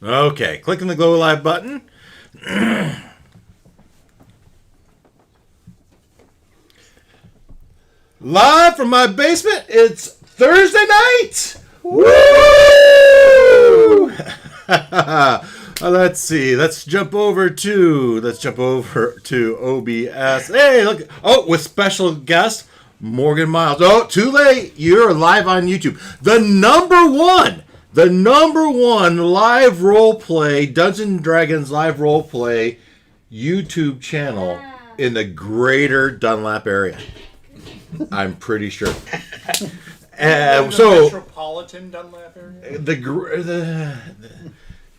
Okay, clicking the Glow Live button. Live from my basement, it's Thursday night! Woo! Let's see. Let's jump over to OBS. Hey, look. Oh, with special guest, Morgan Miles. Oh, too late. You're live on YouTube. The number one live role play, Dungeons & Dragons live role play YouTube channel in the greater Dunlap area. I'm pretty sure. Metropolitan Dunlap area?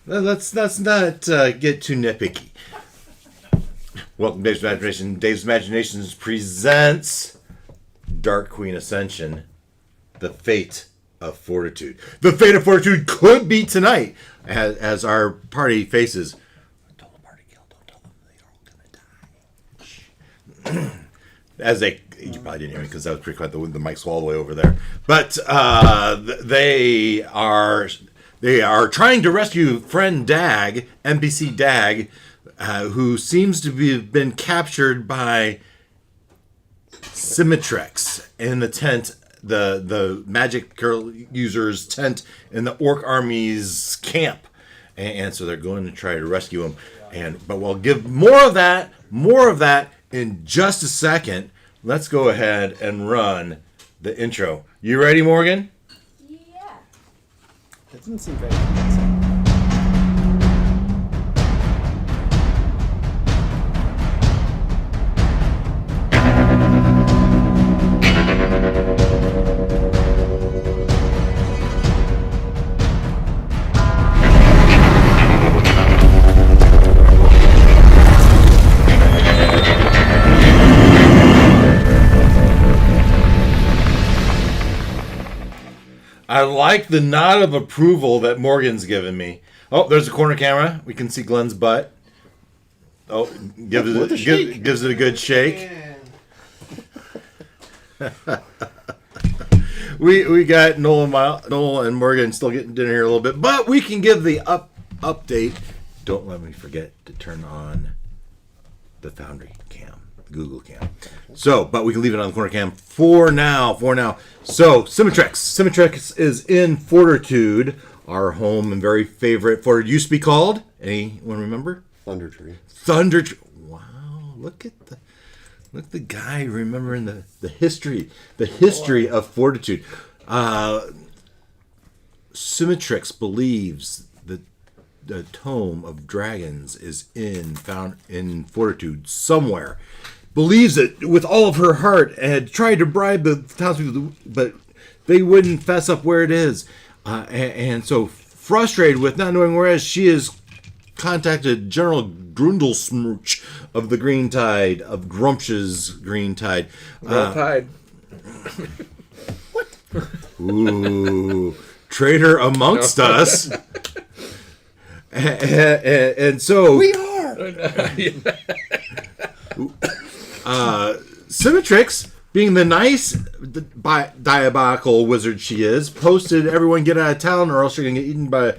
Let's not get too nitpicky. Welcome to Dave's Imagination. Dave's Imaginations presents Dark Queen Ascension, The Fate of Fortitude. The Fate of Fortitude could be tonight, as our party faces. Don't tell the party kill. Don't tell them they're all gonna die. As they, you probably didn't hear me because that was pretty quiet. The mic's all the way over there. But they are trying to rescue friend Dag, NPC Dag, who seems to have been captured by Symmetrix in the tent, the magic girl user's tent in the orc army's camp, and so they're going to try to rescue him. But we'll give more of that in just a second. Let's go ahead and run the intro. You ready, Morgan? Yeah. That doesn't seem very convincing. I like the nod of approval that Morgan's given me. Oh, there's a corner camera. We can see Glenn's butt. Oh, gives it a good shake. we got Noel and Morgan still getting dinner here a little bit, but we can give the update. Don't let me forget to turn on the Foundry cam, the Google cam. So, but we can leave it on the corner cam for now. So, Symmetrix is in Fortitude, our home and very favorite. Fortitude used to be called, anyone remember? Thunder Tree. Wow, look at the guy remembering the history of Fortitude. Symmetrix believes that the Thome of Dragons is found in Fortitude somewhere. Believes it with all of her heart and had tried to bribe the townspeople, but they wouldn't fess up where it is. And so, frustrated with not knowing where it is, she has contacted General Grundlesmooch of the Green Tide, of Grumpsh's Green Tide. Tide. What? Ooh, traitor amongst us. And so... We are! Symmetrix, being the nice diabolical wizard she is, posted everyone get out of town or else you're going to get eaten by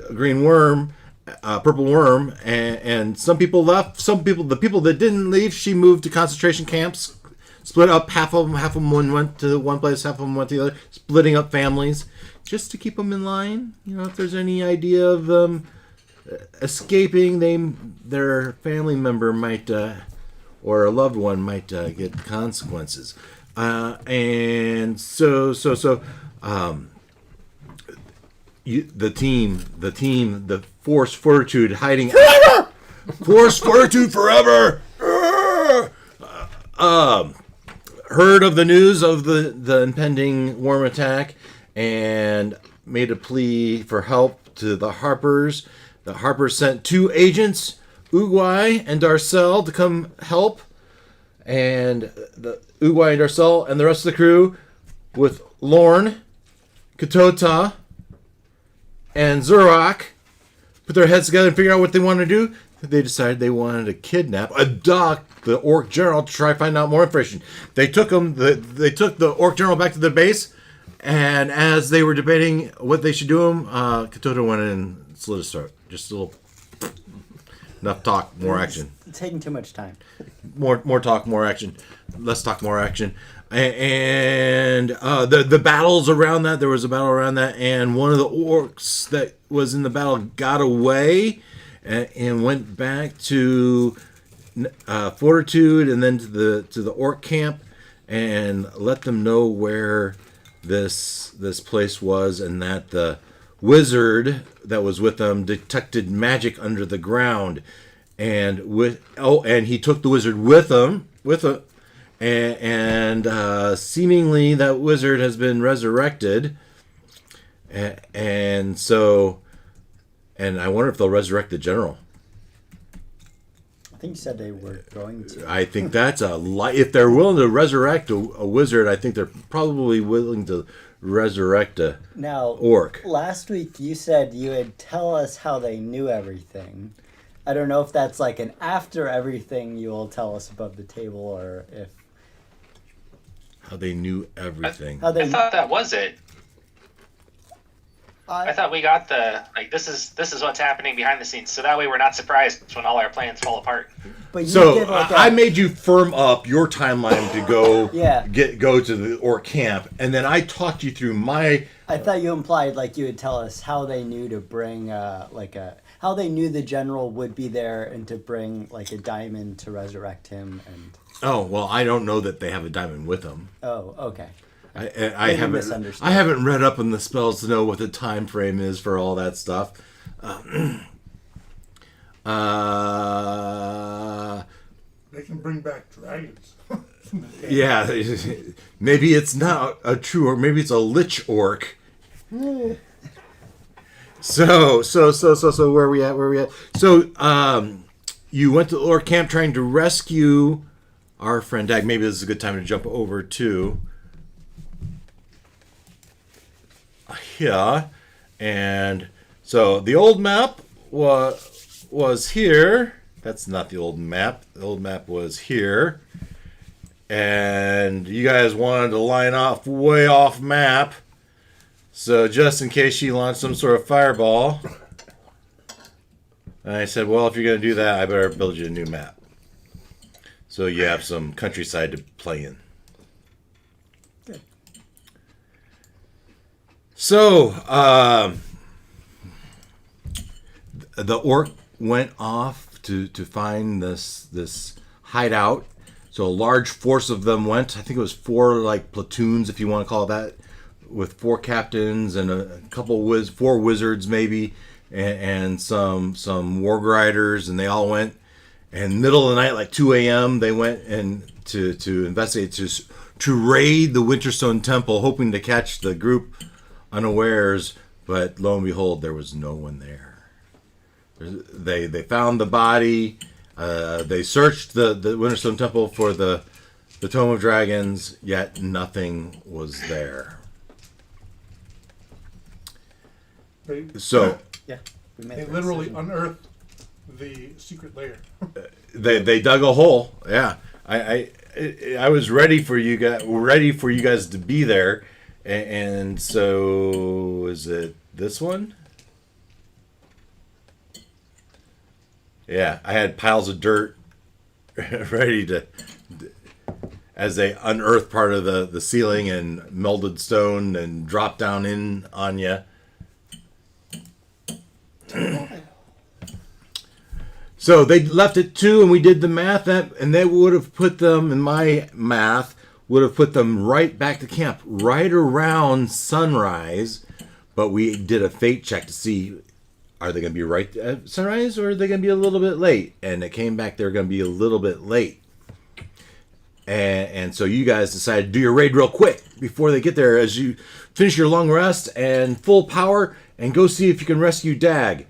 a green worm, purple worm, and some people left. The people that didn't leave, she moved to concentration camps, split up. Half of them went to one place, half of them went to the other, splitting up families just to keep them in line. You know, if there's any idea of them escaping, their family member might... or a loved one might get consequences, and so the Force Fortitude hiding forever. Force Fortitude forever. Heard of the news of the impending worm attack and made a plea for help to the Harpers. The Harpers sent 2 agents, Uguay and Darcel, to come help, and the Uguay and Darcel and the rest of the crew, with Lorne, Katota, and Zurak, put their heads together and figure out what they want to do. They decided they wanted to abduct the Orc General to try to find out more information. They took the Orc General back to the base, and as they were debating what they should do, Katota went in and slit his throat. Just a little. Enough talk, more action. It's taking too much time. More talk, more action. Less talk, more action. And the battles around that, there was a battle around that, and one of the orcs that was in the battle got away and went back to Fortitude and then to the orc camp and let them know where this place was, and that the wizard that was with them detected magic under the ground, and he took the wizard with him, and seemingly that wizard has been resurrected, and I wonder if they'll resurrect the general. I think you said they were going to. I think that's if they're willing to resurrect a wizard, I think they're probably willing to resurrect a orc. Last week you said you would tell us how they knew everything. I don't know if that's like an after everything you will tell us above the table, or if how they knew everything. I thought that was it. I thought we got the this is what's happening behind the scenes, so that way we're not surprised when all our plans fall apart. But you so did I made you firm up your timeline to go go to the orc camp, and then I talked you through my. I thought you implied you would tell us how they knew to bring how they knew the general would be there and to bring a diamond to resurrect him and. Oh well, I don't know that they have a diamond with them. Oh, okay. I haven't read up on the spells to know what the time frame is for all that stuff. They can bring back dragons. Yeah, maybe it's not a true orc. Maybe it's a lich orc. So where are we at? So you went to the orc camp trying to rescue our friend Dag. Maybe this is a good time to jump over to. Yeah, and so the old map was here. That's not the old map. The old map was here, and you guys wanted to line off way off map. So just in case she launched some sort of fireball, and I said, well, if you're going to do that, I better build you a new map, so you have some countryside to play in. So, the orc went off to find this hideout. So a large force of them went. I think it was 4 platoons, if you want to call it that, with 4 captains and a couple 4 wizards maybe, and some warg riders, and they all went. And middle of the night, 2 a.m., they went and to investigate, to raid the Winterstone Temple, hoping to catch the group unawares, but lo and behold, there was no one there. They found the body. They searched the Winterstone Temple for the Thome of Dragons, yet nothing was there. They literally unearthed the secret lair. They dug a hole. Yeah, I was ready for you guys to be there. And so, is it this one? Yeah, I had piles of dirt ready to, as they unearthed part of the ceiling and melded stone and dropped down in on you. So they left at 2, and we did the math, and they would have put them, in my math, would have put them right back to camp, right around sunrise. But we did a fate check to see, are they going to be right at sunrise, or are they going to be a little bit late? And it came back, they're going to be a little bit late. And so you guys decided to do your raid real quick before they get there, as you finish your long rest and full power, and go see if you can rescue Dag.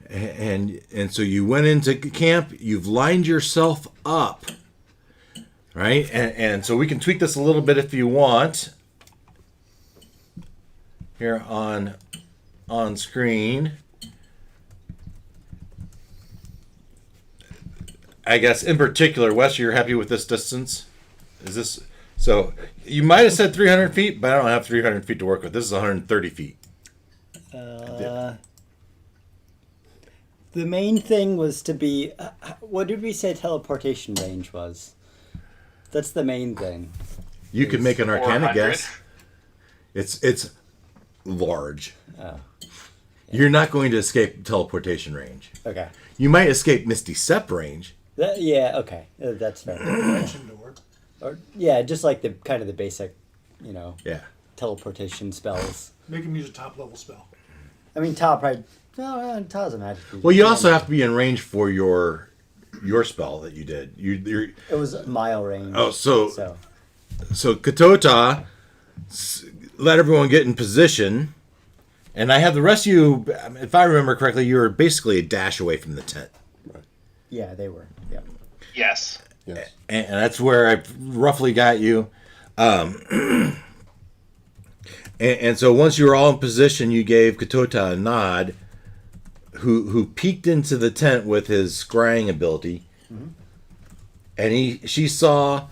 And so you went into camp, you've lined yourself up. Right, and so we can tweak this a little bit if you want. Here on screen, I guess in particular, Wes, you're happy with this distance? Is this so? You might have said 300 feet, but I don't have 300 feet to work with. This is 130 feet. The main thing was to be. What did we say teleportation range was? That's the main thing. You could make an Arcana 400. guess. It's large. Oh. You're not going to escape teleportation range. Okay. You might escape Misty Step range. Yeah. Okay. That's fair. Dimension door. Or yeah, just like the kind of the basic, Yeah. teleportation spells. Make him use a top level spell. I mean, Tal probably. No, Tal's a magic user. Well, you also have to be in range for your spell that you did. You're It was mile range. oh so Katota let everyone get in position, and I have the rest of you. If I remember correctly, you were basically a dash away from the tent, Yeah, they were. Yeah. Yes. Yes. and that's where I roughly got you. And so once you were all in position, you gave Katota a nod, who peeked into the tent with his scrying ability, and she saw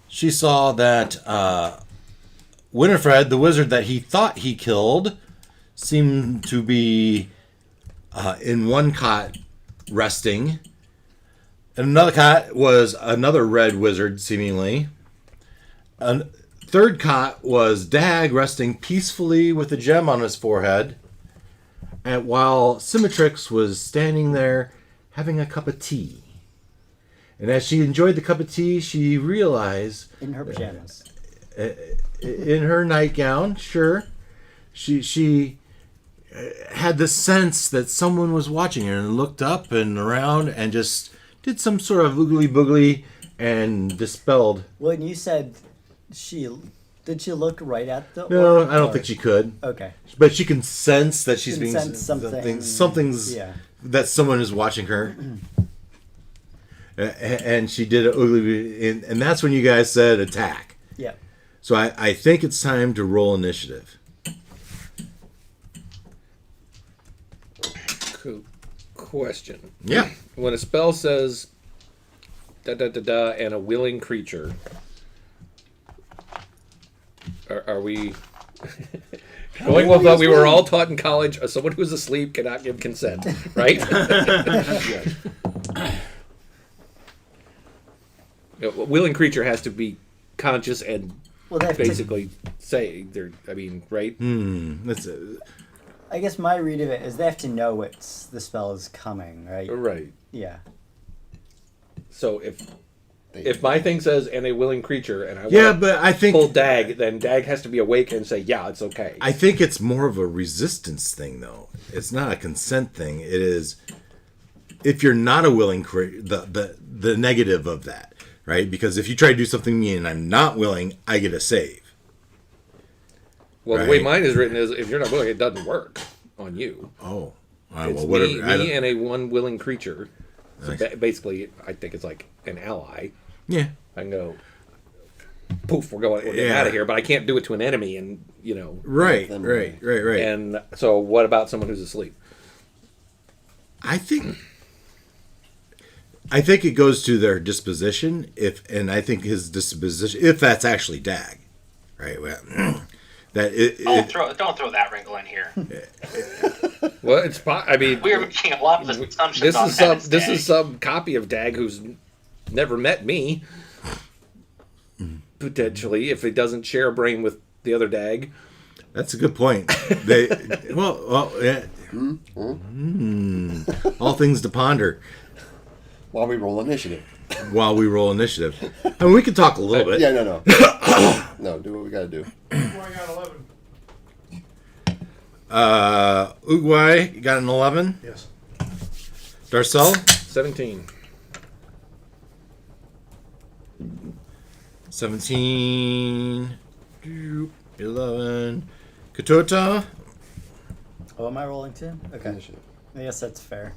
that Winifred, the wizard that he thought he killed, seemed to be in one cot resting, and another cot was another red wizard, seemingly. A third cot was Dag resting peacefully with a gem on his forehead, and while Symmetrix was standing there having a cup of tea. And as she enjoyed the cup of tea, she realized In her pajamas. in her nightgown, sure, she had the sense that someone was watching her, and looked up and around and just did some sort of oogly boogly and dispelled. When you said did she look right at the? No, orc, I don't or- think she could. Okay. But she can sense that she's Can being sense something. something's Yeah. that someone is watching her. And she did an ugly, and that's when you guys said attack. Yeah. So I think it's time to roll initiative. Question. Yeah. When a spell says da da da da and a willing creature, are we going with what we were all taught in college? Someone who's asleep cannot give consent, right? A willing creature has to be conscious and Well, they have basically say they're. I mean, right? That's I guess my read of it is they have to know the spell is coming, right? Right. Yeah. So if my thing says and a willing creature, and I yeah, want but I to pull think Dag, then Dag has to be awake and say, yeah, it's okay. I think it's more of a resistance thing, though. It's not a consent thing. It is if you're not a willing the negative of that, right? Because if you try to do something to me and I'm not willing, I get a save. Well, the way Right. mine is written is if you're not willing, it doesn't work on you. Oh, It's well, whatever. me and a one willing creature. So basically, I think it's like an ally. Yeah. I can go, poof, we're getting Yeah. out of here, but I can't do it to an enemy, and Right. them Right. And so, what about someone who's asleep? I think it goes to their disposition. And I think his disposition, if that's actually Dag, right? Well, Don't throw that wrinkle in here. Well, I mean, We are making a lot of assumptions this on is that. this is some copy of Dag who's never met me. Potentially, if he doesn't share a brain with the other Dag. That's a good point. They yeah. All things to ponder While we roll initiative. while we roll initiative. I mean, we can talk a little bit. Yeah, no. No, do what we gotta do. Oh, I got 11. Uguay, you got an 11. Yes. Darcel, 17. 17. 11. Katota, Oh, am I rolling too? Okay. Initiative. I guess that's fair.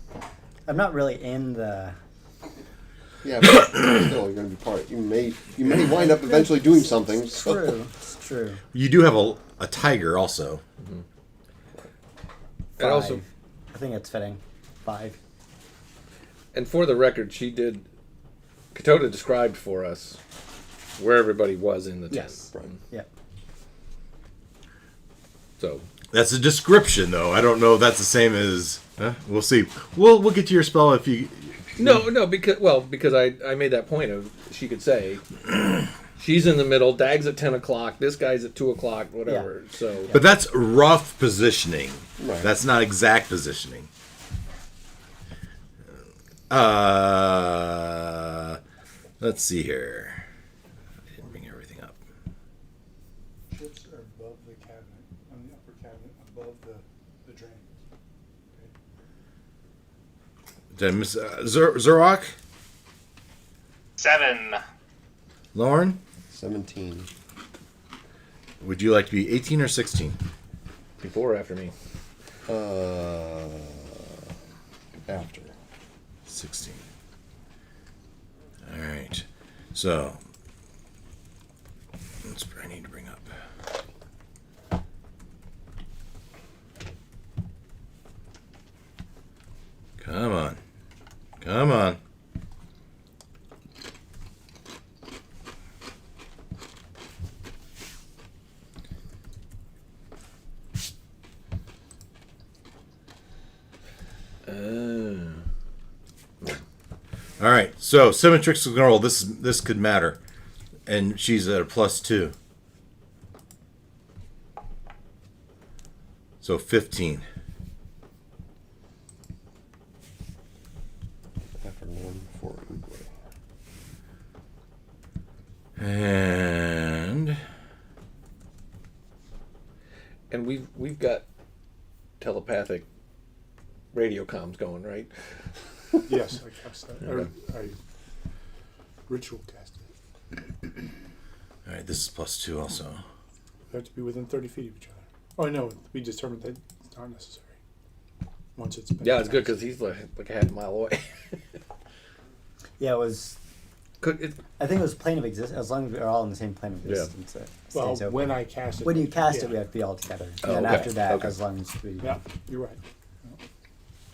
I'm not really in the. Yeah, but still, you're gonna be part. You may wind up eventually doing something. So. True. It's true. you do have a tiger also. And also, Five. I think it's fitting. 5. and for the record, Katota described for us where everybody was in the tent. Yes. Right. Yep. So That's a description, though. I don't know if that's the same as. We'll see. We'll get to your spell if you. No, because I made that point of she could say she's in the middle, Dag's at 10 o'clock, this guy's at 2 o'clock, whatever. Yeah. So, But that's rough positioning. Right. That's not exact positioning. Let's see here. I didn't bring everything up. Ships are above the cabinet, on the upper cabinet, above the drain. Did I miss Zerok? 7. Lauren? 17. Would you like to be 18 or 16? before or after me? After. 16. All right. So, I need to bring up. Come on. Come on. All right, so Symmetrix is gonna roll. This could matter, and she's at a +2, so 15. After 1 for Uruguay. And we've got telepathic radio comms going, right? Yes, I cast that. Okay. I ritual cast it. All right, this is +2 also. They have to be within 30 feet of each other. Oh, no, we determined that it's not necessary. Once it's been Yeah, it's good cast. because he's like a half mile away. Yeah, it was. I think it was plane of existence. As long as we are all in the same plane of Yeah. existence, it Well, stays open. when I cast it. When you cast yeah. it, we have to be all together. Oh, And okay, after that, okay. as long as we. Yeah, you're right.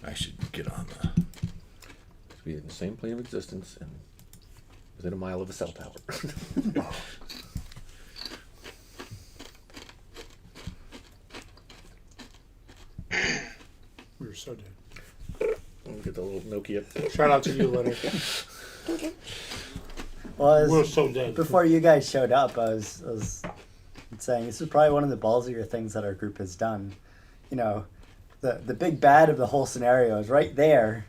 I should get on the. Be in the same plane of existence and within a mile of a cell tower. We were so dead. We'll get the little Nokia. Shout out to you, Leonard. Well, We're so dead. before you guys showed up, I was saying this is probably one of the ballsier things that our group has done. You know, the big bad of the whole scenario is right there.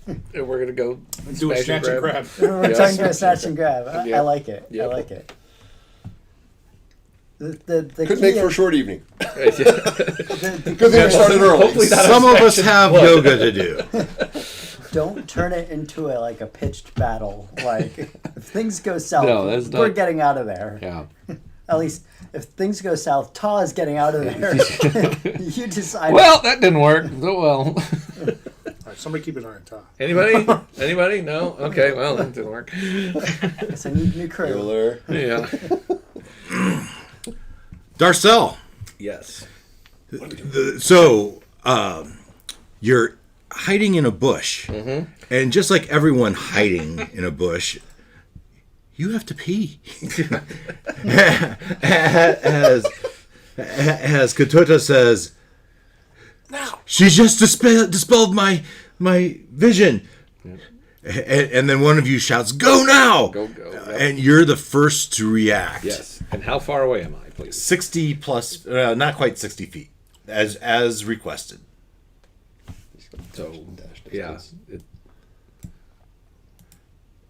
And we're gonna go Do a smash snatch and grab. We're Yes. trying to go snatch and grab. I Yeah. like it. Yeah. I like it. The Could key make for a is- short evening. the Good thing we started early. Hopefully not. Some of us have yoga to do. don't turn it into a pitched battle. Like if things go south, No, that's we're not- getting out of there. Yeah. At least if things go south, Ta is getting out of there. You decide. Well, that didn't work. So well. All right, somebody keep an eye on top. Anybody? Anybody? No? Okay, well, that didn't work. Guess I need a new crew. Bueller. Yeah. Darcel. Yes. So, you're hiding in a bush, and just like everyone hiding in a bush, you have to pee. as Katota says, she just dispelled my vision. And then one of you shouts, "Go now!" Go. Yep. And you're the first to react. Yes. And how far away am I, please? 60 plus, not quite 60 feet, as requested. So, yeah.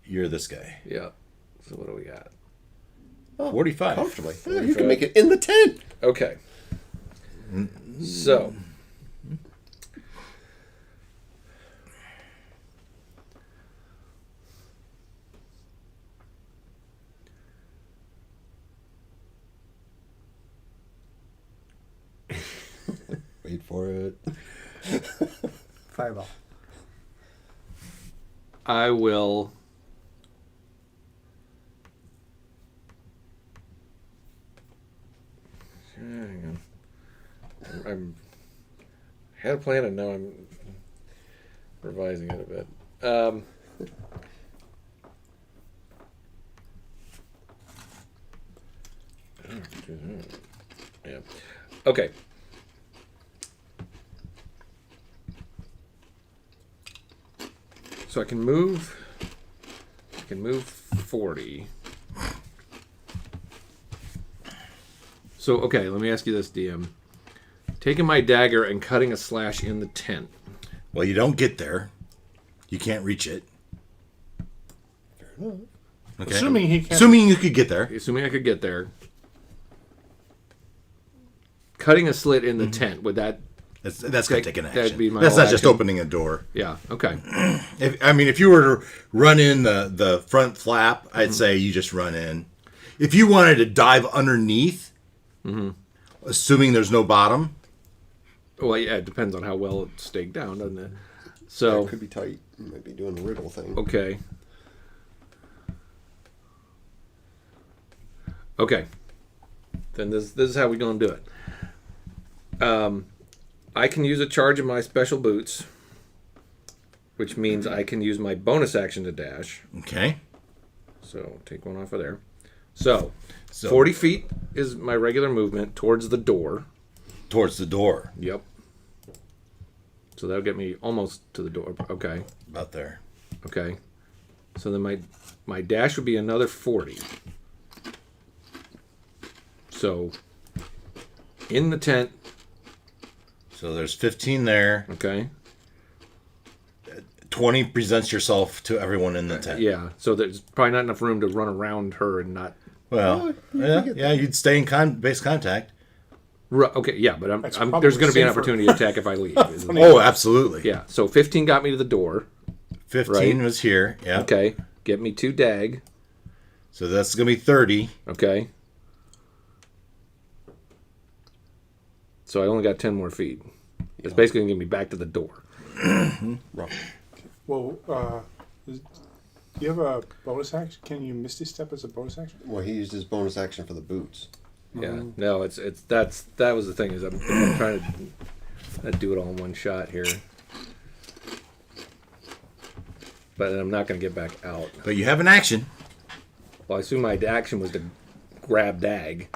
You're this guy. Yeah. So what do we got? 45. Comfortably. Yeah, you can make it in the tent. Okay. So. Wait for it. Fireball. I will. Hang on. I'm had a plan and now I'm revising it a bit. Yeah. Okay. So I can move. I can move 40. So okay, let me ask you this, DM. Taking my dagger and cutting a slash in the tent. Well, you don't get there. You can't reach it. Fair enough. Okay. Assuming he can. Assuming you could get there. Assuming I could get there. Cutting a slit in the tent, would that... That's going to take an that'd action. be my That's whole not just action. opening a door. Yeah, okay. If you were to run in the front flap, I'd say you just run in. If you wanted to dive underneath, assuming there's no bottom, Well, yeah, it depends on how well it's staked down, doesn't it? So, It could be tight. You might be doing a wriggle thing. okay. Okay. Then this is how we're going to do it. I can use a charge of my special boots, which means I can use my bonus action to dash. okay. So take one off of there. So So 40 feet is my regular movement towards the door. towards the door, Yep. So that'll get me almost to the door. Okay. about there. Okay. So then my dash would be another 40. So in the tent, So there's 15 there. okay. 20 presents yourself to everyone in the tent. Yeah. So there's probably not enough room to run around her and not. Well, yeah, you'd stay in base contact. Okay. Yeah, but That's there's probably going to be an safer. opportunity to attack if I leave. Oh, absolutely. Yeah. So 15 got me to the door. 15 Right. was here. Yeah. Okay. Get me 2 dag. So that's going to be 30. Okay. So I only got 10 more feet. It's basically going to get me back to the door. Rough. Well, do you have a bonus action? Can you Misty Step as a bonus action? Well, he used his bonus action for the boots. Yeah. No, that was the thing is I'm trying to do it all in one shot here. But I'm not going to get back out. But you have an action. Well, I assume my action was to grab dag.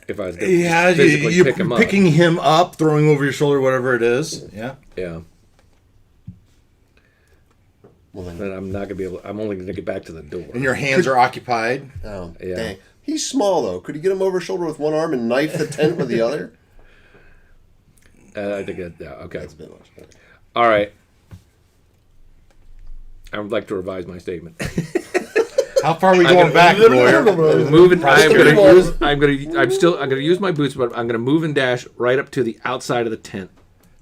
If I was going to Yeah, physically you're pick him up. picking him up, throwing over your shoulder, whatever it is. Yeah. Yeah. Well, then, Then I'm not going to be able. I'm only going to get back to the door. And your hands are occupied. oh, Yeah. dang. He's small, though. Could you get him over his shoulder with one arm and knife the tent with the other? I think yeah. Okay. That's a bit much. Okay. All right. I would like to revise my statement. How far are we going back, lawyer? Moving. I'm gonna use my boots, but I'm gonna move and dash right up to the outside of the tent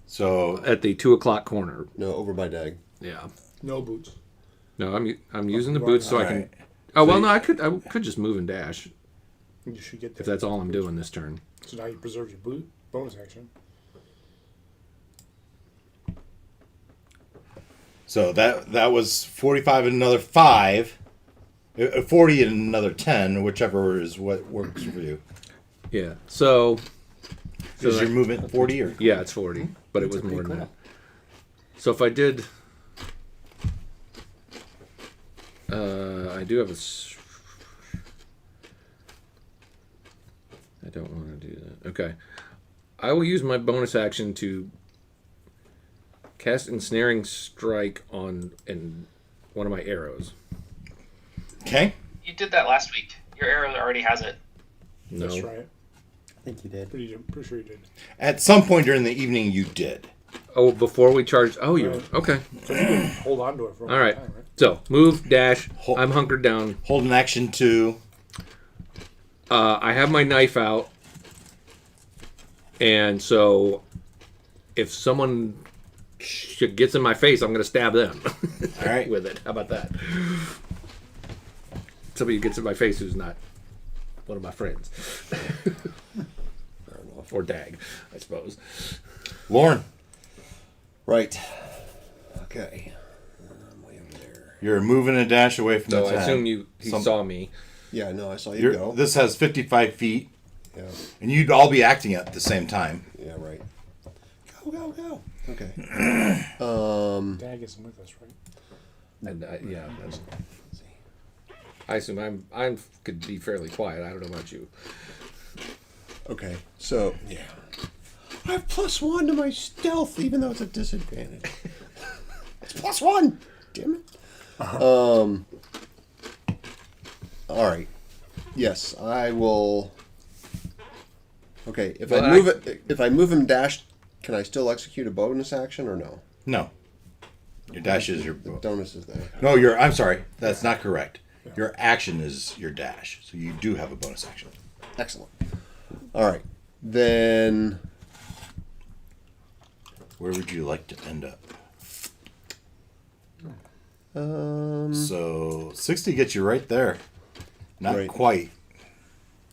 So at the 2:00 corner. No, over by Dag. Yeah. No boots. No, I'm using the boots so I can. Alright. Oh well, no, I could just move and dash You should get if there. that's all I'm doing this turn. So now you preserve your bonus action. So that was 45 and another 5. 40 and another 10, whichever is what works for you. Yeah. So. Is your that- movement 40 or? Yeah, it's 40, but it was more than that. So if I did, I do have I don't want to do that. Okay, I will use my bonus action to cast ensnaring strike on one of my arrows. Okay. You did that last week. Your arrow already has it. No. That's right. I think you did. Pretty sure you did. At some point during the evening, you did. Oh, before we charged. Oh, you Right. okay? So you can hold on to it for a All right. long time, right? So move, dash. Hold- I'm hunkered down. Hold an action to. I have my knife out, and so if someone gets in my face, I'm going to stab them. All right. With it. How about that? Somebody gets in my face who's not one of my friends. Or Dag, I suppose. Lauren, Right. Okay. I'm way over there. you're moving a dash away from So the I tent. assume he Some- saw me. Yeah, no, I saw you go. This has 55 feet, Yeah. and you'd all be acting at the same time. Yeah, right. Go. Okay. Dag isn't with us, right? And yeah, I assume I'm could be fairly quiet. I don't know about you. Okay. So, yeah. I have +1 to my stealth, even though it's a disadvantage. It's +1. Damn it. All right. Yes, I will. Okay, if But if I move him dash, can I still execute a bonus action or no? No. Your dash is your. The bonus is there. No, your. I'm sorry. That's not correct. Your action is your dash, so you do have a bonus action. Excellent. All right, then. Where would you like to end up? Um. So 60 gets you right there. Not Right. quite.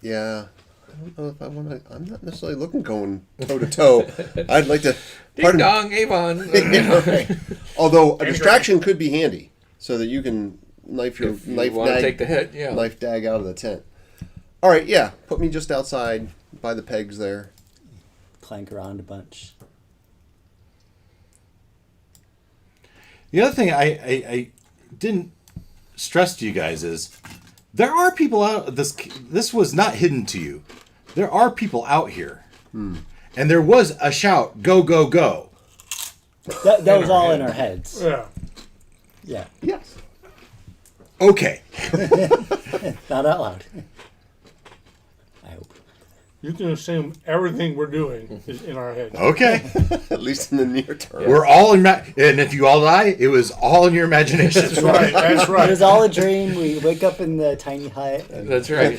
Yeah. I don't know if I want to. I'm not necessarily looking going toe to toe. I'd like to. Ding dong, Avon. Yeah, right. Although a distraction could be handy, so that you can knife your If you knife want to dag, take the hit, yeah. knife dag out of the tent. All right, yeah. Put me just outside by the pegs there. Clank around a bunch. The other thing I didn't stress to you guys is there are people out. This was not hidden to you. There are people out here, and there was a shout, "Go, go, go!" That was all in our heads. Yeah. Yeah, Yes. Okay, not out loud. I hope. You can assume everything we're doing is in our head. okay. At least in the near term. We're all in, and if you all die, it was all in your imagination. That's right. That's It right. was all a dream. We wake up in the tiny hut. And That's right.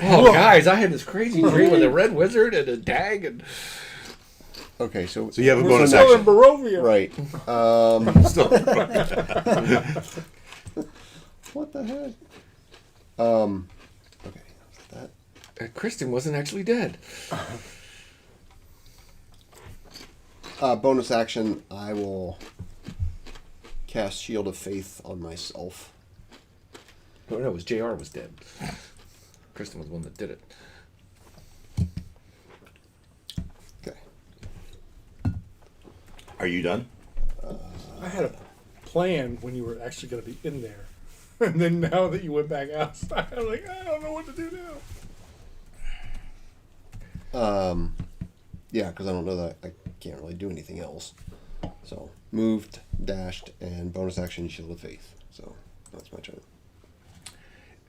Oh, guys, I had this crazy dream with a red wizard and a dag and Okay, so So you have a We're bonus still in action. Barovia. right. Still. What the heck? Okay, that. Kristen wasn't actually dead. Bonus action. I will cast Shield of Faith on myself. Oh, no, it was JR was dead. Kristen was the one that did it. Okay. Are you done? I had a plan when you were actually going to be in there. And then now that you went back outside, I'm like, I don't know what to do now. Yeah, because I don't know that I can't really do anything else. So moved, dashed, and bonus action Shield of Faith. So that's my turn.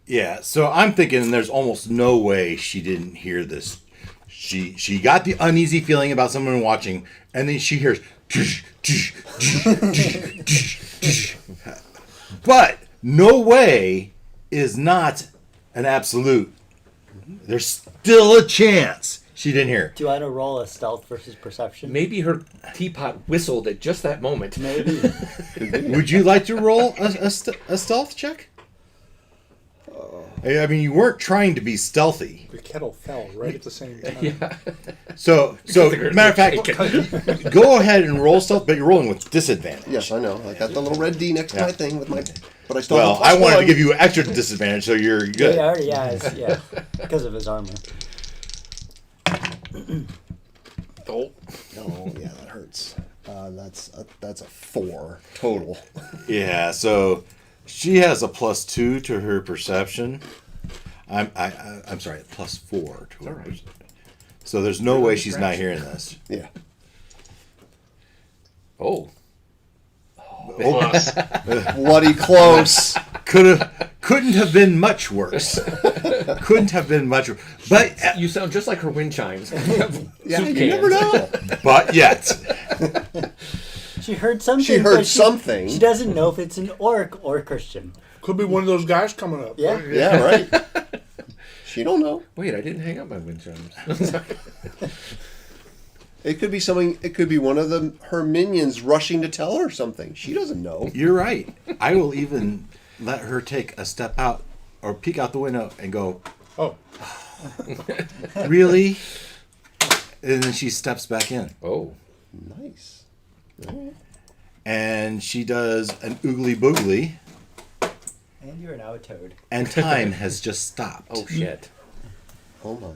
Yeah, so I'm thinking there's almost no way she didn't hear this. She got the uneasy feeling about someone watching, and then she hears but no way is not an absolute. There's still a chance she didn't hear. do you want to roll a stealth versus perception? Maybe her teapot whistled at just that moment. Maybe. Would you like to roll a stealth check? I mean, you weren't trying to be stealthy. The kettle fell right at the same time. Yeah. So matter of fact, go ahead and roll stealth, but you're rolling with disadvantage. Yes, I know. I got the little red D next to my thing with my. But I still. Well, have a I wanted to +1. give you extra disadvantage, so you're Yeah, good. already, yeah, because of his armor. Oh. Oh yeah, that hurts. That's a 4 total. Yeah, so she has a +2 to her perception. I'm sorry, +4 to her perception. So there's no way she's not hearing this. Yeah. Oh. Close. Bloody close. Couldn't have been much worse. Couldn't have been much worse. But You sound just like her wind chimes. Yeah, Soup you never cans. know. but yet. She heard something. She heard but something. She doesn't know if it's an orc or Christian. Could be one of those guys coming up. Yeah. Yeah, right. She don't know. Wait, I didn't hang up my wind chimes. It could be something. It could be one of her minions rushing to tell her something. She doesn't know. You're right. I will even let her take a step out or peek out the window and go, Oh, really? And then she steps back in. Oh. Nice. And she does an oogly boogly, And you're now a toad. and time has just stopped. Oh, shit. Oh my.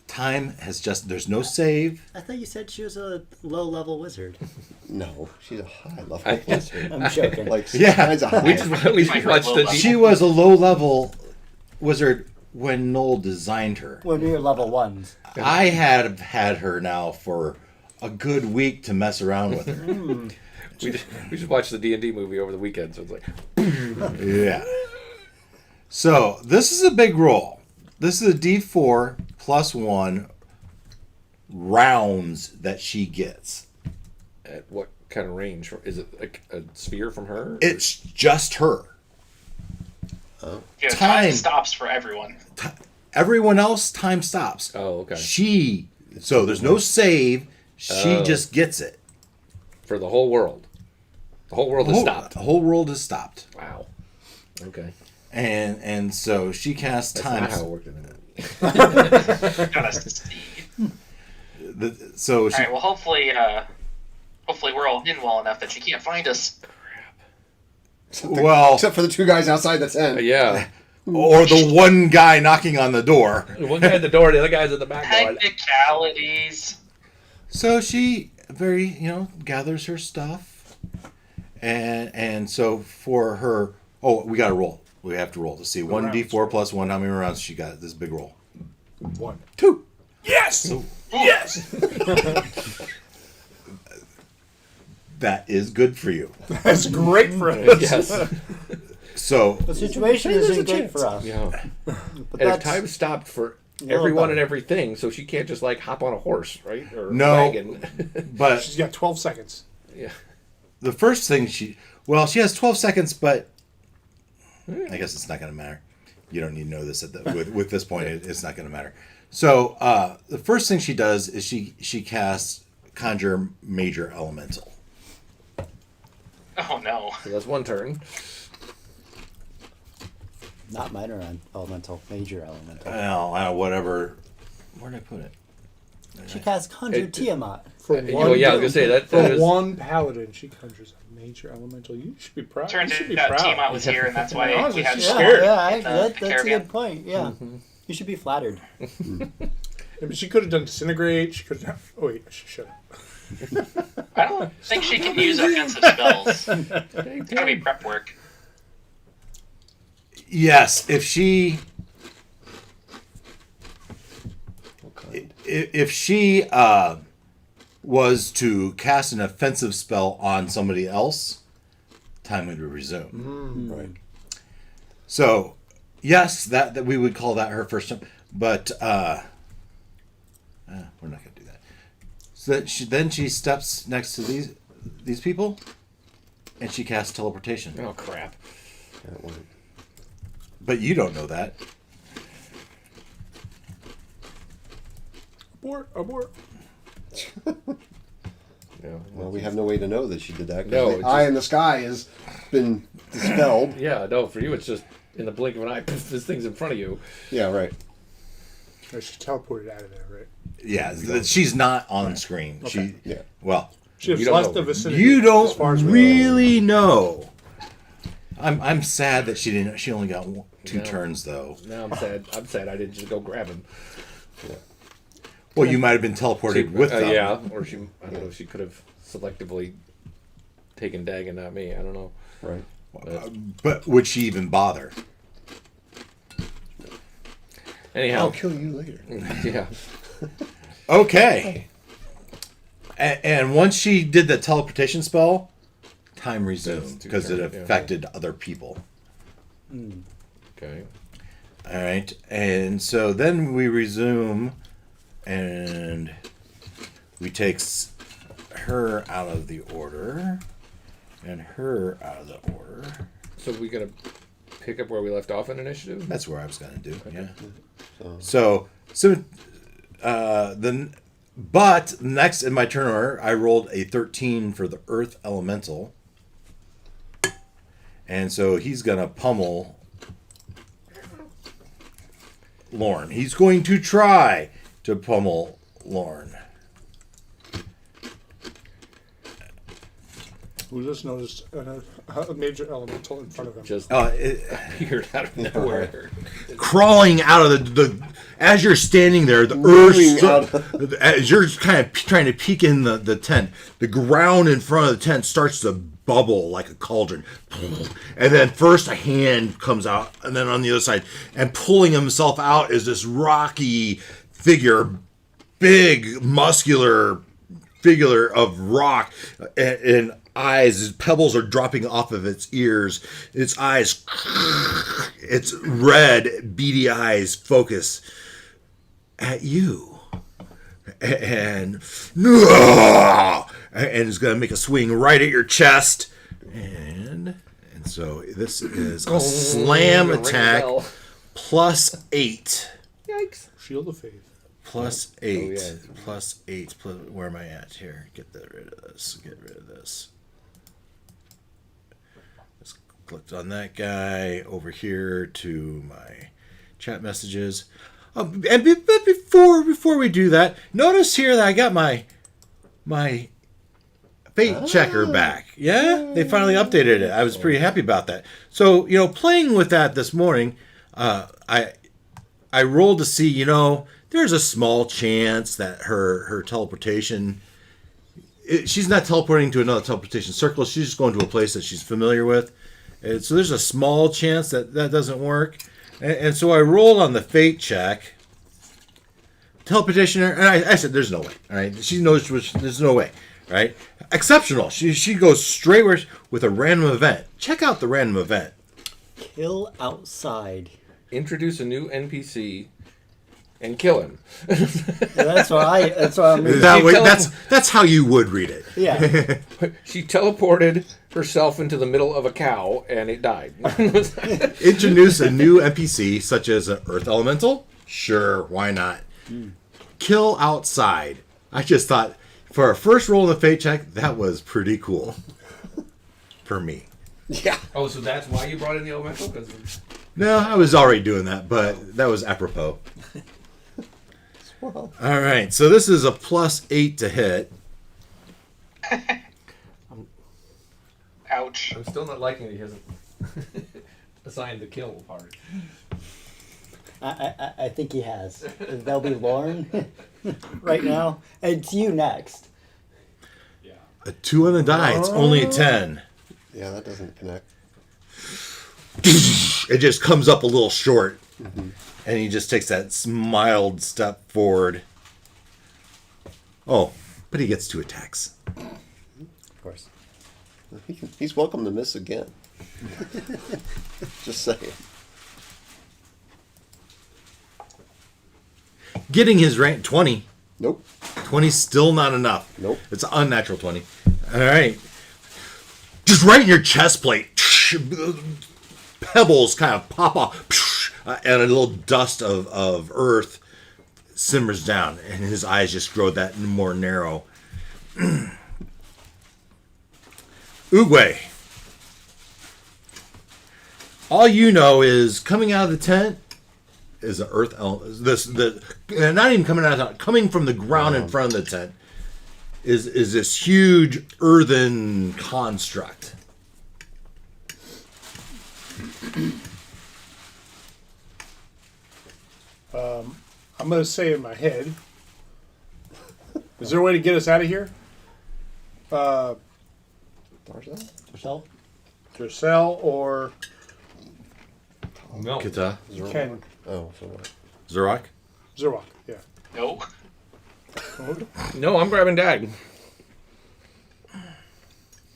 Time has just, there's no save. I thought you said she was a low-level wizard. No, she's a high level wizard. I'm joking. Like Yeah. kinds of high. We just watched the She was a low level wizard when Noel designed her. When we were level ones. I have had her now for a good week to mess around with her. We just watched the D&D movie over the weekend, so it's like, Yeah. So this is a big roll. This is a D4 plus 1 rounds that she gets. at what kind of range? Is it a sphere from her? It's just her. Yeah, Time. time stops for everyone. Everyone else, time stops. Oh, okay. So there's no save. She Oh. just gets it. For the whole world. The whole world has stopped. The whole world has stopped. Wow. Okay. And so she casts That's time. not how it worked in the movie. Gotta see. So All she, right. Well, hopefully we're all in well enough that she can't find us. well, Except for the two guys outside the tent. Yeah. or the one guy knocking on the door. One guy at the door, the other guy's at the back door. Technicalities. So she gathers her stuff, and so for her, we got to roll. We have to roll to see 1d4 plus 1. How many rounds she got? This big roll. 1. 2. Yes! Yes. That is good for you. That's great for us. Yes. So The situation isn't great for us. Yeah. But And if that's time stopped for little everyone better. and everything, so she can't just like hop on a horse, right? Or a No. wagon. but She's got 12 seconds. Yeah. the first thing she has 12 seconds, but I guess it's not going to matter. You don't need to know this with this point. It's not going to matter. So the first thing she does is she casts Conjure Major Elemental. Oh no. So that's one turn. not minor elemental, major elemental. Whatever. Where did I put it? She casts Conjure Tiamat. For I was gonna say that. For That is, one paladin, she conjures a major elemental. You should be proud. Turns You should be out proud. Tiamat was here, and that's why Honestly, we had she's to scared. That's a caravan. good point. Yeah, you should be flattered. Yeah, but she could have done disintegrate. She could have. Oh wait, she should have. I don't think she can use offensive spells. It's gotta be prep work. Yes, if she was to cast an offensive spell on somebody else, time would resume. Right. So, yes, that we would call that her first time, but we're not going to do that. So then she steps next to these people, and she casts teleportation. oh crap! That one. But you don't know that. Abort. Yeah. Well, we have no way to know that she did that. 'Cause No, the it's eye just- in the sky has been dispelled. Yeah. No, for you it's just in the blink of an eye. Poof, this thing's in front of you. Yeah, right. She teleported out of there, right? Yeah, she's not on screen. Okay. Yeah. She has You don't left know. the vicinity. You as far don't as we know. really know. I'm sad that she didn't. She only got two No. turns though. Now I'm sad. I'm sad I didn't just go grab him. Well, you might have been teleported with them. Yeah, or she. I don't know. She could have selectively taken Dagon, not me. I don't know. Right. But would she even bother? Anyhow. I'll kill you later. Yeah. Okay. And once she did the teleportation spell, time resumed That's two because it turns, yeah. affected other people. Okay. All right, and so then we resume, and we take her out of the order, and her out of the order. So we gonna pick up where we left off in initiative? That's where I was going to do. Yeah. So, But next in my turn order, I rolled a 13 for the Earth Elemental, and so he's gonna pummel Lorne. He's going to try to pummel Lorne. We just noticed a major elemental in front of him. Just It, appeared out of nowhere. crawling out of the as you're standing there, the Moving earth, as you're kind of trying to peek in the tent, the ground in front of the tent starts to bubble like a cauldron, and then first a hand comes out, and then on the other side, and pulling himself out is this rocky figure, big, muscular, figure of rock and eyes. Pebbles are dropping off of its ears. Its eyes, its red, beady eyes focus at you. And it's going to make a swing right at your chest. And so this is a slam attack +8. Yikes. Shield of Faith. +8. yeah. +8. Where am I at here? Get rid of this. Get rid of this. Just clicked on that guy. Over here to my chat messages. But before we do that, notice here that I got my fate checker back. Yeah, they finally updated it. I was pretty happy about that. So playing with that this morning, I rolled to see. There's a small chance that her teleportation. She's not teleporting to another teleportation circle. She's just going to a place that she's familiar with. And so there's a small chance that doesn't work. And so I rolled on the fate check. Teleportation, and I said, "There's no way." All right, she knows there's no way. Right? Exceptional. She goes straight with a random event. Check out the random event. Kill outside. Introduce a new NPC and kill him. That's what I'm reading. That way, that's how you would read it. Yeah. She teleported herself into the middle of a cow and it died. Introduce a new NPC such as an Earth Elemental. Sure, why not? Kill outside. I just thought for our first roll of the fate check, that was pretty cool for me. Yeah. Oh, so that's why you brought in the elemental? 'Cause No, I was already doing that, but that was apropos. Well, All right, so this is a +8 to hit. Ouch. I'm still not liking that he hasn't assigned the kill part. I think he has. That'll be Lauren right now. And it's you next. A 2 on the die. It's only a 10. yeah, that doesn't connect. It just comes up a little short. And he just takes that mild step forward. Oh, but he gets 2 attacks. Of course. He's welcome to miss again. Just saying. Getting his rank 20. Nope. 20's still not enough. Nope. It's an unnatural 20. All right. Just right in your chest plate. Pebbles kind of pop off. And a little dust of earth simmers down. And his eyes just grow that more narrow. Oogway. All you know is coming out of the tent is an earth element. Not even coming out of the tent, coming from the ground in front of the tent is this huge earthen construct. I'm going to say in my head, is there a way to get us out of here? Tarzan? Michelle? Dracel or No. Kita. Ken? Oh, so what? Zorak. Zerwak, yeah. No. No, I'm grabbing Dag.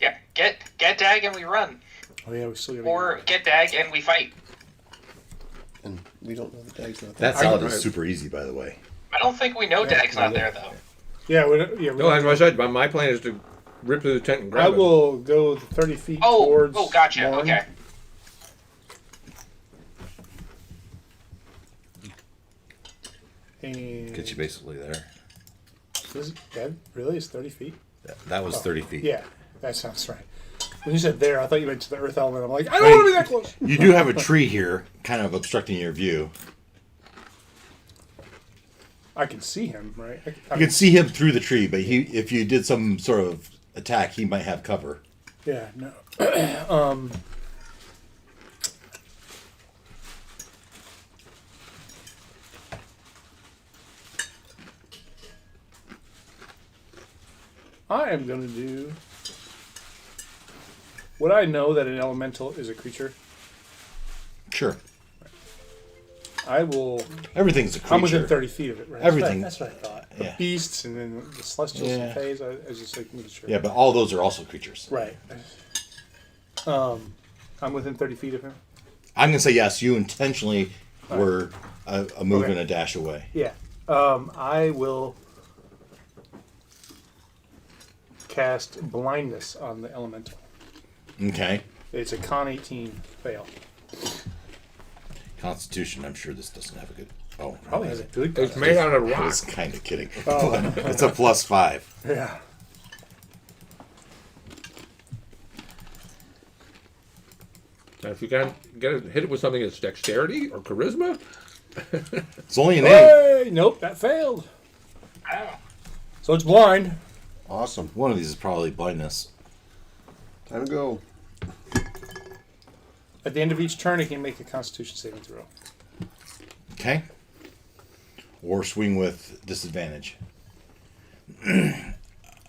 Yeah. Get Dag and we run, Oh yeah, we still got or get Dag and we fight. And we don't know the Dag's not That there. salad is super easy, by the way. I don't think we know Dag's not there though. Yeah, we No, as I said, my plan is to rip through the tent and grab I will go 30 feet towards. Oh, gotcha. Lauren. Okay. And Get you basically there. is that really is 30 feet? That was 30 feet. Yeah, that sounds right. When you said there, I thought you meant to the earth element. I'm like, I don't want to be that close. You do have a tree here, kind of obstructing your view. I can see him, right? You can see him through the tree, but if you did some sort of attack, he might have cover. Yeah, no. I am going to do. Would I know that an elemental is a creature? Sure. I will. Everything's a creature. I'm within 30 feet of it, right? Everything. That's what I thought. Yeah. beasts and then the celestials Yeah. and fays. I was just like, making sure. Yeah, but all those are also creatures. Right. I'm within 30 feet of him. I'm gonna say yes. You intentionally were a move Okay. and a dash away. Yeah. I will cast blindness on the elemental. Okay. It's a con 18 fail. Constitution. I'm sure this doesn't have a good. Oh, Probably has a good. It's made out of I rock. was kind of kidding. Oh. It's a +5. Yeah. Now, if you can hit it with something that's dexterity or charisma, It's only an 8. Hey, nope, that failed. Wow. So it's blind. Awesome. One of these is probably blindness. Time to go. At the end of each turn, it can make a Constitution saving throw. Okay. Or swing with disadvantage.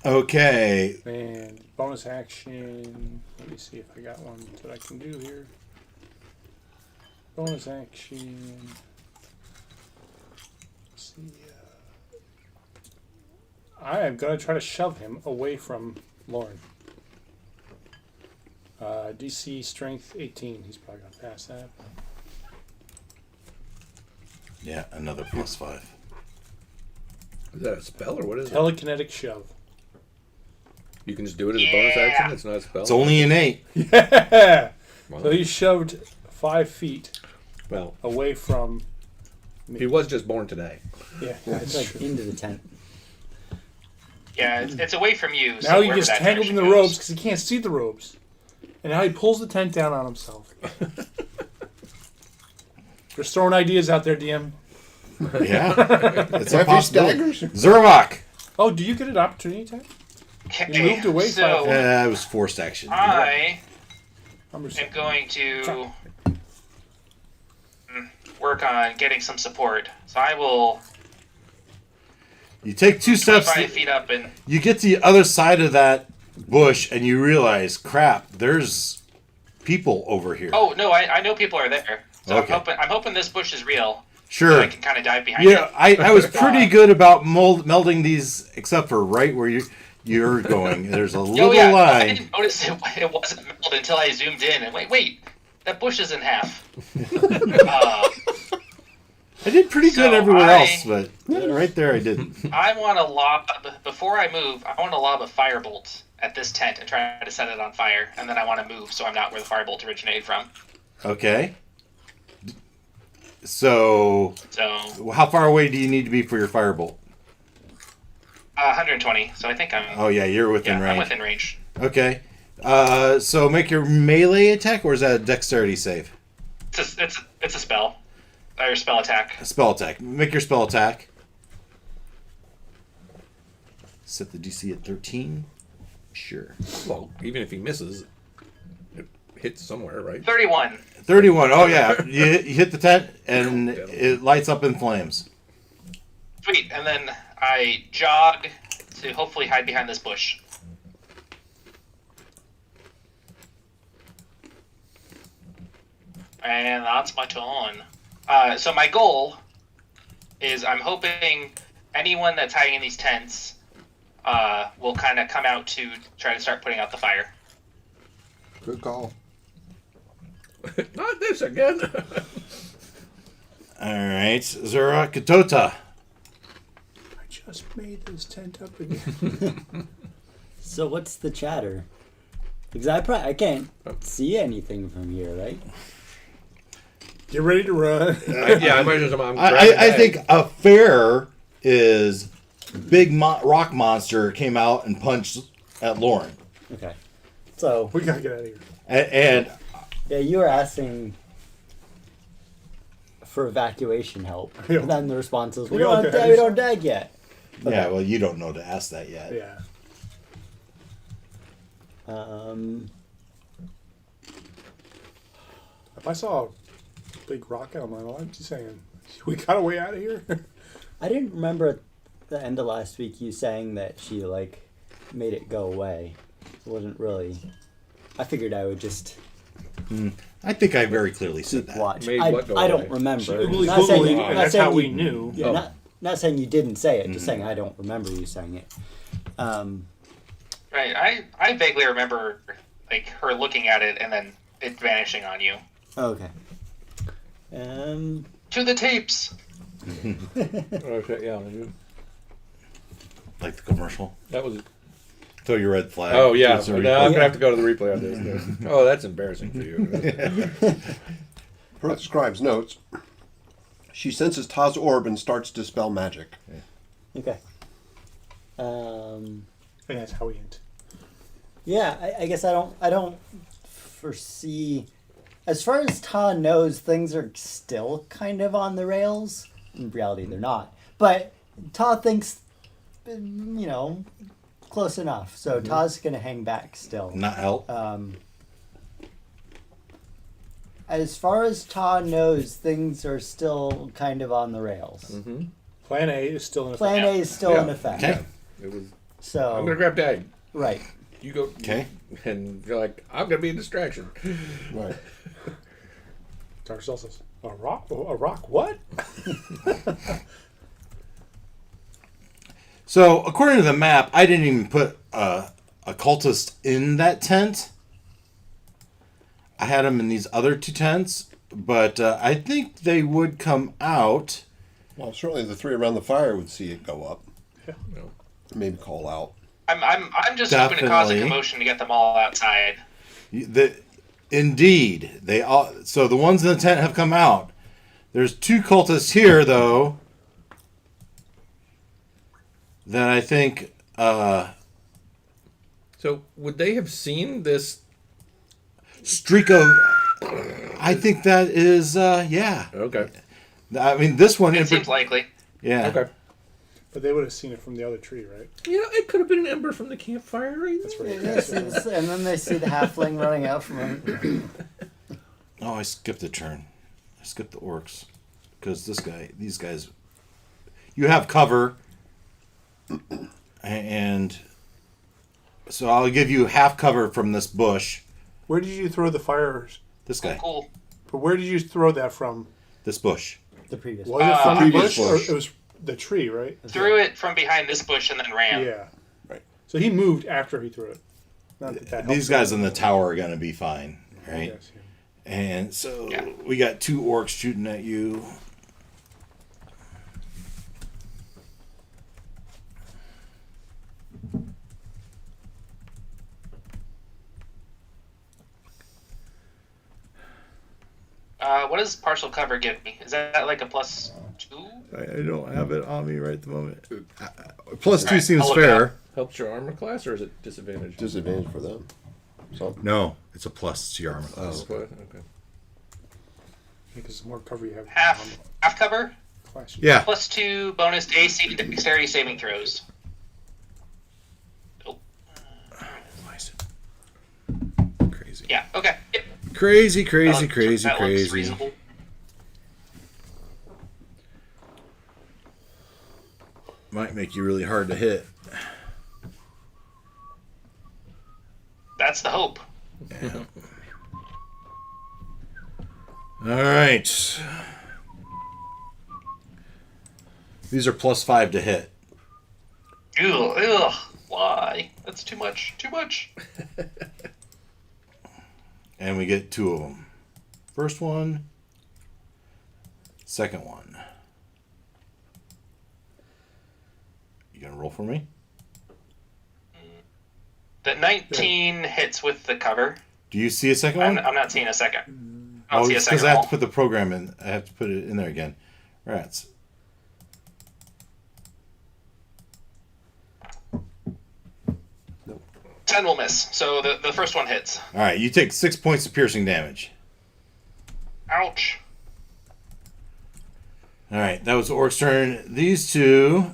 Okay. And bonus action. Let me see if I got one that I can do here. Bonus action. Let's see. I am going to try to shove him away from Lauren. DC strength 18. He's probably going to pass that. Yeah, another +5. is that a spell or what is it? Telekinetic shove. You can just do it as a bonus Yeah. action. It's not a spell. It's only an 8. Yeah! Wow. So he's shoved 5 feet Well, away from me. he was just born today. Yeah, It's like into the tent. Yeah, it's away from you. now so he wherever gets that tangled in direction the goes. ropes because he can't see the ropes. And now he pulls the tent down on himself. Just throwing ideas out there, DM. Yeah. It's a Heavy possibility. staggers. Zervok. Oh, do you get an opportunity attack? Okay, You moved away so 5 It was forced action. I I'm just, am going to work on getting some support. So I will You take 2 steps. 5 feet up and You get to the other side of that bush and you realize, crap, there's people over here. oh no, I know people are there. So Okay. I'm hoping this bush is real. Sure. So I can kind of dive behind Yeah, it. I was pretty good about melding these, except for right where you're going. There's a little Oh yeah, I line. didn't notice it wasn't melded until I zoomed in and wait, that bush is in half. I did pretty good So everywhere I- else, but right there I didn't. I want to lob before I move. I want to lob a firebolt at this tent and try to set it on fire, and then I want to move so I'm not where the firebolt originated from. Okay. So, So how far away do you need to be for your firebolt? 120. So I think I'm. Oh yeah, you're within yeah, range. I'm within range. Okay. So make your melee attack, or is that a dexterity save? It's a spell. Or spell attack. A spell attack. Make your spell attack. Set the DC at 13. Sure. Well, even if he misses, it hits somewhere, right? 31. 31. Oh yeah, you hit the tent and it lights up in flames. Sweet. And then I jog to hopefully hide behind this bush. And that's my turn. So my goal is I'm hoping anyone that's hiding in these tents will kind of come out to try to start putting out the fire. Good call. Not this again. All right, Zura Katota. I just made this tent up again. So what's the chatter? Because I can't see anything from here, right? Get ready to run. I might as well. I think a fair is big rock monster came out and punched at Lauren, Okay. So We gotta get out of here. and yeah, you were asking for evacuation help. Yeah. And then the response is, we We all don't got we don't dag yet. yeah, well, you don't know to ask that yet. Yeah. If I saw a big rock out of my line, just saying, we got a way out of here. I didn't remember at the end of last week you saying that she like made it go away. It wasn't really. I figured I would just I think I very clearly said keep that. watch. Made I what go don't away? remember. She oogly Not saying boogly, you- and not that's saying how we you- knew. Yeah, Oh. not Not saying you didn't say it, just saying I don't remember you saying it. Right. I vaguely remember like her looking at it and then it vanishing on you. Okay. To the tapes. Okay, yeah. Like the commercial. That was. Throw your red flag. Oh yeah. It's a Now I'm replay. gonna have to go to the replay on this. Oh, that's embarrassing for you. Per the scribe's notes, she senses Ta's orb and starts to dispel magic. Okay. And that's how we end. Yeah, I guess I don't foresee. As far as Ta knows, things are still kind of on the rails. In reality, they're not. But Ta thinks, close enough. So Ta's going to hang back still. Not help. As far as Ta knows, things are still kind of on the rails. Plan A is still in effect. Plan A is still in effect. Okay. It was. So I'm gonna grab Dag. right. You go. Okay. And you're like, I'm gonna be a distraction. Right. Dark Soul says, a rock? A rock what? So, according to the map, I didn't even put a cultist in that tent. I had them in these other two tents, but I think they would come out. Well, certainly the three around the fire would see it go up. Yeah. No. Maybe call out. I'm just hoping to cause a Definitely. commotion to get them all outside. Indeed, they all. So the ones in the tent have come out. There's two cultists here, though, that I think. So would they have seen this? Streak of. I think that is. Yeah. Okay. I mean, this one. It seems likely. Yeah. Okay. But they would have seen it from the other tree, right? You know, it could have been an ember from the campfire. Right? That's right. And then they see the halfling running out from him. Oh, I skipped a turn. I skipped the orcs because these guys. You have cover, and so I'll give you half cover from this bush. Where did you throw the fires? This guy. Cool. But where did you throw that from? This bush. The previous. Was it from the previous bush, bush. or it was the tree, right? Threw it from behind this bush and then ran. Yeah. Right. So he moved after he threw it. Not that These guys in the tower are gonna be fine, right? Yes, yeah. And so Yeah. we got two orcs shooting at you. What does partial cover give me? Is that like a +2? I don't have it on me right at the moment. Plus two Right, seems I'll look fair. Helps your armor class, or is it disadvantage? Disadvantage for them. So No, it's a plus to your armor class. Okay. Because it's more cover you have. Half cover? Class. Yeah. +2 bonus to AC dexterity saving throws. Oh, Crazy. yeah, okay. Yep. Crazy. That looks reasonable. Might make you really hard to hit. That's the hope. All right. These are +5 to hit. Ugh. Why? That's too much. Too much. And we get two of them. First one. Second one. You gonna roll for me? The 19 hits with the cover. Do you see a second I'm, one? I'm not seeing a second. I don't Oh, see a it's second because I have to roll. put the program in. I have to put it in there again. Rats. no. 10 will miss. So the first one hits. All right, you take 6 points of piercing damage. Ouch. All right, that was the orc's turn. These two,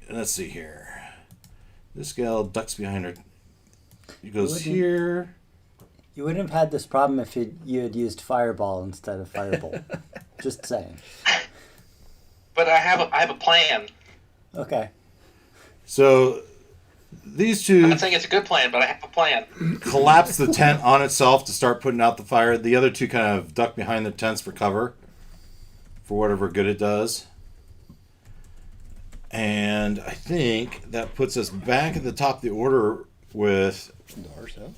let's see here. This gal ducks behind her. He goes Wouldn't- here. You wouldn't have had this problem if you had used Fireball instead of Firebolt. Just saying. But I have a plan. Okay. So these I'm two not saying it's a good plan, but I have a plan. collapse the tent on itself to start putting out the fire. The other two kind of duck behind the tents for cover, for whatever good it does. And I think that puts us back at the top of the order with Darcel.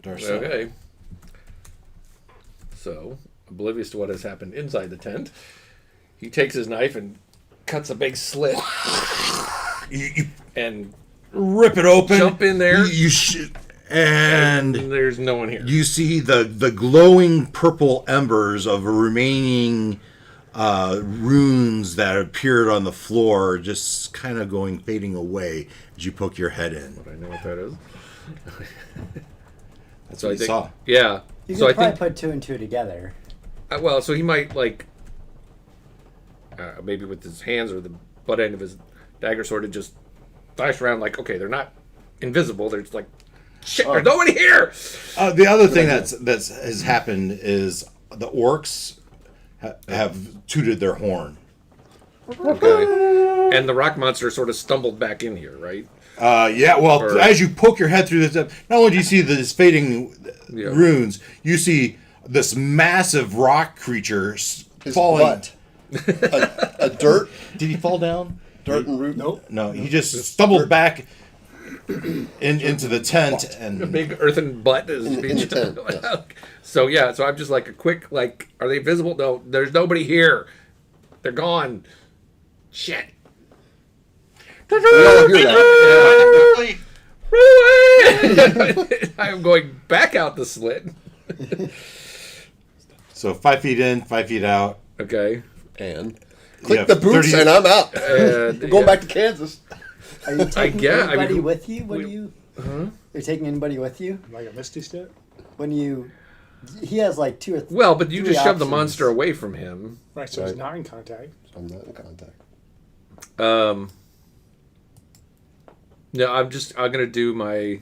Okay. So, oblivious to what has happened inside the tent, he takes his knife and cuts a big slit You and rip it open. jump in there. And There's no one here. you see the glowing purple embers of remaining runes that appeared on the floor just kind of fading away as you poke your head in. I know what that is. That's So what I you think, saw. yeah. You So could I probably think, put two and two together. well, so he might maybe with his hands or the butt end of his dagger sort of just flash around like, okay, they're not invisible. They're just like, shit, there's nobody here. The other thing that's has happened is the orcs have tooted their horn. Okay. And the rock monster sort of stumbled back in here, right? Yeah, well, as you poke your head through this, not only do you see this fading runes, you see this massive rock creature His falling. butt. a dirt? Did he fall down? Dirt and root? Nope. No, he just stumbled back into the tent A and big earthen butt is In the tent, yes. So yeah, so I'm just like a quick are they visible? No, there's nobody here. They're gone. Shit. We all hear that. Quickly. I am going back out the slit. so 5 feet in, 5 feet out. Okay. And click Yeah, the boots 30 and I'm out. And, We're going back to Kansas. Are you taking guess- anybody with you when we- you? You're taking anybody with you Like a Misty Step? when you? He has like two or three. Well, but you three just shoved the options. monster away from him. Right, so he's Right. not in contact. I'm not in contact. No, I'm gonna do my.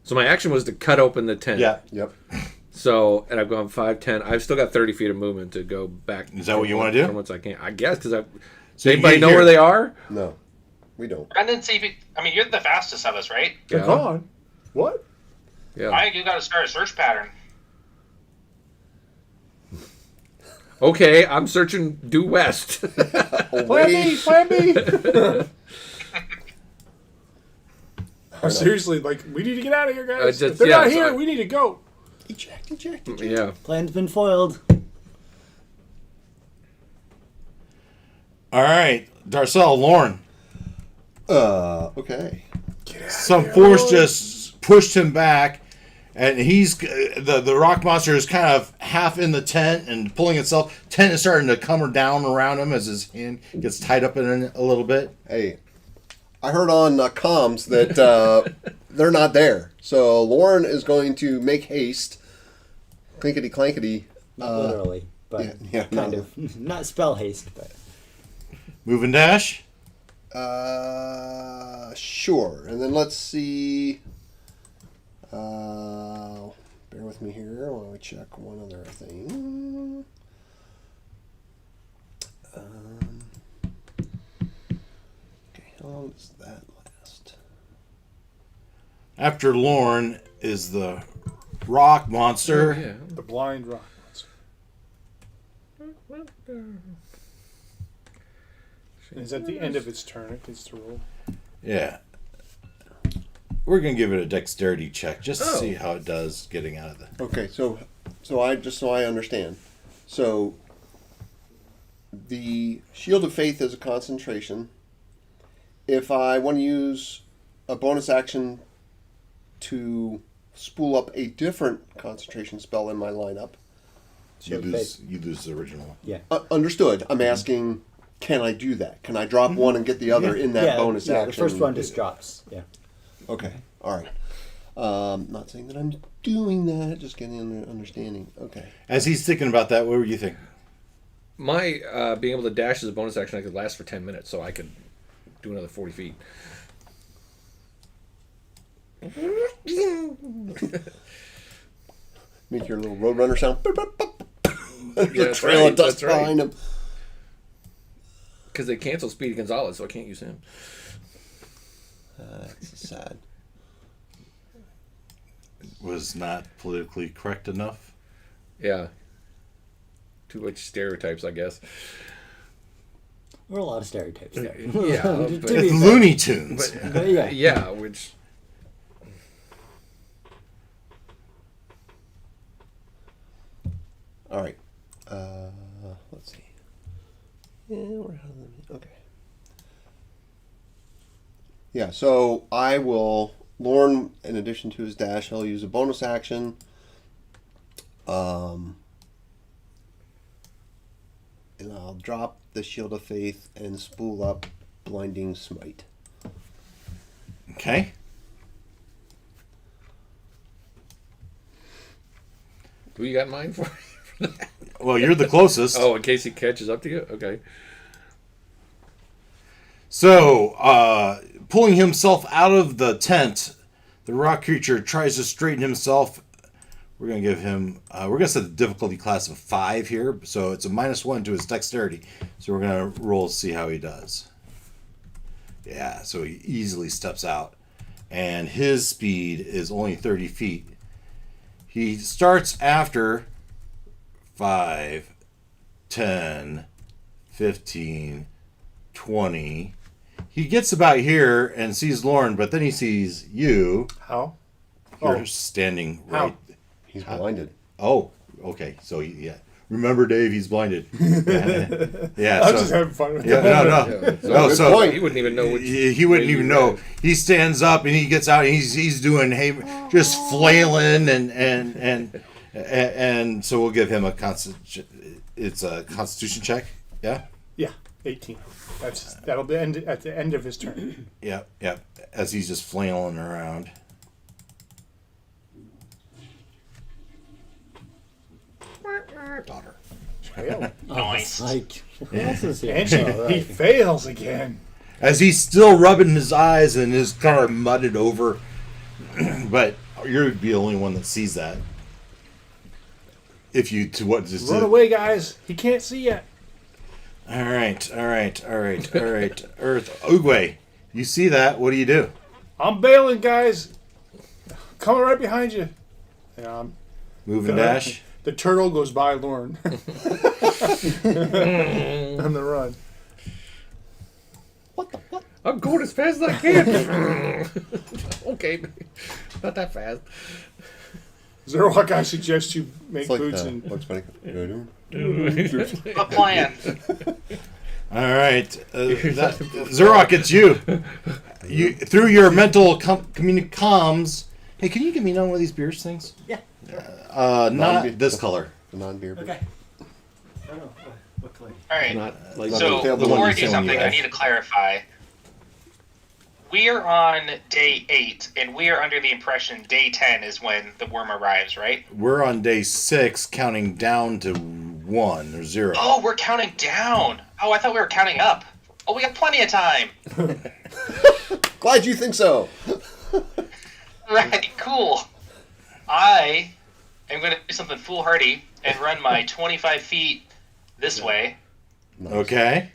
So my action was to cut open the tent. Yeah. Yep. So, and I've gone 5, 10. I've still got 30 feet of movement to go back. Is that what you wanna do? From once I can, I guess, because I. So you Anybody get know here. where they are? No, we don't. Brendan, see if you're the fastest of us, right? They're Yeah. gone. What? Yeah. I think you got to start a search pattern. Okay, I'm searching due west. Plan B! Plan B! Seriously, like, we need to get out of here, guys. just- If they're yeah, not so here, I- we need to go. Eject. Yeah. Plan's been foiled. All right, Darcel, Lorne. Okay. Some force just pushed him back, and he's the rock monster is kind of half in the tent and pulling itself. Tent is starting to come down around him as his hand gets tied up in it a little bit. Hey, I heard on comms that they're not there. So Lauren is going to make haste. Clinkety clankety. Not literally, but yeah, kind no. of. Not spell haste, but Move and dash. Sure. And then let's see. Bear with me here while we check one other thing. Okay, how long does that last? After Lorne is the rock monster. Yeah. The blind rock monster. And it's at the end of its turn. It gets to roll. Yeah. We're gonna give it a dexterity check just to Oh. see how it does getting out of the. Okay, so I understand. So the Shield of Faith is a concentration. If I want to use a bonus action to spool up a different concentration spell in my lineup, You Shield of lose the original. yeah. understood. I'm asking, can I do that? Can I drop one and get the other in that yeah, bonus yeah, action? the first one just drops. Yeah. Okay, all right. Not saying that I'm doing that, just getting an understanding. Okay. As he's thinking about that, what were you thinking? My being able to dash as a bonus action, I could last for 10 minutes, so I could do another 40 feet. Make your little roadrunner sound. Yeah, The that's trail right, of dust that's right. behind him. Because they canceled Speedy Gonzalez, so I can't use him. That's sad. Was not politically correct enough. Yeah. Too much stereotypes, I guess. There are a lot of stereotypes there. Yeah, To but- be It's fair. Looney Tunes. But yeah. Yeah, which All right. Let's see. Yeah, okay. Yeah, so I will, Lorne, in addition to his dash, he'll use a bonus action. And I'll drop the Shield of Faith and spool up Blinding Smite. Okay. who you got in mind for? Well, you're the closest. Oh, in case he catches up to you. Okay. So, pulling himself out of the tent, the rock creature tries to straighten himself. We're going to give him, we're going to set the difficulty class of 5 here. So it's a -1 to his dexterity. So we're going to roll to see how he does. Yeah, so he easily steps out. And his speed is only 30 feet. He starts after 5, 10, 15, 20. He gets about here and sees Lauren, but then he sees you. How? You're standing How? right. He's blinded. Oh, okay. So, yeah. Remember, Dave, he's blinded. Yeah. I'm so, just having fun with yeah, that. no. So, No, so point. he wouldn't even know which. he wouldn't way even you know. read. He stands up and he gets out and he's doing just flailing and so we'll give him a it's a Constitution check. Yeah. Yeah, 18. That'll be at the end of his turn. Yeah. As he's just flailing around. Daughter. Fail. Nice. Like, who else is here? And he Right. fails again. As he's still rubbing his eyes and is kind of mudded over, but you're the only one that sees that. If you to what just Run away, guys. He can't see yet. All right. Earth Oogway, you see that? What do you do? I'm bailing, guys. Coming right behind you. Yeah, Move and dash. the turtle goes by Lorne. On the run. I'm going as fast as I can. Okay, not that fast. Zerwalk, I suggest you make It's like boots and Bugs Bunny. A plan. All right, Zerok, it's you. You through your mental comms. Hey, can you give me another one of these beers things? Yeah. Not Non-beer. this color. The non-beer. Okay. I don't know. What color? All right. Not like So the one before you I said do when something, you I asked. need to clarify. We are on day 8, and we are under the impression day 10 is when the worm arrives, right? We're on day 6, counting down to 1 or 0. Oh, we're counting down. Oh, I thought we were counting up. Oh, we got plenty of time. Glad you think so. Right, cool. I am going to do something foolhardy and run my 25 feet this way Okay.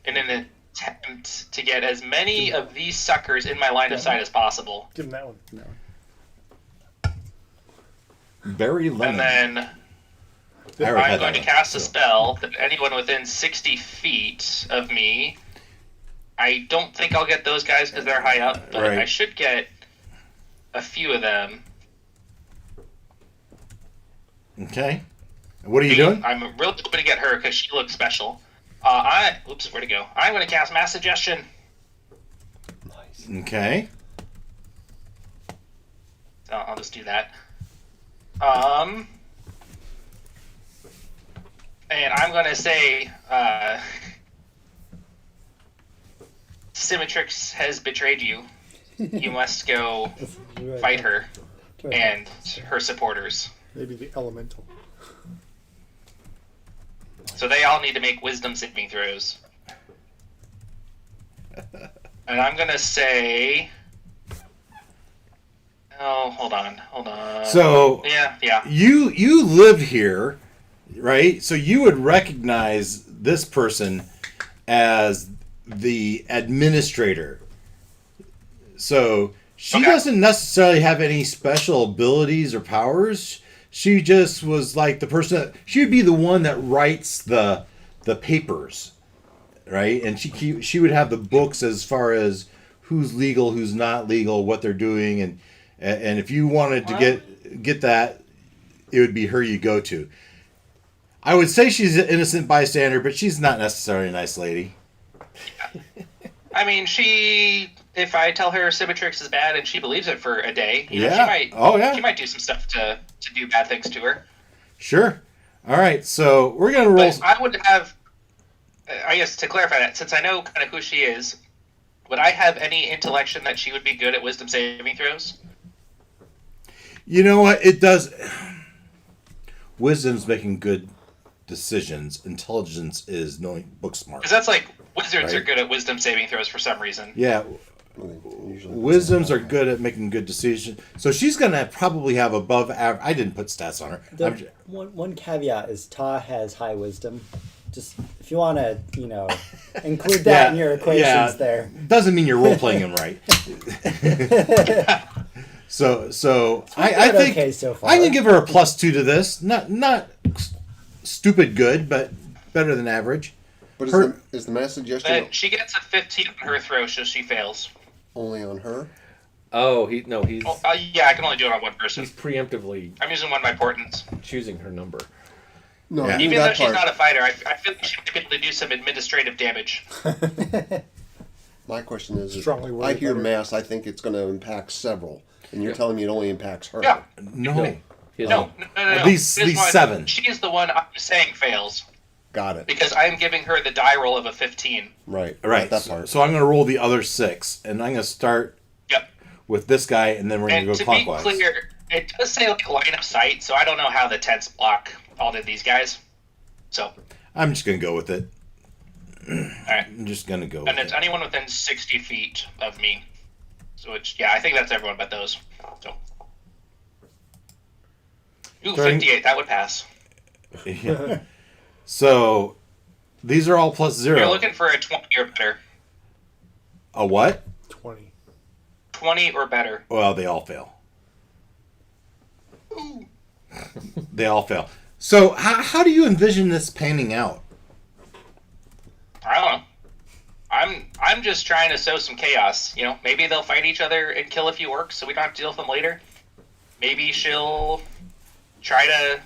in an attempt to get as many of these suckers in my line of sight as possible. give him that one. No. Berry lemon. And then I already I'm had going to that cast one, a so. spell that anyone within 60 feet of me. I don't think I'll get those guys because they're high up, but Right. I should get a few of them. Okay. What are you doing? I'm really hoping to get her because she looks special. Oops, where'd it go? I'm going to cast Mass Suggestion. Nice. Okay. So I'll just do that. And I'm going to say, Symmetrix has betrayed you. You must go fight her and her supporters. Maybe the elemental. So they all need to make wisdom saving throws. And I'm going to say... Oh, hold on. So Yeah. you live here, right? So you would recognize this person as the administrator. So she Okay. doesn't necessarily have any special abilities or powers. She just was like the person that she would be the one that writes the papers right? And she would have the books as far as who's legal, who's not legal, what they're doing, and if you wanted to get that, it would be her you go to. I would say she's an innocent bystander, but she's not necessarily a nice lady. I mean, if I tell her Symmetrix is bad and she believes it for a day, you know, Yeah. she might do some stuff to do bad things to her. Sure. All right, so we're going to roll... But I would have, I guess to clarify that, since I know kind of who she is, would I have any intellection that she would be good at wisdom saving throws? You know what? It does... Wisdom's making good decisions. Intelligence is knowing book smart. Because that's like, wizards Right. are good at wisdom saving throws for some reason. Yeah. Wisdoms are good at making good decisions. So she's going to probably have above average... I didn't put stats on her. One caveat is Ta has high wisdom. Just if you want to, include that in your equations there. Doesn't mean you're role-playing him right. So I think okay so far. I can give her a +2 to this. Not stupid good, but better than average. But is the mass suggestion Then she gets a 15 on her throw, so she fails. only on her? Oh, he's Yeah, I can only do it on one person. he's preemptively I'm using one of my portents. choosing her number. No, Yeah. I knew Even though that she's part. not a fighter, I feel like she might be able to do some administrative damage. My question is, Strongly I worded hear letter. mass, I think it's going to impact several. And you're telling me it only impacts her. Yeah. No. He has No. At least Here's one. 7. She's the one I'm saying fails. Got it. Because I'm giving her the die roll of a 15. Right. Right. That part. So I'm going to roll the other 6, and I'm going to start Yep. with this guy, and then we're going And to to go be clockwise. clear, it does say like line of sight, so I don't know how the tents block all of these guys. So, I'm just going to go with it. alright. I'm just going to go And with it's it. anyone within 60 feet of me. So it's, yeah, I think that's everyone but those. So. Ooh, During- 58, that would pass. Yeah. So these are all +0. You're looking for a 20 or better. A what? 20. 20 or better. Well, they all fail. They all fail. So how do you envision this panning out? I don't know. I'm just trying to sow some chaos. You know, maybe they'll fight each other and kill a few orcs, so we don't have to deal with them later. Maybe she'll try to,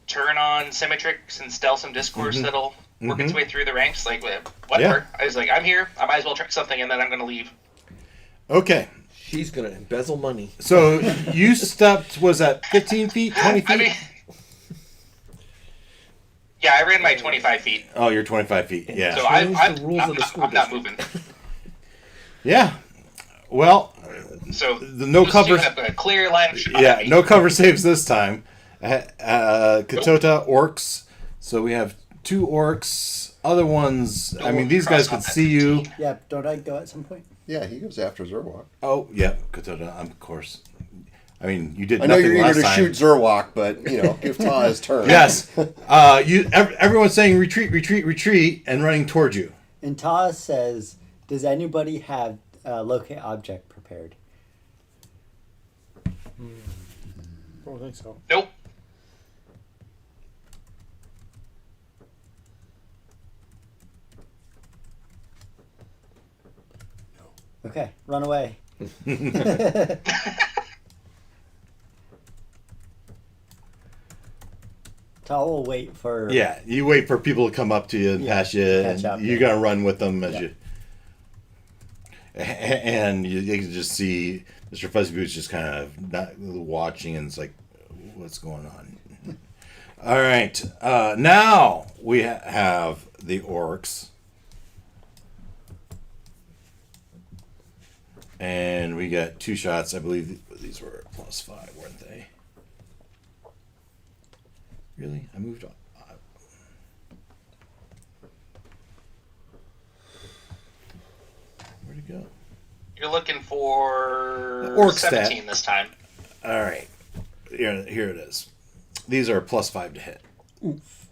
turn on Symmetrix and steal some discourse that'll work its way through the ranks. Like, whatever. Yeah. I was like, I'm here. I might as well try something, and then I'm going to leave. Okay. She's gonna embezzle money. So you stepped, was that 15 feet, 20 feet? I mean, yeah, I ran my 25 feet, Oh, you're 25 feet. Yeah. so Change I'm the rules of the school not district. moving. Yeah. Well, So The no those cover- two have a clear line of shot yeah, at me. no cover saves this time. Katota, orcs. So we have 2 orcs. Other ones, I mean, these guys could see you. Yeah, don't I go at some point? Yeah, he goes after Zerwak. Oh, yeah, Katota, of course. I mean, you did I know nothing you're last eager to time. shoot Zerwak, but, give Ta his turn. Yes. Everyone's saying retreat, retreat, retreat, and running towards you. And Ta says, does anybody have locate object prepared? I don't think so. Nope. Okay, run away. Ta will wait for... Yeah, you wait for people to come up to you and Yeah, pass you, catch and up, you're yeah. gonna run with them as Yeah. you. And you can just see Mr. Fuzzy Boots just kind of not watching, and it's like, what's going on? All right, now we have the orcs, and we got 2 shots. I believe these were +5, weren't they? Really? I moved on. Where'd it go? You're looking for Orc 17 stat. this time. All right. Here it is. These are +5 to hit. Oops.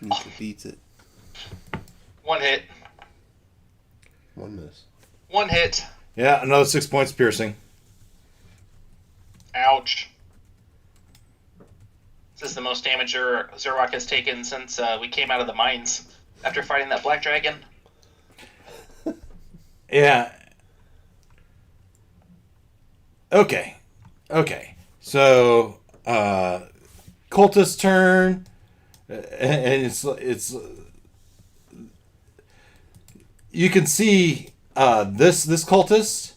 Mika beats it. 1 hit. One miss. 1 hit. Yeah, another 6 points piercing. Ouch. This is the most damage Zerwak has taken since we came out of the mines after fighting that black dragon. Yeah. Okay. So, cultist turn, and it's. You can see this cultist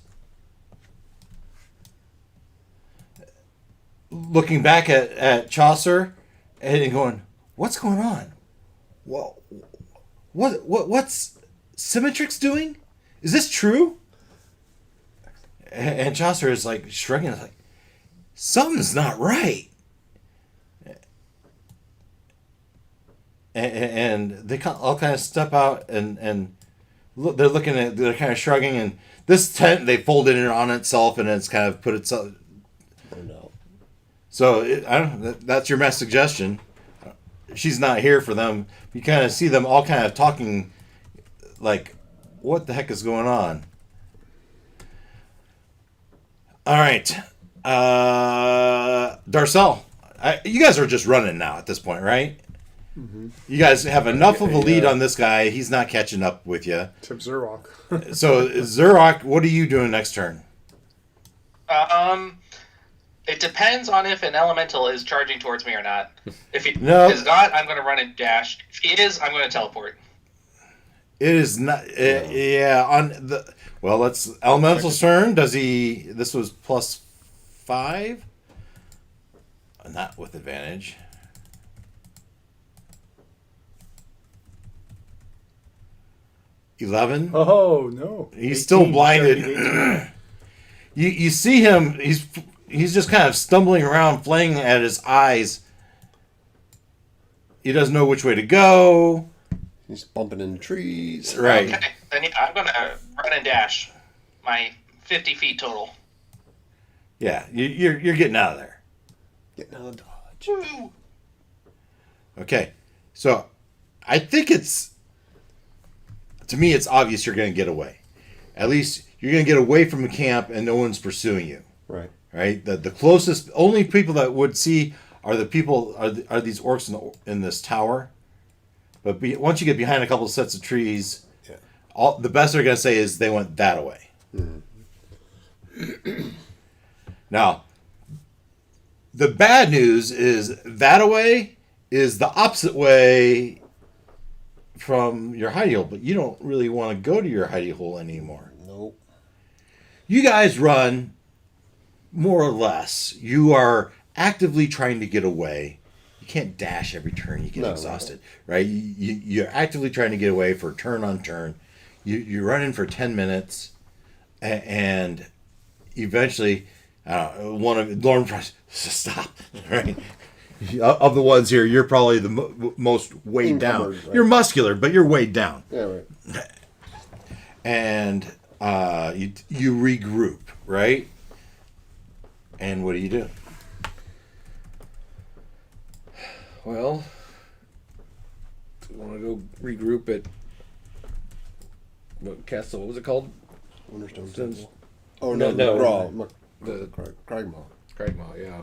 looking back at Chaucer and going, "What's going on? What's Symmetrix doing? Is this true?" And Chaucer is like shrugging, like, "Something's not right." And they all kind of step out and look, they're kind of shrugging, and this tent they folded it on itself, and it's kind of put itself. Oh no. So I don't. That's your best suggestion. She's not here for them. You kind of see them all kind of talking, like, what the heck is going on? All right, Darcel, you guys are just running now at this point, right? Mm-hmm. You guys have enough of a lead on this guy. He's not catching up with you. Except Zerok. So, Zerok, what are you doing next turn? It depends on if an elemental is charging towards me or not. If he No. is not, I'm going to run and dash. If he is, I'm going to teleport. It is not. Yeah, on the. Well, let's. Elemental's turn. Does he. This was +5? Not with advantage. $11. Oh no. He's still 18, blinded. 18. You see him. He's just kind of stumbling around, playing at his eyes. He doesn't know which way to go. He's bumping into trees. Right. Okay, then yeah, I'm going to run and dash. My 50 feet total. Yeah. You're getting out of there. Getting out of dodge. Woo! Okay. So, I think it's. To me, it's obvious you're going to get away. At least you're going to get away from the camp, and no one's pursuing you. Right. Right. The closest, only people that would see are the people are these orcs in this tower. But once you get behind a couple of sets of trees, Yeah. the best they're going to say is they went that way. Mm-hmm. Now, the bad news is that way is the opposite way from your hidey hole, but you don't really want to go to your hidey hole anymore. Nope. You guys run more or less. You are actively trying to get away. You can't dash every turn. You get exhausted, right? You're actively trying to get away for turn on turn. You're running for 10 minutes, and eventually, one of Lauren tries to stop, right? Of the ones here, you're probably the most weighed down. Right. You're muscular, but you're weighed down. Yeah, right. And you regroup, right? And what do you do? Well, we want to go regroup at what castle? What was it called? Wonderstone Since- Temple. Oh, No, no, no. the Cragmaw. Cragmaw, yeah.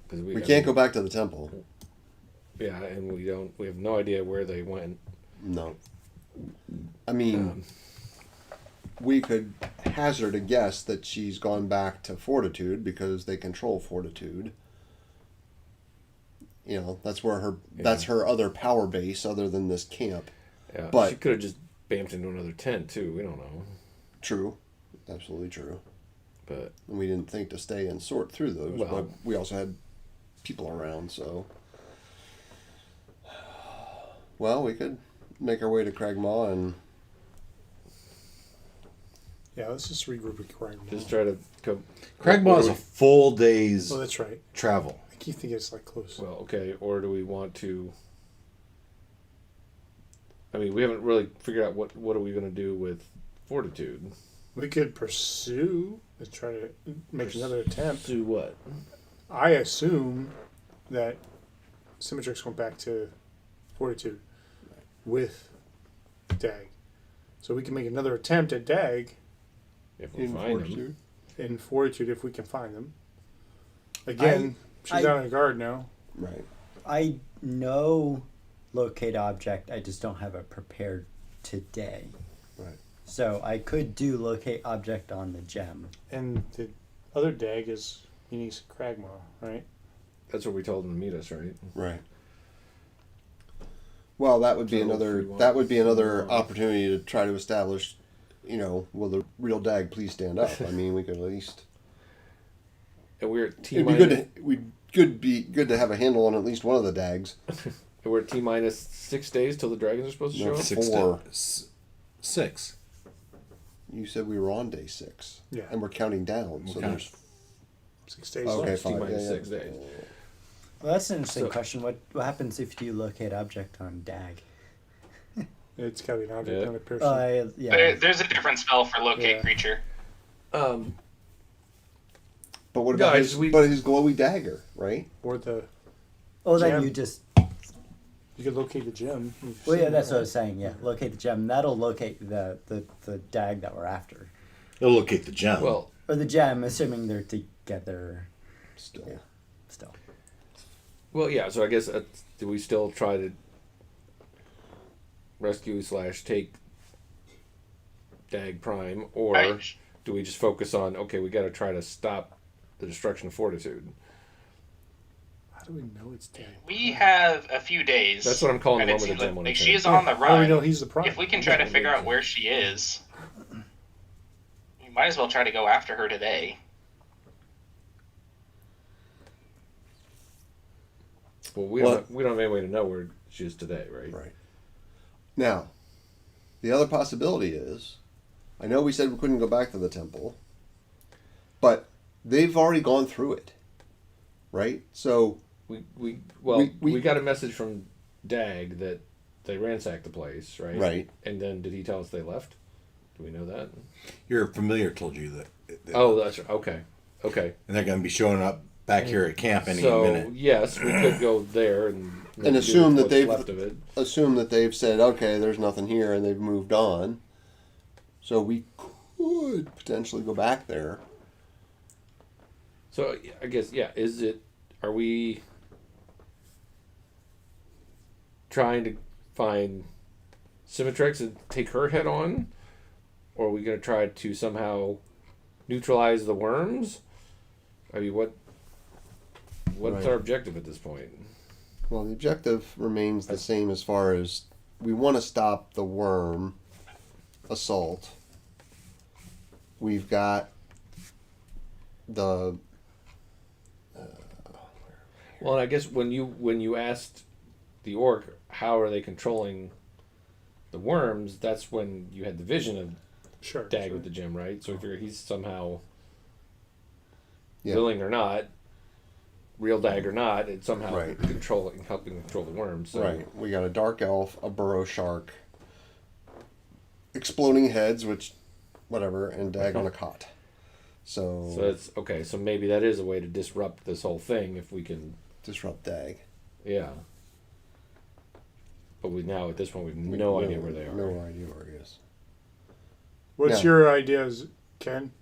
Because We can't go back to the temple. Yeah, and we have no idea where they went. No. I mean, we could hazard a guess that she's gone back to Fortitude because they control Fortitude. You know, that's where that's her other power base other than this camp. Yeah, But- she could have just bamped into another tent too. We don't know, True. Absolutely true. but And we didn't think to stay and sort through those, Well- but we also had people around, so. Well, we could make our way to Cragmaw and. Yeah, let's just regroup with Cragmaw. just try to come. Cragmaw is a full day's Oh, that's right. travel. I keep thinking it's like close. Well, okay, or do we want to? I mean, we haven't really figured out what are we going to do with Fortitude. We could pursue and try to make another attempt. Do what? I assume that Symmetrix went back to Fortitude with Dag. So we can make another attempt at Dag If we In find Fortitude. them. in Fortitude if we can find them. Again, she's out on guard now. Right. I know locate object. I just don't have it prepared today. Right. So I could do locate object on the gem. And the other Dag is Eunice Cragmaw, right? That's what we told them to meet us, right? Right. Well, that would be So another. if we want- That would be another opportunity to try to establish. Will the real Dag please stand up? I mean, we could at least. And we're at T It'd be good to have a handle on at least one of the Dags. We're at T minus 6 days till the dragons are supposed to show No, up. Six. You said we were on day 6. Yeah. And we're counting down. So Okay. there's 6 days okay, left. T fine. minus Yeah, 6 days. Well, that's an interesting So- question. What happens if you locate object on Dag? It's got to be an object Yeah. on a person. Yeah. There's a different spell for locate Yeah. creature. But what about Guys, his glowy dagger, right? Or the Oh, then Gem. you just. you could locate the gem. Well, yeah, that's what I was saying. Yeah, locate the gem. That'll locate the Dag that we're after, It'll locate the gem. Well, or the gem, assuming they're together Still. Yeah. still. well, yeah. So I guess do we still try to rescue / take Dag Prime, or Right. do we just focus on we got to try to stop the destruction of Fortitude? How do we know it's Dag? We have a few days. That's what I'm calling and the it one with the seems gem on like its she head. is on the How do we run. know he's the prime? If we can try to Yeah, figure we out where she is, we might as well try to go after her today. Well, we Well- don't have any way to know where she is today, right? Right. Now, the other possibility is, I know we said we couldn't go back to the temple, but they've already gone through it, right? So We We- got a message from Dag that they ransacked the place, right? Right. And then did he tell us they left? Do we know that? Your familiar told you that. Oh, that's right. Okay. Okay. And they're going to be showing up back here at camp any So minute. yes, we could go there and make do assume with that what's they've- left of it. assume that they've said, okay, there's nothing here, and they've moved on. So we could potentially go back there. So I guess are we trying to find Symmetrix and take her head on, or are we going to try to somehow neutralize the worms? I mean, what's Right. our objective at this point? Well, the objective remains the same as far as we want to stop the worm assault. We've got the Well, and I guess when you asked the orc how are they controlling the worms, that's when you had the vision of Sure. Dag sure. with the gem, right? So we figure he's somehow Yeah. willing or not, real Dag or not, it's somehow Right. helping control the worms. So right. We got a dark elf, a burrow shark, exploding heads, which whatever, and Dag on a cot. So it's okay. So maybe that is a way to disrupt this whole thing if we can. disrupt Dag. Yeah. But we now at this point we've no idea where they are. No idea where he is. What's Yeah. your ideas, Ken?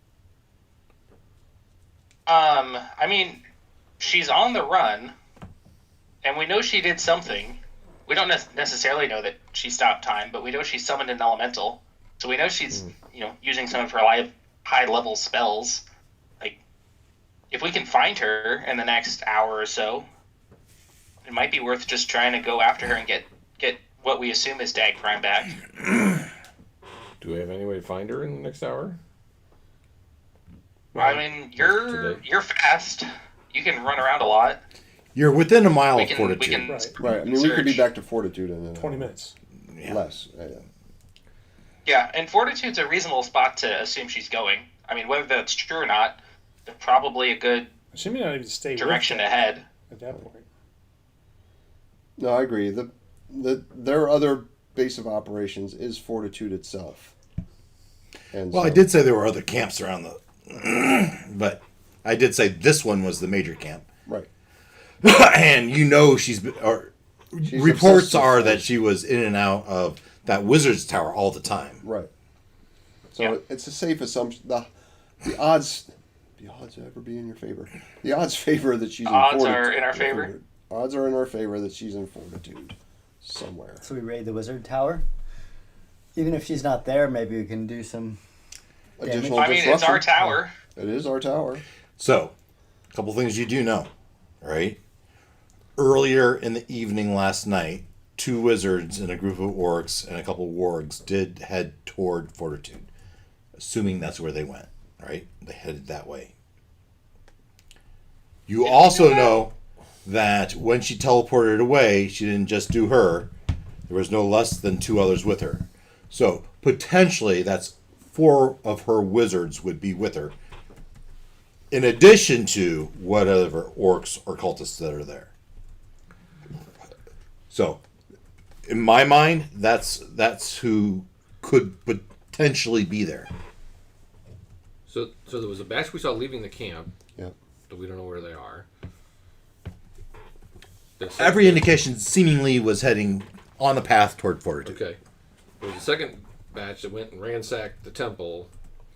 I mean, she's on the run, and we know she did something. We don't necessarily know that she stopped time, but we know she summoned an elemental. So we know she's, using some of her high-level spells. Like, if we can find her in the next hour or so, it might be worth just trying to go after her and get what we assume is Dag Prime back. Do we have any way to find her in the next hour? I mean, today. you're fast. You can run around a lot. You're within a mile We of can Fortitude. Right. Right. I mean, we could be Search. back to Fortitude in 20 minutes. Yeah. less. Yeah, and Fortitude's a reasonable spot to assume she's going. I mean, whether that's true or not, they're probably a good She may not even stay direction with ahead. at that point. No, I agree. Their other base of operations is Fortitude itself. And Well, I did say there were other camps around the... but I did say this one was the major camp. Right. And she's been... Or She's reports obsessed with are them. that she was in and out of that wizard's tower all the time. Right. So Yeah. it's a safe assumption. The odds ever be in your favor. The odds favor that she's Odds in are in our favor? Odds are in our favor that she's in Fortitude somewhere. So we raid the wizard tower. Even if she's not there, maybe we can do some. Additional I mean, it's our disruption. tower. It is our tower. So, a couple things you do know, right? Earlier in the evening last night, 2 wizards and a group of orcs and a couple of wargs did head toward Fortitude, assuming that's where they went, right? They headed that way. You also know that when she teleported away, she didn't just do her. There was no less than 2 others with her. So, potentially, that's 4 of her wizards would be with her, in addition to whatever orcs or cultists that are there. So, in my mind, that's who could potentially be there. So there was a batch we saw leaving the camp, Yep. but we don't know where they are. Every indication seemingly was heading on the path toward Fortitude. Okay. There was a second batch that went and ransacked the temple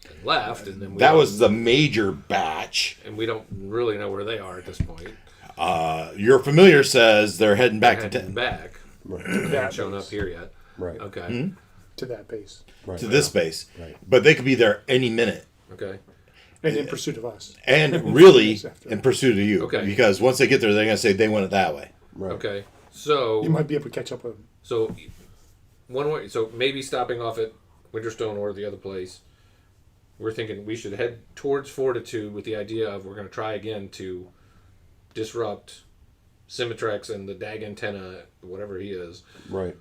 and left, and then That was the major batch. and we don't really know where they are at this point. Your familiar says they're heading back Heading to back. Right. They haven't shown up here yet. Right. Okay. To that base. Right. this base, Right. but they could be there any minute, Okay. And in pursuit of us. and really After. in pursuit of you. Okay. Because once they get there, they're gonna say they went it that way. Right. Okay. So You might be able to catch up with them. So, one way. So maybe stopping off at Winterstone or the other place. We're thinking we should head towards Fortitude with the idea of we're going to try again to disrupt Symmetrix and the Dag Antenna, whatever he is, Right.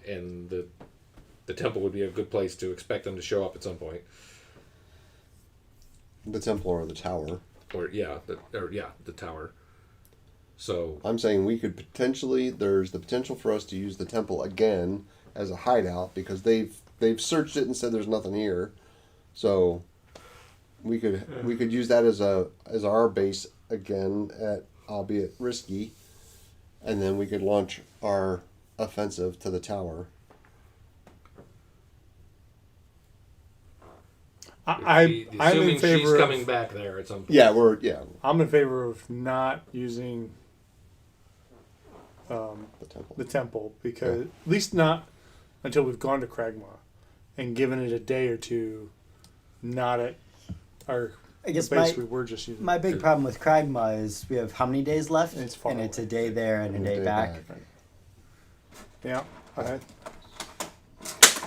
and the temple would be a good place to expect them to show up at some point. The temple or the tower. Or the tower. So I'm saying we could potentially. There's the potential for us to use the temple again as a hideout because they've searched it and said there's nothing here. So we could use that as our base again, albeit risky, and then we could launch our offensive to the tower. I'm assuming in favor she's of, coming back there at some point. Yeah, I'm in favor of not using the temple. the temple because at least not until we've gone to Kragmaw and given it a day or two, not at our I guess the base my- we were just using. My big problem with Kragma is we have how many days left? It's far and it's a away. day there and a day back. Yeah.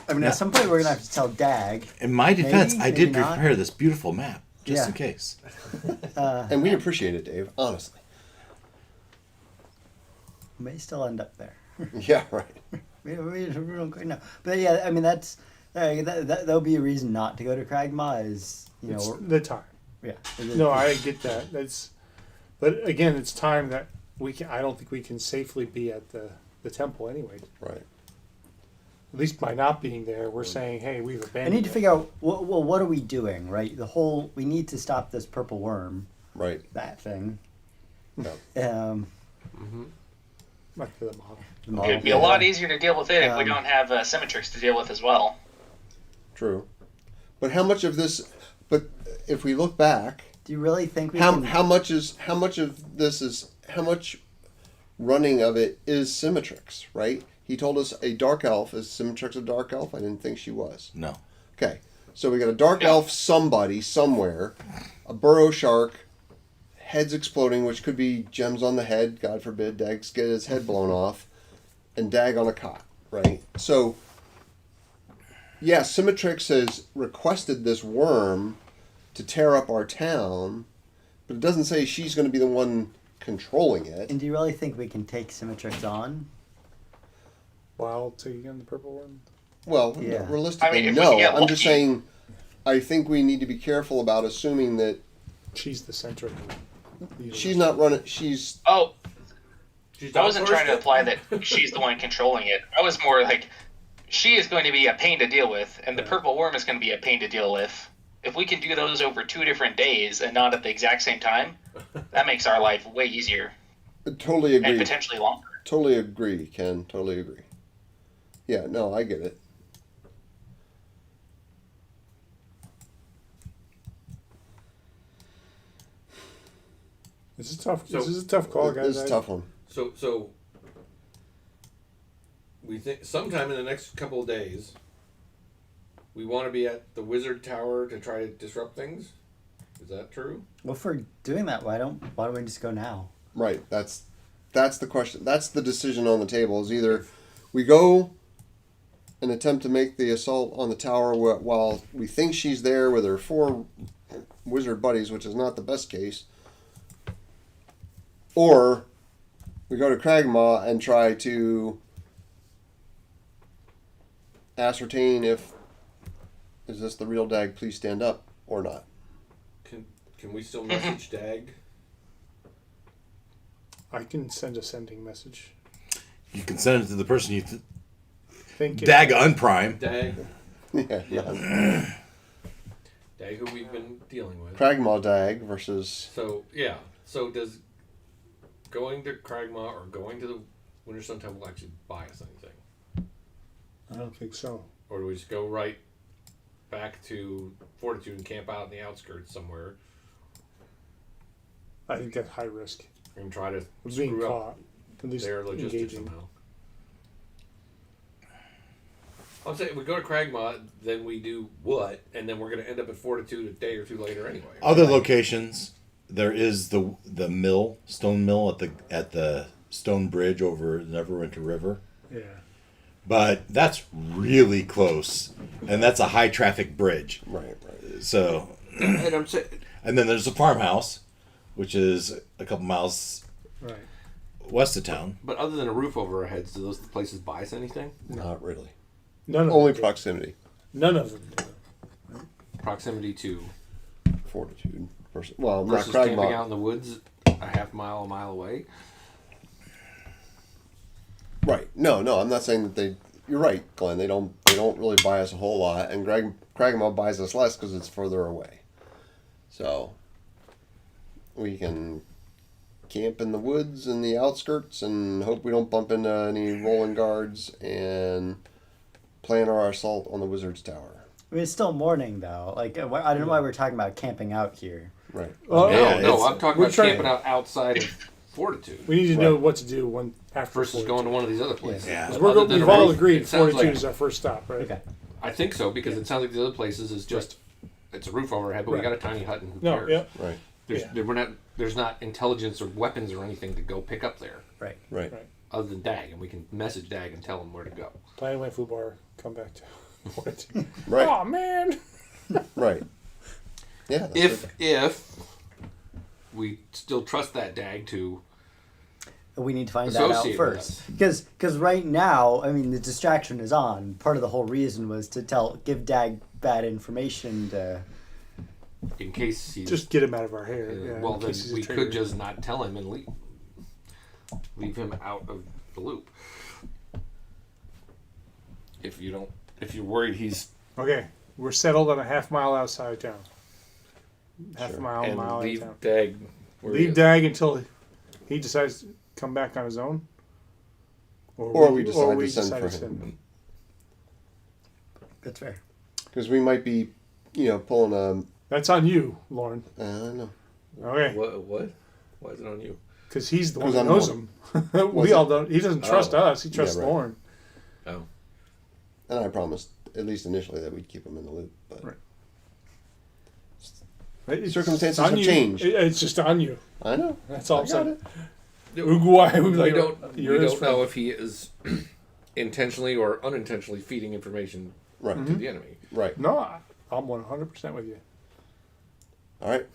I mean, at some point we're gonna have to tell Dag. In my defense, Maybe, I did maybe not. prepare this beautiful map just Yeah. in case. And we appreciate it, Dave. Honestly. May still end up there. Yeah, right. We don't quite know. But yeah, I mean that'll be a reason not to go to Kragma is It's the time. yeah. No, I get that. But again, it's time that we can. I don't think we can safely be at the temple anyway. Right. At least by not being there, we're saying, hey, we've I abandoned. need to figure out what are we doing, right? We need to stop this purple worm, Right. that thing. Yeah. Back to the model. The model. It'd be a lot easier to deal with it if we Um, don't have Symmetrix to deal with as well. True. But how much of this? But if we look back, Do you really think we how can? how much running of it is Symmetrix, right? He told us a dark elf. Is Symmetrix a dark elf? I didn't think she was. No. Okay, so we got a dark elf somebody somewhere, a burrow shark, heads exploding, which could be gems on the head, God forbid, Dag's get his head blown off, and Dag on a cot, right? So, yeah, Symmetrix has requested this worm to tear up our town, but it doesn't say she's going to be the one controlling it. And do you really think we can take Symmetrix on? While taking on the purple one. Well, Yeah. realistically, I mean, if we no. get I'm just lucky. saying, I think we need to be careful about assuming that She's the center of the universe. she's not running. She's Oh, She's I wasn't trying to outsourced it? imply that she's the one controlling it. I was more like, she is going to be a pain to deal with, and the purple worm is going to be a pain to deal with. If we can do those over 2 different days and not at the exact same time, that makes our life way easier totally and agree. potentially longer. Totally agree, Ken. Totally agree. Yeah, no, I get it. This is tough. So- This is a tough call, guys. This is a tough one. So we think sometime in the next couple of days, we want to be at the Wizard Tower to try to disrupt things. Is that true? Well, if we're doing that, why don't we just go now? Right. That's the question. That's the decision on the table. Is either we go and attempt to make the assault on the tower while we think she's there with her 4 wizard buddies, which is not the best case, or we go to Kragmaw and try to ascertain if is this the real Dag, please stand up, or not. Can we still message Dag? I can send a sending message. You can send it to the person you Think it- Dag unprime. Dag, Yeah. Dag, who we've been dealing with. Kragmaw Dag versus So yeah. So does going to Kragmaw or going to the Winter Sun Temple actually buy us anything, I don't think so. or do we just go right back to Fortitude and camp out in the outskirts somewhere I think that's high risk. and try to We're being screw up caught. At least their logistics engaging. somehow? I'm saying we go to Kragmaw, then we do what, and then we're going to end up at Fortitude a day or two later anyway. Other locations, there is the mill, stone mill at the stone bridge over the Neverwinter River. Yeah. But that's really close, and that's a high traffic bridge. right. So, And I'm saying, and then there's a farmhouse, which is a couple miles Right. west of town. but other than a roof over our heads, do those places buy us anything? Not really. None of Only them. proximity. None of them do. Proximity to Fortitude versus not versus camping Kragmaw. out in the woods a half mile, a mile away. Right. No, I'm not saying that they. You're right, Glenn. They don't really buy us a whole lot, and Kragmaw buys us less because it's further away. So we can camp in the woods and the outskirts and hope we don't bump into any rolling guards and plan our assault on the Wizard's Tower. I mean, it's still morning though. Like, I don't know why we're talking about camping out here. Right. Well, Yeah, No, it's- I'm talking we're about trying- camping out outside of Fortitude we need to know what to do after versus Fortitude. going to one of these other places. Yeah. 'Cause Other than we've a all roof, agreed it sounds Fortitude like- is our first stop, right? Okay. I think so because it sounds like the other places is just it's a roof over our head, but we Right. got a tiny hut and who No, cares? yeah. Right. There's not intelligence or weapons or anything to go pick up there Right. Right. Right. other than Dag, and we can message Dag and tell him where to go. Plan away food bar, come back to Fortitude. Right. Oh, man. Right. Yeah. that's If we still trust that Dag to We need to find that out associate with first. us. Because right now, I mean, the distraction is on. Part of the whole reason was to give Dag bad information to. in case he's Just get him out of our hair. Yeah, well, in then case he's a we traitor. could just not tell him and leave him out of the loop. If you're worried he's Okay, we're settled on a half mile outside of town. Half Sure. mile, and mile out of leave town. Dag where he Leave is. Dag until he decides to come back on his own. Or we decide to send for him. him. That's fair. Because we might be, pulling a. That's on you, Lauren. I don't know. Okay, What? Why is it on you? because he's the one 'Cause that I'm knows the him. We all don't. He doesn't trust Oh. us. He trusts right. Lauren. Oh, And I promised, at least initially, that we'd keep him in the loop. But Right. It's Circumstances on have you. changed. It's just on you. I know. That's all I I'm got saying. it. Uruguay, we we don't You're his friend. know if he is intentionally or unintentionally feeding information Right. Mm-hmm. to the enemy. Right. No, I'm 100% with you. All right.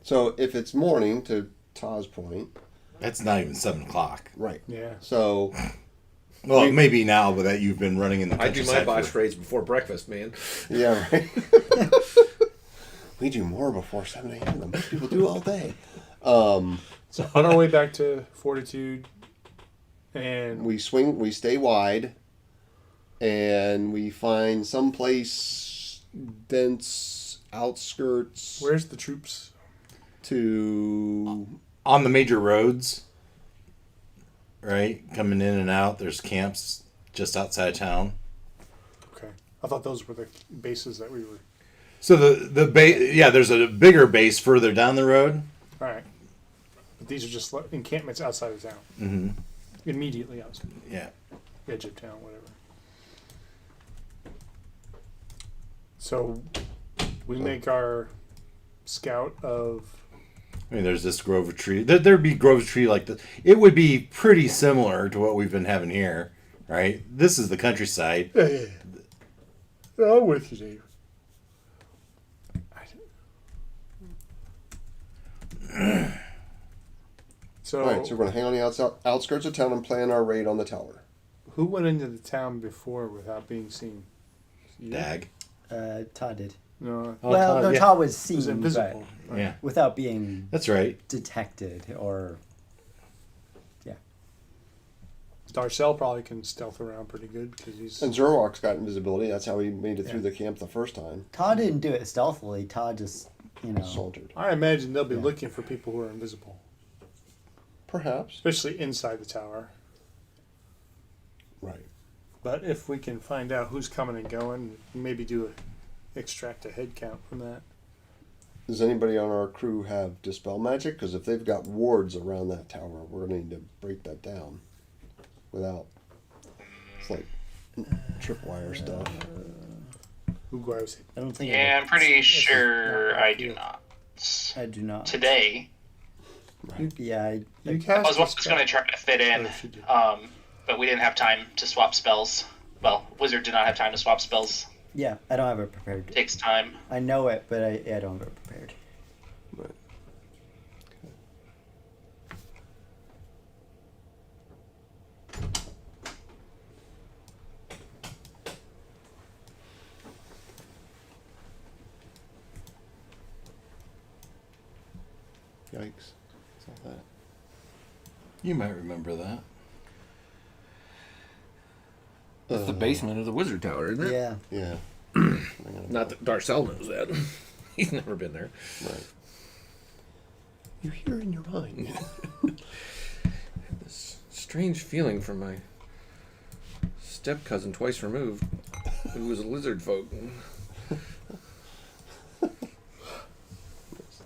So if it's morning, to Ta's point, That's not even 7 o'clock. right. Yeah. So Well, We- it may be now, but that you've been running in the I do countryside. my botch for- trades before breakfast, man. yeah, right. We do more before 7 a.m. than most people do all day. So on our way back to Fortitude, and We stay wide, and we find someplace dense outskirts where's the troops? to On the major roads, right? Coming in and out. There's camps just outside of town. Okay. I thought those were the bases that we were. So the base, yeah, there's a bigger base further down the road. All right. But these are just encampments outside of town. Mm-hmm. Immediately outside. Yeah. Edge of town, whatever. So we make our scout of. I mean, there's this grove of tree. There'd be grove of tree like this. It would be pretty similar to what we've been having here, right? This is the countryside. Yeah. I'm with you, Dave. So, All right, so we're going to hang on the outskirts of town and plan our raid on the tower. who went into the town before without being seen? You? Dag. Todd did. No, Oh, well, Todd, no, yeah. Todd was it seen, was invisible. but Yeah, without being that's right. detected or. Darcel probably can stealth around pretty good because he's. And Zerwalk's got invisibility. That's how he made it through Yeah. the camp the first time. Todd didn't do it stealthily. Todd just, Sauntered. I imagine they'll be Yeah. looking for people who are invisible, Perhaps. especially inside the tower. Right. But if we can find out who's coming and going, maybe extract a head count from that. Does anybody on our crew have Dispel Magic? Because if they've got wards around that tower, we're going to need to break that down. Without. It's like tripwire stuff. Who goes? I don't think. Yeah, I'm pretty This is sure not I like do you. not. I do not. Today, Yeah, You I cast was once going to try to fit in, Oh, she did. but we didn't have time to swap spells. Well, Wizard did not have time to swap spells. yeah. I don't have it prepared. It takes time. I know it, but I don't have it prepared. Right. Yikes. Saw that. You might remember that. That's the basement of the wizard tower, isn't it? Yeah. Yeah. Not that Darcel knows that. He's never been there. Right. You're here in your mind. This strange feeling from my step cousin twice removed, who was a lizard folk.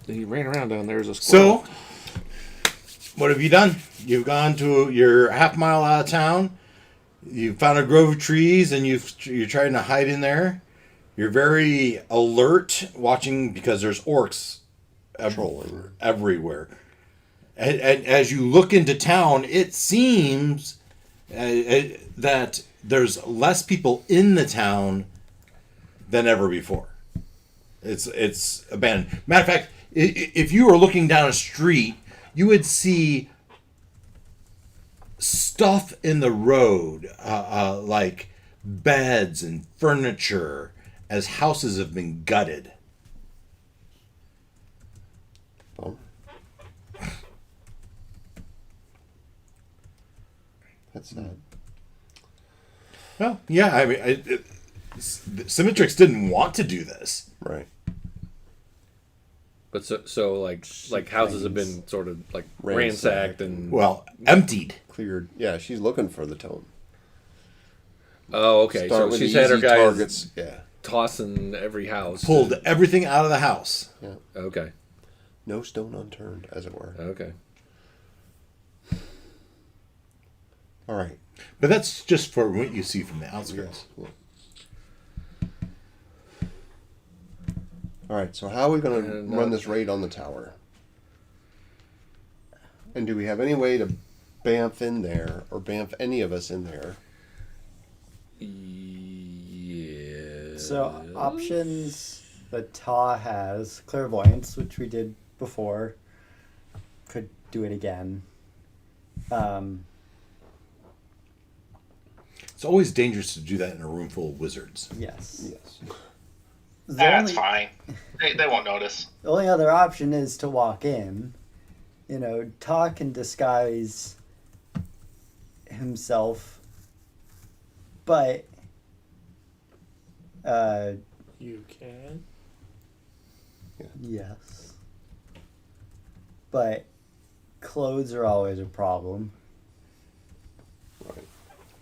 He ran around down there as a squirrel. So, what have you done? You've gone to your half mile out of town. You found a grove of trees, and you're trying to hide in there. You're very alert, watching because there's orcs everywhere. And as you look into town, it seems that there's less people in the town than ever before. It's abandoned. Matter of fact, if you were looking down a street, you would see stuff in the road, like beds and furniture, as houses have been gutted. Bummer. That's sad. Well, yeah, I mean, Symmetrix didn't want to do this. Right. But so like houses have been sort of like ransacked and Well, emptied. Cleared. Yeah, she's looking for the tome. oh okay. Start So with she's the had her easy guys targets. Yeah. tossing every house. Pulled everything out of the house. Yeah. Okay. No stone unturned, as it were. Okay. All right. But that's just for what you see from the outskirts. Yeah. All right. So how are we going to And, run this raid on the tower? And do we have any way to bamf in there, or bamf any of us in there? Yeah. So options that Ta has: clairvoyance, which we did before. Could do it again. It's always dangerous to do that in a room full of wizards. Yes. Yes. The That's only, fine. They won't notice. the only other option is to walk in. Ta can disguise himself, but You can. yes. But clothes are always a problem.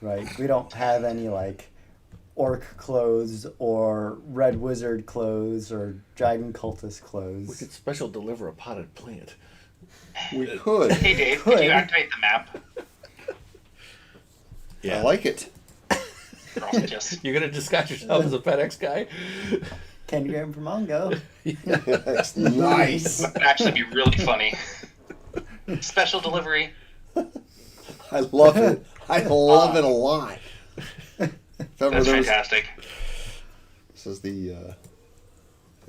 right? We don't have any like orc clothes or red wizard clothes or dragon cultist We clothes. could special deliver a potted plant. We could. Hey Dave, could you activate the map? I like it. Just You're gonna disguise yourself as a FedEx guy? Candygram for Mongo. That's nice. that would actually be really funny. Special delivery. I love it. I love it a lot. Remember That's there was- fantastic. This is the. You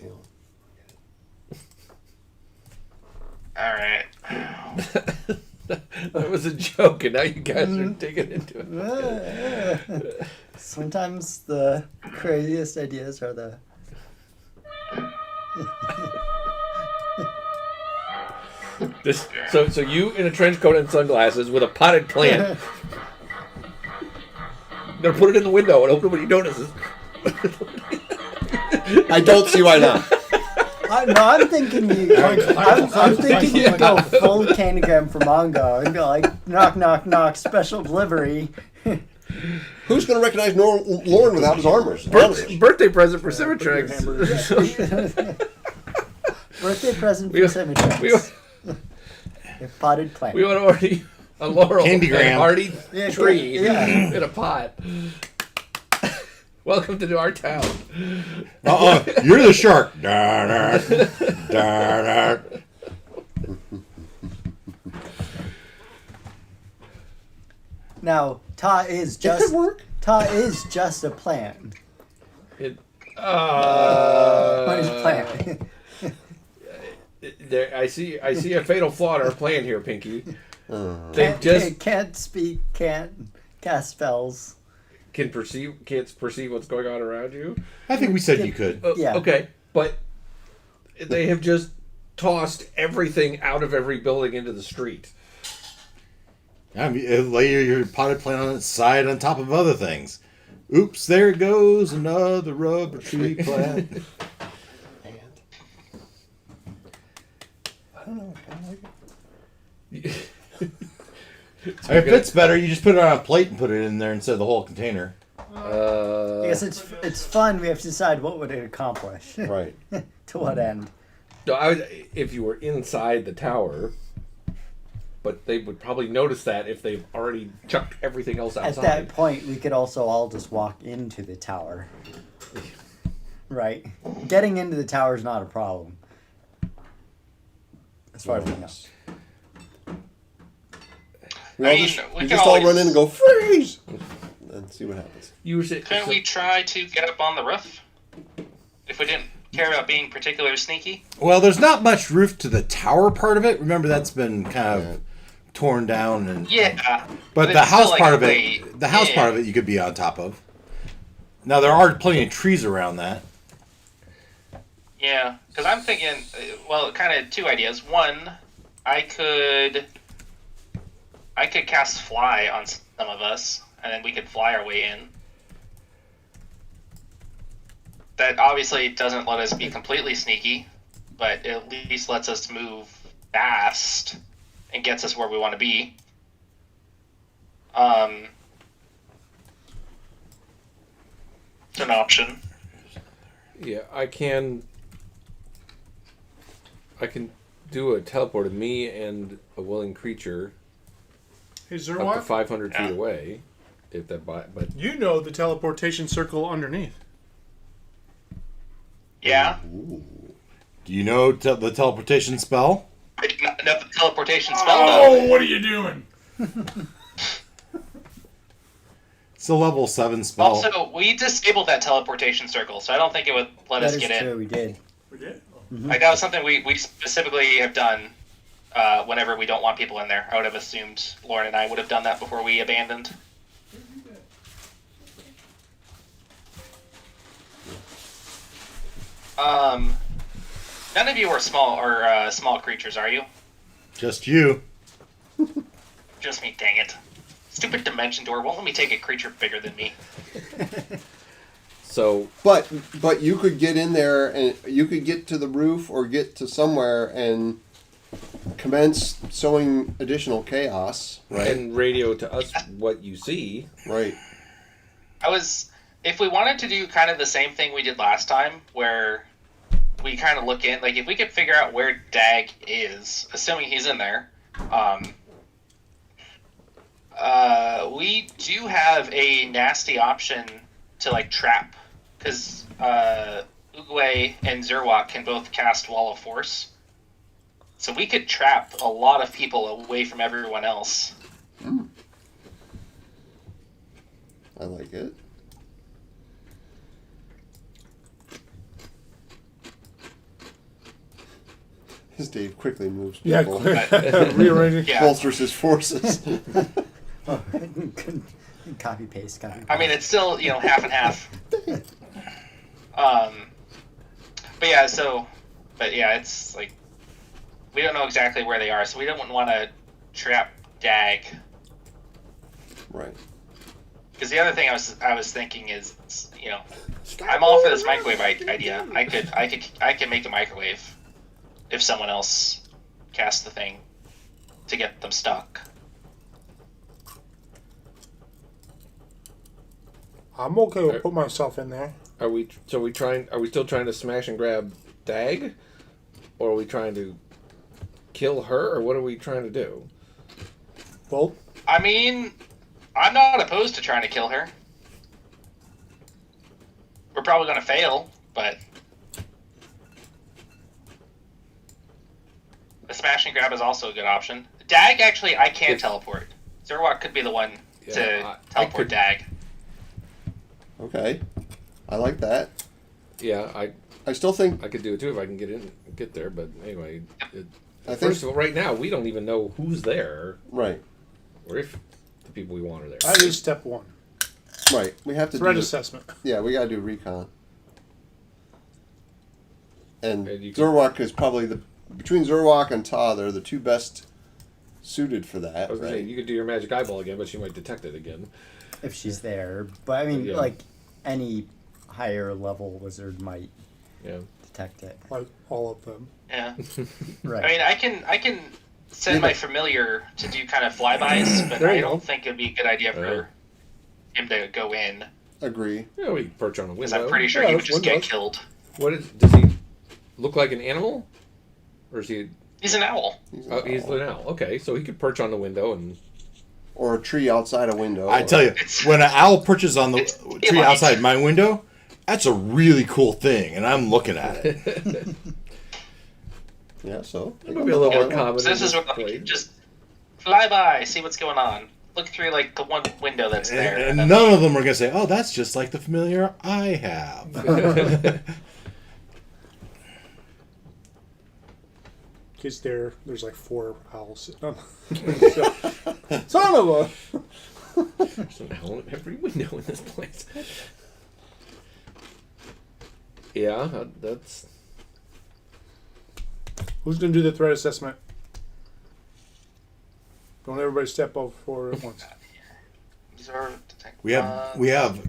know, All right. That was a joke, and now you guys are digging into it. Sometimes the craziest ideas are the. So you in a trench coat and sunglasses with a potted plant. Gonna put it in the window and hope nobody notices. I don't see why not. I'm thinking I'm thinking you go full Candygram for Mongo and go like knock knock knock special delivery. Who's going to recognize Lauren without his armor? Honestly. Birthday present for Symmetrix. Birthday present for We- Symmetrix. A potted plant. We want to order a laurel Candygram. and hardy Yeah, tree yeah. in a pot. Welcome to our town. You're the shark. Darn it. Darn it. Now Ta is It just could work. Ta is just a plant. It, What is a plant? there, I see a fatal flaw in our plan here, Pinky. They Can't speak, can't cast spells. can't perceive what's going on around you. I think we said you could. Yeah. Okay, but they have just tossed everything out of every building into the street. I mean, lay your potted plant on its side on top of other things. Oops, there goes another rubber tree plant. And I don't know. I like it. It fits better. You just put it on a plate and put it in there instead of the whole container. I guess it's fun. We have to decide what would it accomplish. Right. To what end? So if you were inside the tower, but they would probably notice that if they've already chucked everything else At outside. that point, we could also all just walk into the tower. Right? Getting into the tower is not a problem. As far as we know. We, I all mean, just, we we can just all always- run in and go, freeze! And see what happens. You were saying, Couldn't we try to get up on the roof? If we didn't care about being particularly sneaky? Well, there's not much roof to the tower part of it. Remember, that's been kind of torn down, and Yeah. but it's the still house like part a of it, way- the house yeah. part of it, you could be on top of. Now there are plenty of trees around that. Yeah, because I'm thinking, well, kind of two ideas. One, I could cast fly on some of us, and then we could fly our way in. That obviously doesn't let us be completely sneaky, but at least lets us move fast and gets us where we want to be. It's an option. yeah, I can do a teleport of me and a willing creature Hey, up to Zerwat, 500 Yeah. feet away. If that, but you know the teleportation circle underneath. Yeah. Ooh. Do you know the teleportation spell? I did not know the teleportation spell, though. what are you doing? It's a level 7 spell. Also, we disabled that teleportation circle, so I don't think it would let That us is get true. in. We did. We did. Like, that was something we specifically have done whenever we don't want people in there. I would have assumed Lauren and I would have done that before we abandoned. None of you are small creatures, are you? Just you. Just me, dang it. Stupid dimension door won't let me take a creature bigger than me. so But you could get in there and you could get to the roof or get to somewhere and commence sowing additional chaos, right? And radio to us what you see. Right. If we wanted to do kind of the same thing we did last time, where we kind of look in, like if we could figure out where Dag is, assuming he's in there, we do have a nasty option to like trap, because Uguay and Zerwak can both cast Wall of Force. So we could trap a lot of people away from everyone else. I like it. As Dave quickly moves Yeah, people, rearranging. Yeah. bolsters his forces. Copy paste. I mean, it's still, half and half. But yeah, it's like, we don't know exactly where they are, so we don't want to trap Dag. Right. Because the other thing I was thinking is, I'm all for this microwave idea. I could make a microwave if someone else casts the thing to get them stuck. I'm okay with put myself in there. Are we still trying to smash and grab Dag? Or are we trying to kill her, or what are we trying to do? Well, I mean, I'm not opposed to trying to kill her. We're probably going to fail, but the smash and grab is also a good option. Dag, actually, I can teleport. Zerwak could be the one to teleport Dag. Okay. I like that. Yeah, I still think I could do it too if I can get there. But anyway, I think first of all, right now we don't even know who's there right. or if the people we want are there. that is step one. Right. We have to Threat do assessment. Yeah, we got to do recon. And you can- Zerwak is probably between Zerwak and Ta, they're the two best suited for that. I was gonna right? say you could do your magic eyeball again, but she might detect it again. If she's there. But I mean, Yeah. like, any higher level wizard might Yeah. detect it. Like all of them. Yeah. Right. I mean, I can send my familiar to do kind of flybys, but There I you don't go. think it'd be a good idea for him to go in, Agree. Yeah, we can perch on a because window. I'm pretty sure Yeah, he would that's just get windows. killed. Does he look like an animal, or is he? He's an owl. He's an owl. Okay, so he could perch on the window and. Or a tree outside a window. I tell you, when an owl perches on the It's tree daylight. outside my window, that's a really cool thing, and I'm looking at it. Yeah, so. It might be a little more Yeah. common. So this in is where place. just fly by, see what's going on. Look through like the one window that's there. And then- none of them are going to say, "Oh, that's just like the familiar I have." Kids there's like 4 owls sitting on. Son of a. There's an owl in every window in this place. Yeah, that's. Who's gonna do the threat assessment? Don't everybody step over forward at once. These are detect- We have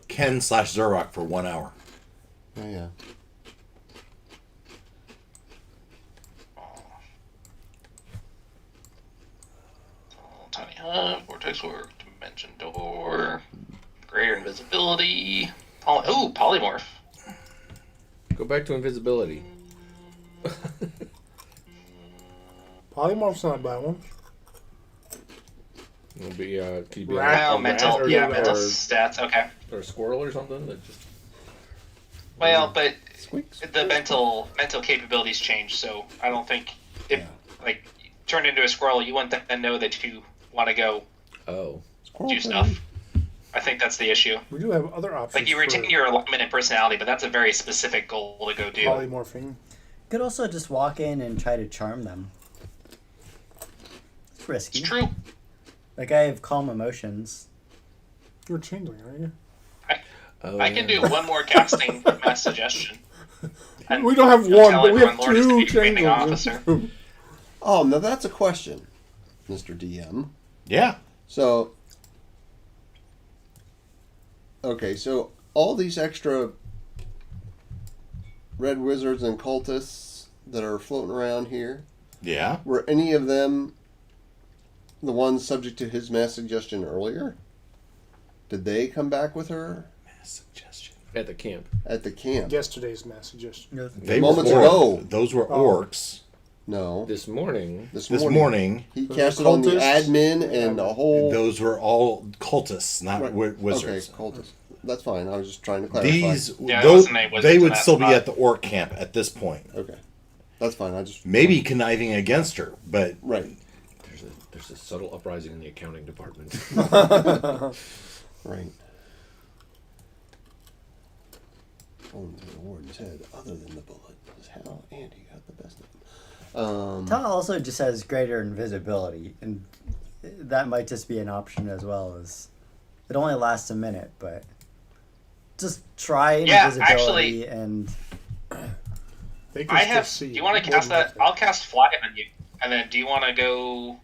Ken / Zerok for 1 hour. Oh, yeah. Tiny hut, vortex work, dimension door, greater invisibility. Polymorph. Go back to invisibility. Polymorph's not a bad one. It'll be could you be Rat. a Oh, rat mental. or, Yeah, or, mental stats. Okay. or a squirrel or something that just. Well, but Squeaks. the mental capabilities change, so I don't think if like turned into a squirrel, you wouldn't then know that you want to go Oh. do stuff. I think that's the issue. We do have other options. Like you retain for your alignment and personality, but that's a very specific goal to go do. polymorphing. Could also just walk in and try to charm them. It's risky. It's true. Like, I have calm emotions. You're a changeling, aren't you? Oh, I can do one more casting mass suggestion. And We don't have you'll one, tell but we have everyone Lord is the 2 new commanding changelings. officer. Oh, now that's a question, Mr. DM. Yeah. So, okay, so all these extra red wizards and cultists that are floating around here, Yeah. Were any of them the ones subject to his mass suggestion earlier? Did they come back with her Suggestion. At the camp. at the camp? Yesterday's mass suggestion. They Moments were ago. Those were Oh. orcs. No. This morning. This This morning, He Those cast are it on the cultists? admin and a whole... those were all cultists, not Right. wizards. Okay, cultists. That's fine. I was just trying to clarify. These, Yeah, there those, wasn't any wizards they in would that still be spot. at the orc camp at this point. Okay. That's fine. I just... Maybe conniving against her, but Right. There's a subtle uprising in the accounting department. Right. Only the warden's head, other than the bullet, is how Andy got the best of him. Ta also just has greater invisibility, and that might just be an option as well. As it only lasts a minute, but just try Yeah, invisibility and They can I still have. see Do you want to more cast than that? nothing. I'll cast fly on you, and then do you want to go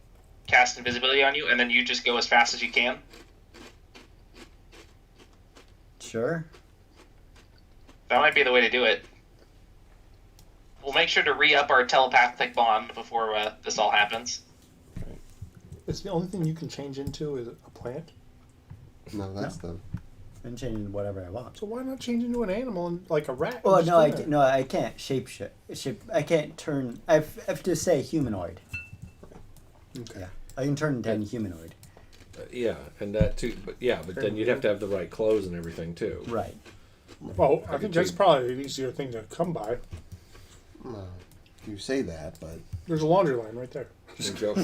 cast invisibility on you, and then you just go as fast as you can? sure. That might be the way to do it. We'll make sure to re-up our telepathic bond before this all happens. It's the only thing you can change into is a plant. No, that's the... I'm changing whatever I want. So why not change into an animal and like a rat? Oh and no, just go there? no, I can't I can't turn. I have to say humanoid. Okay. Yeah, I can turn into humanoid. Yeah, and that too. But then you'd have to have the right clothes and everything too. Right. Well, I could think that's change- probably an easier thing to come by. You say that, but... There's a laundry line right there. And jump,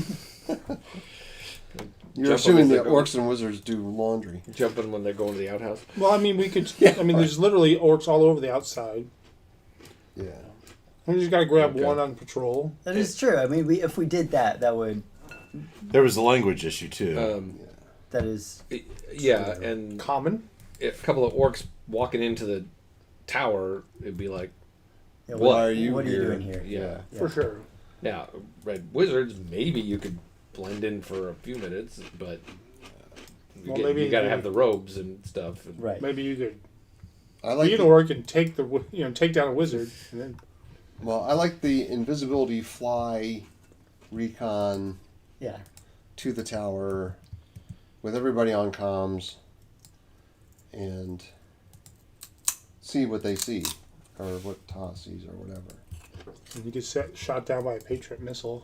You're Jump assuming on the this thing. orcs and wizards do laundry. jumping when they're going to the outhouse. Well, I mean, we could. I mean, there's literally orcs all over the outside. Yeah. We just got to grab Okay. one on patrol. That is true. I mean, if we did that, that would. there was a language issue too. That is. Yeah, and Common. a couple of orcs walking into the tower, it'd be like, Yeah, Why are you What are you here? doing here? yeah. Yeah. For sure. Now, red wizards, maybe you could blend in for a few minutes, but Well, maybe you got to they- have the robes and stuff. And Right. Maybe you could I like be an the, orc and take take down a wizard, and then well, I like the invisibility fly recon Yeah. to the tower with everybody on comms and see what they see or what Ta sees or whatever. and you get shot down by a Patriot missile.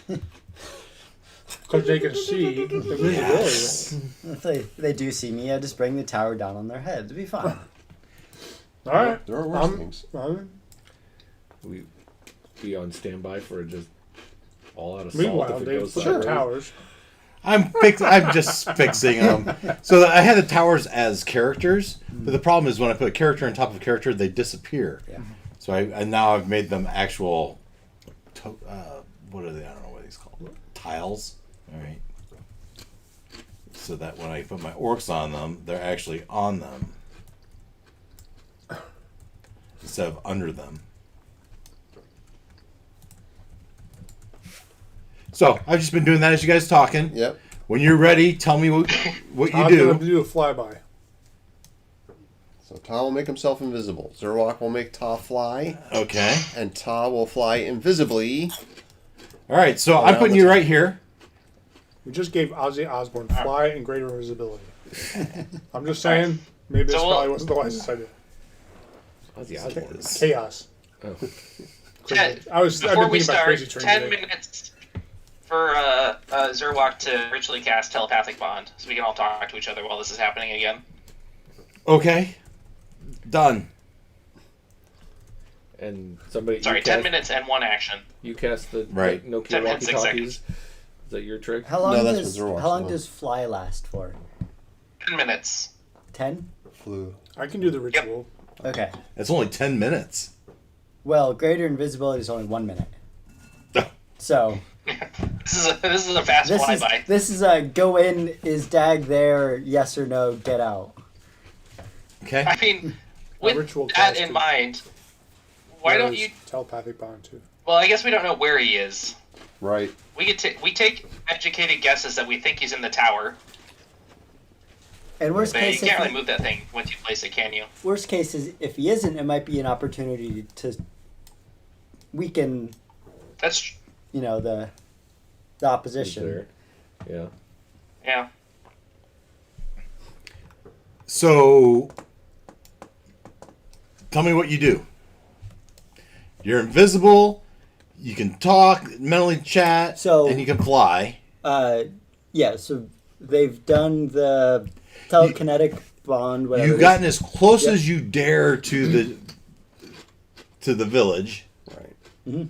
Because they can see the visibility. If they do see me, I just bring the tower down on their heads. It'll be fine. All right. There are worse things. we be on standby for just all out assault Meanwhile, if it they goes put sideways. towers. I'm just fixing them. So I had the towers as characters, but the problem is when I put a character on top of a character, they disappear. Yeah. So now I've made them actual. What are they? I don't know what these called. Tiles. All right. So that when I put my orcs on them, they're actually on them instead of under them. So I've just been doing that as you guys talking. Yep. When you're ready, tell me what you I'm going to do. do a flyby. So Ta will make himself invisible. Zerwak will make Ta fly, Okay. and Ta will fly invisibly. All right. So I'm Around putting the you top. right here. We just gave Ozzy Osbourne fly and greater invisibility. I'm just saying, maybe this So we'll- probably wasn't the wisest idea. Ozzy Osbourne. Chaos. Oh. Crazy. I've been Before we thinking about start, Crazy Train 10 today. minutes for Zerwak to ritually cast telepathic bond, so we can all talk to each other while this is happening again. Okay. Done. And somebody. Sorry, you 10 cast, minutes and one action. You cast the Right. Nokia 10 minutes, 6 walkie-talkies. Is that your trick? How long No, that's does what Zerwak's how long doing. does fly last for? 10 minutes. 10? Flew. I can do the ritual. Okay. It's only 10 minutes. Well, greater invisibility is only 1 minute. So This is a fast flyby. this is a go in, is Dag there, yes or no, get out. Okay. I mean, My with ritual that cast in is- mind, why don't you? Telepathic bond, too. Well, I guess we don't know where he is. Right. We take educated guesses that we think he's in the tower. And worst But you case, can't if really he, move that thing once you place it, can you? worst case is if he isn't, it might be an opportunity to weaken That's you know, the opposition. There. Yeah. yeah. So, tell me what you do. You're invisible. You can talk, mentally chat, So- and you can fly. Yeah, so they've done the telekinetic bond, whatever. You've it is. gotten as close Yep. as you dare to the village. Right.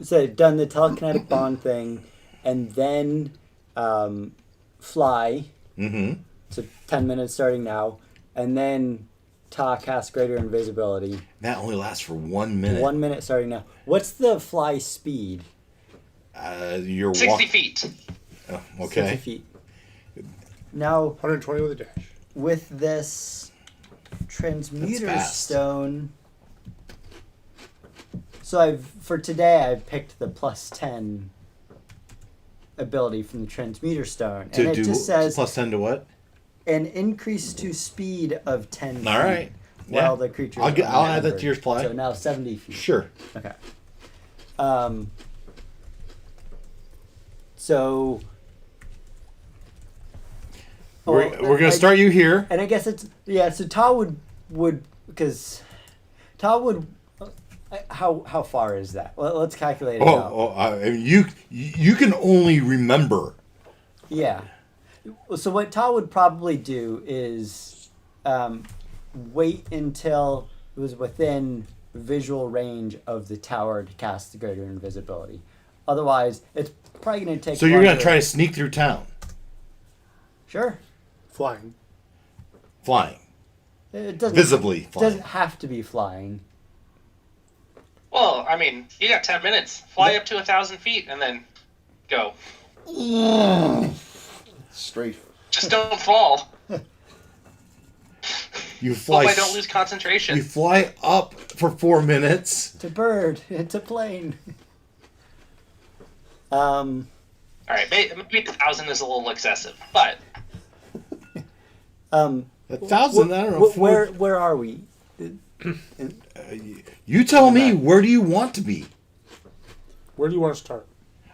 So they've done the telekinetic bond thing, and then fly. Mm-hmm. So 10 minutes starting now, and then Ta casts greater invisibility. That only lasts for 1 minute. 1 minute starting now. What's the fly speed? You're 60 feet. Oh, 60 okay. feet. Now, 120 with a dash. with this transmuter That's fast. stone. So for today I picked the +10 ability from the transmuter stone, To and it do just says plus 10 to what? an increase to speed of 10 feet. All right. While Yeah. the creature. I'll is add that outnumbered. to your play. So now 70 feet. Sure. Okay. So. We're going to start you here. And I guess it's So Ta would because Ta would. How far is that? Well, let's calculate it out. You can only remember. Yeah. So what Ta would probably do is wait until it was within visual range of the tower to cast the greater invisibility. Otherwise, it's probably going to take. So you're going longer. to try to sneak through town, Sure. Flying. flying, It doesn't visibly It flying. doesn't have to be flying. Well, I mean, you got 10 minutes. Fly up to 1,000 feet and then go. Straight. Just don't fall. You Hope fly. I don't lose concentration. You fly up for 4 minutes. It's a bird. It's a plane. All right, maybe 1,000 is a little excessive, but 1,000. I don't know. Where are we? You tell me. Where do you want to be? Where do you want to start?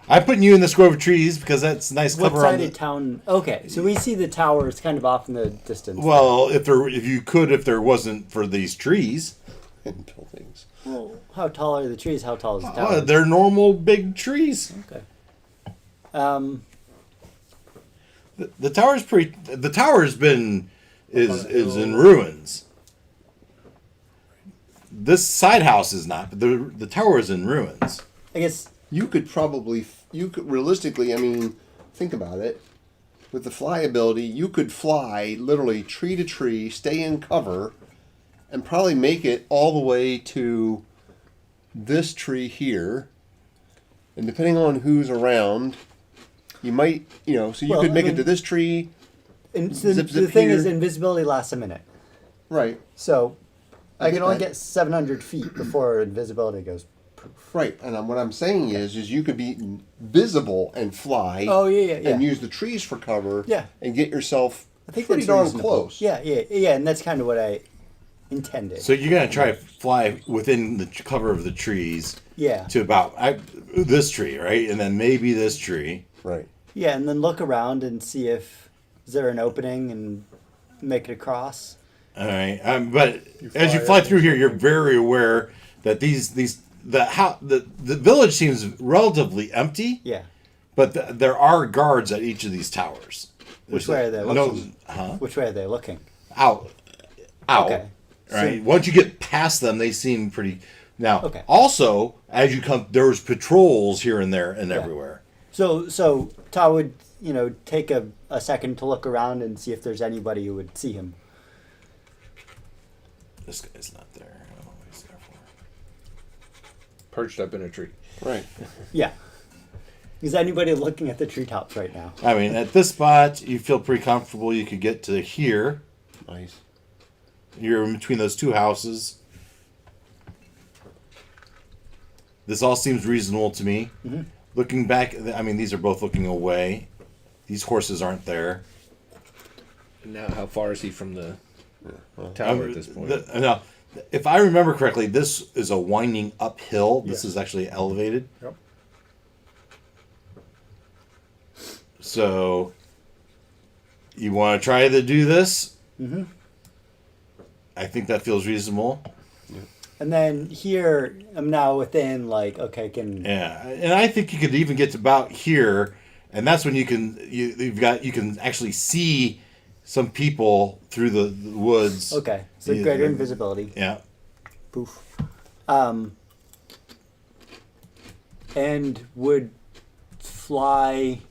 I'm putting you in this grove of trees because that's nice What cover on side the. of town? Okay, so we see the tower. It's kind of off in the distance. Well, if there wasn't for these trees, And buildings. Well, how tall are the trees? How tall is the tower? they're normal big trees. Okay. The tower's pretty. The tower's been is in ruins. This side house is not, but the tower is in ruins. I guess. You could realistically, I mean, think about it. With the fly ability, you could fly literally tree to tree, stay in cover, and probably make it all the way to this tree here. And depending on who's around, you might, so you Well, could make I it to mean- this tree. And so Zip, the zip thing is, here. invisibility lasts a minute. Right, So I I can get only that. get 700 feet before invisibility goes poof. right. And what I'm saying is you could be visible and fly. Oh, yeah. And use the trees for cover. Yeah. And get yourself I think pretty that's darn reasonable. close. Yeah, and that's kind of what I intended. So you're gonna try to fly within the cover of the trees yeah, to about this tree, right, and then maybe this tree. Right. yeah, and then look around and see if is there an opening and make it across. All right, but as you fly fly through here, you're very aware that the village seems relatively empty, Yeah, but there are guards at each of these towers. Which way are they No, looking? huh? Which way are they looking? Out. Okay. Right. Once you get past them, they seem pretty. Now, Okay. also as you come, there's patrols here and there and everywhere. So Ta would take a second to look around and see if there's anybody who would see him. This guy's not there. I don't know what he's there for. Perched up in a tree. Right. Yeah. Is anybody looking at the treetops right now? I mean, at this spot, you feel pretty comfortable. You could get to here. Nice. You're in between those two houses. This all seems reasonable to me. Mm-hmm. Looking back, I mean, these are both looking away. These horses aren't there. And now, how far is he from the tower at this point? Now, if I remember correctly, this is a winding uphill. This Yes. is actually elevated. Yep. So, you want to try to do this? Mm-hmm. I think that feels reasonable. And then here, I'm now within like, okay, Yeah, and I think you could even get to about here, and that's when you can actually see some people through the woods. okay, so Yeah, greater yeah. invisibility. Yeah. Poof. And would fly.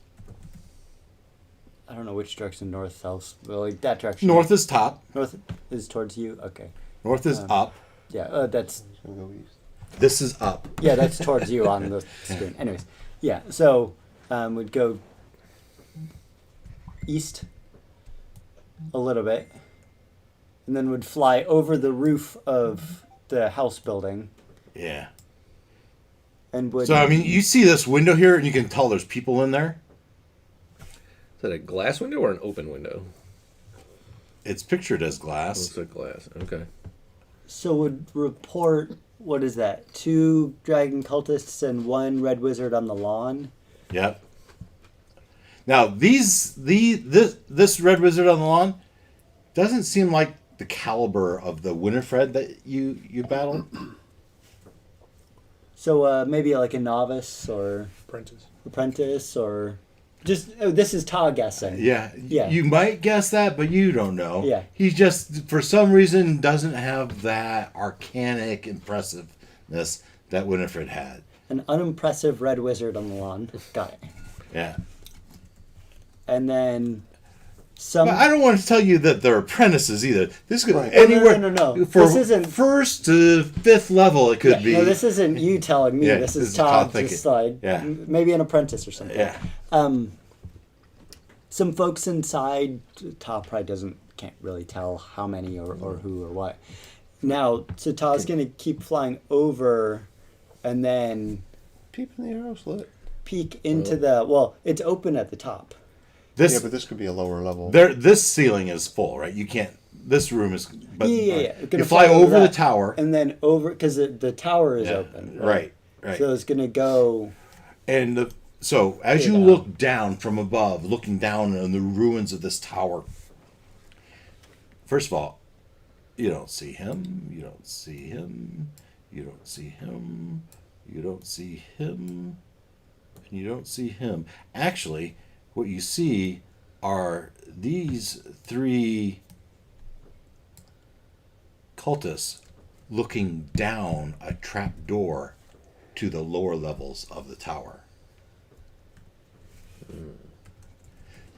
I don't know which direction, north, south. Well, like that direction. North is top. North is towards you. Okay. North is up. Yeah, that's Gonna go east. This is up. yeah, that's towards you on the screen. Anyways, yeah. So would go east a little bit, and then would fly over the roof of the house building, Yeah. and would. So I mean, you see this window here, and you can tell there's people in there. Is that a glass window or an open window? It's pictured as glass. It's a glass. Okay. So would report, what is that? 2 dragon cultists and 1 red wizard on the lawn. Yep. Now this red wizard on the lawn doesn't seem like the caliber of the Winifred that you battled. So maybe like a novice or Apprentice. apprentice or just this is Ta guessing. Yeah. Yeah. You might guess that, but you don't know. Yeah. He just for some reason doesn't have that arcanic impressiveness that Winifred had. An unimpressive red wizard on the lawn. Got it. Yeah. And then some. But I don't want to tell you that they're apprentices either. This could Right. anywhere. No. For This isn't- first to 5th level. It could Yeah, be. no, this isn't you telling me. Yeah, this this is is Ta Ta thinking. just like Yeah. maybe an apprentice or something. Yeah. Some folks inside. Ta probably can't really tell how many or who or what. Now, so Ta's gonna keep flying over, and then Peep in the arrow slit. peek into the. Well, it's open at the top. This Yeah, but this could be a lower level. this ceiling is full, right? You can't. This room is. But Yeah. Gonna You fly over the that, tower. and then over because the tower is Yeah, open. right. So it's gonna go. And so as Yeah. you look down from above, looking down on the ruins of this tower, first of all, you don't see him. You don't see him. You don't see him. You don't see him. And you don't see him. Actually, what you see are these 3 cultists looking down a trap door to the lower levels of the tower.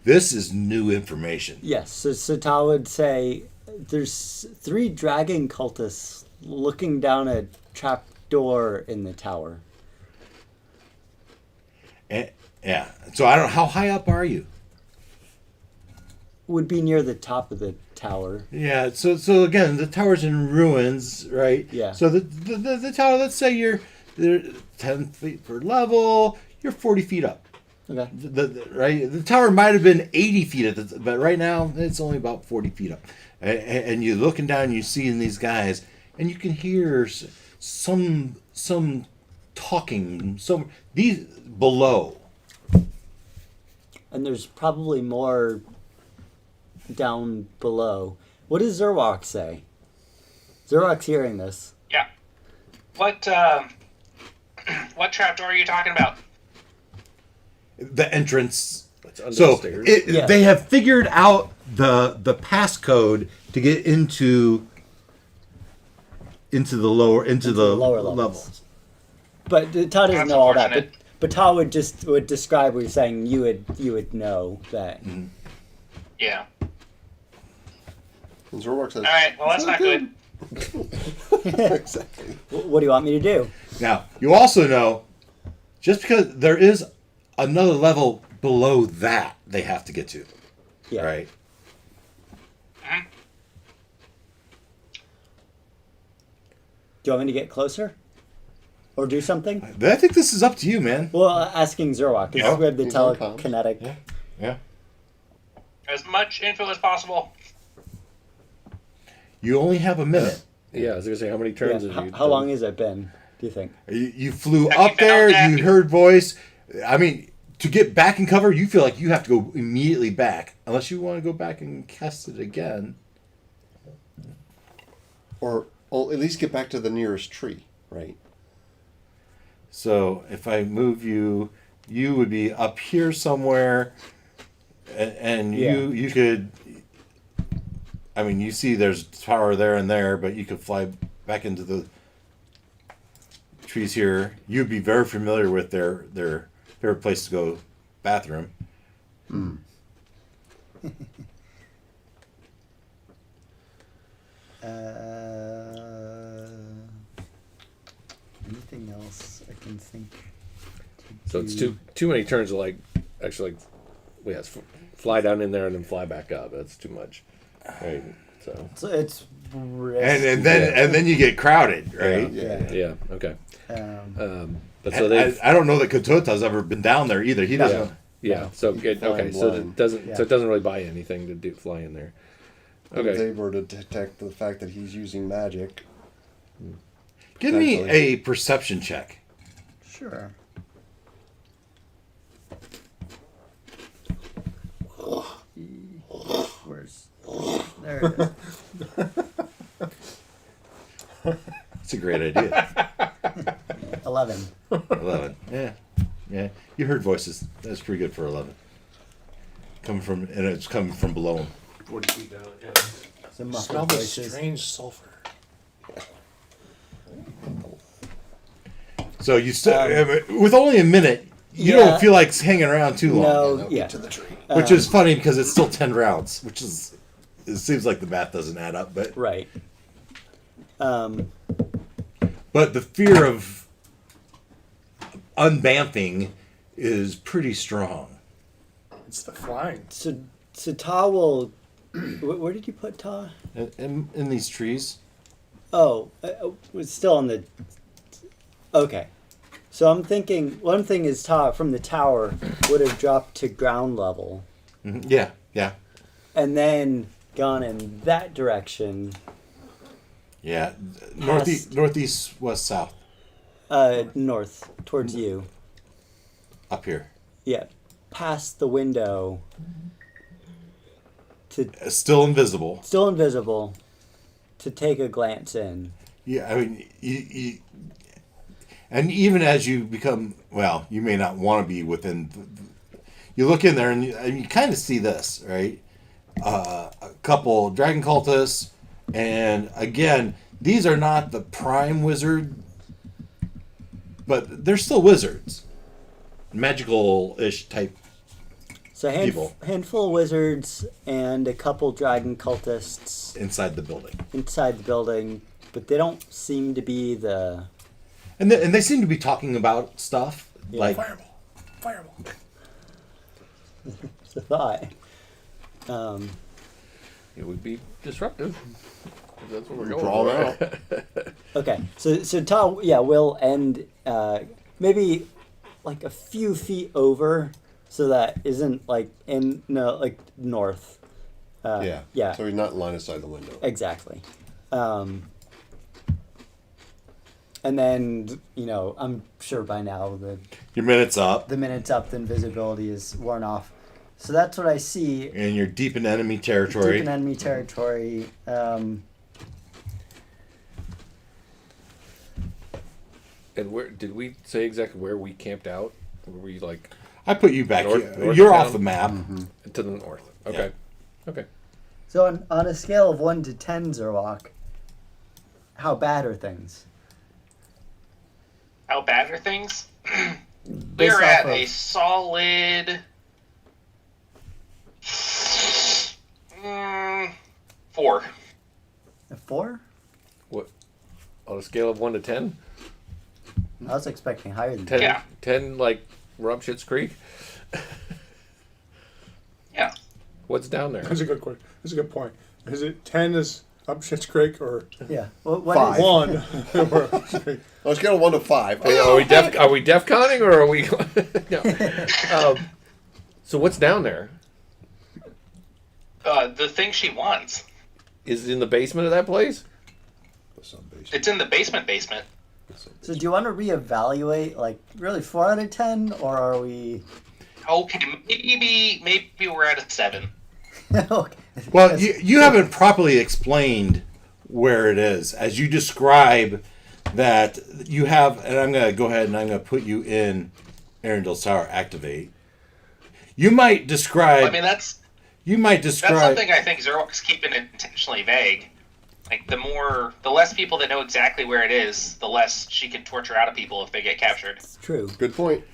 This is new information. Yes. So Ta would say there's 3 dragon cultists looking down a trap door in the tower. And, yeah. So I don't know, how high up are you? Would be near the top of the tower. Yeah. So again, the tower's in ruins, right? Yeah. So the tower. Let's say you're 10 feet per level. You're 40 feet up. Okay. Right. The tower might have been 80 feet but right now it's only about 40 feet up. And you're looking down, you're seeing these guys, and you can hear some talking. These below. And there's probably more down below. What does Zerwak say? Zerwak's hearing this. Yeah. What trapdoor are you talking about? The entrance. It's under So the stairs. Yeah. they have figured out the passcode to get into the lower the lower levels. But Ta doesn't That's know all that. unfortunate. But Ta would describe what you're saying. You would know that. Yeah. And Zorwak says, All right. Well, that's not good. Exactly. What do you want me to do? Now, you also know, just because there is another level below that they have to get to, Yeah. right? Do you want me to get closer? Or do something? I think this is up to you, man. Well, asking Zerwak, because Yeah. we have the He's on comms. telekinetic. Yeah. Yeah. As much info as possible. You only have a minute. Yeah, I was gonna say, how many turns have you? How done? long has it been? Do you think? You flew Have you up there. found that? You heard voice. I mean, to get back in cover, you feel like you have to go immediately back, unless you want to go back and cast it again. Or at least get back to the nearest tree, right? So if I move you, you would be up here somewhere, and you could. I mean, you see there's tower there and there, but you could fly back into the trees here. You'd be very familiar with their favorite place to go bathroom. Anything else I can think? So it's too many turns to like actually like, well, yes, fly down in there and then fly back up. That's too much, right? So So it's And then you get crowded, right? yeah, okay. Um, But so they, I don't know that Kotota's ever been down there either. He doesn't. yeah. So good. Okay, so blind. it doesn't. Yeah. So it doesn't really buy anything to do fly in there. If Okay. they were to detect the fact that he's using magic, Give me Potentially. a perception check. sure. Where's there it is. That's a great idea. 11. 11. Yeah. You heard voices. That's pretty good for 11. And it's coming from below him. 40 feet down. Yeah. Some Smell muffled the voices. strange sulfur. So you still, with only a minute, you don't Yeah. feel like hanging around too long. No, yeah. to the tree. Which is funny because it's still 10 rounds, which is, it seems like the math doesn't add up, but Right. the fear of unbanthing is pretty strong. It's the flying. So Ta will. Where did you put Ta? In these trees, Oh, it's still on the. Okay. So I'm thinking one thing is Ta from the tower would have dropped to ground level yeah, and then gone in that direction, yeah, northeast, west, south, north towards you. up here. Yeah, past the window to Still invisible. still invisible to take a glance in. Yeah, I mean, and even as you become, well, you may not want to be within. You look in there and you kind of see this, right? A couple dragon cultists, and again, these are not the prime wizard, but they're still wizards, magical-ish type. So People. handful of wizards and a couple dragon cultists Inside the building, inside the building, but they don't seem to be the. and they seem to be talking about stuff like Fireball. It's a thought. It would be disruptive. If that's what we're going Draw for. them out. Okay, so Ta, will end maybe like a few feet over, so that isn't like like north. Yeah. So he's not in line of sight of the window. Exactly. And then, I'm sure by now your minutes up, the minute's up, the invisibility is worn off. So that's what I see. and you're deep in enemy territory. Deep in enemy territory. And where did we say exactly where we camped out? Were we like I put you back North- here. north You're of off town? the map. to the north? Okay. Okay. So on a scale of 1 to 10, Zerwalk, how bad are things? How bad are things? Based We're off at of- a solid 4. A 4? What on a scale of 1 to 10? I was expecting higher than 10, 10. Yeah. 10 like Rumpshits Creek. Yeah. What's down there? That's a good question. That's a good point. Is it 10 is up Shit's Creek or Yeah. What 5. 1 or up Shit's Creek? On a scale of 1 to 5. Are we defconning or are we? No. So what's down there? The thing she wants. Is it in the basement of that place? It's in the basement. So do you want to reevaluate, like, really 4 out of 10, or are we? Okay, maybe we're at a 7. Okay. Well, you haven't properly explained where it is. As you describe that you have, and I'm going to go ahead and I'm going to put you in Arundel's Tower Activate. You might describe. I mean, that's That's something I think Zerwalk's keeping it intentionally vague. Like, the less people that know exactly where it is, the less she can torture out of people if they get captured. It's true. Good point.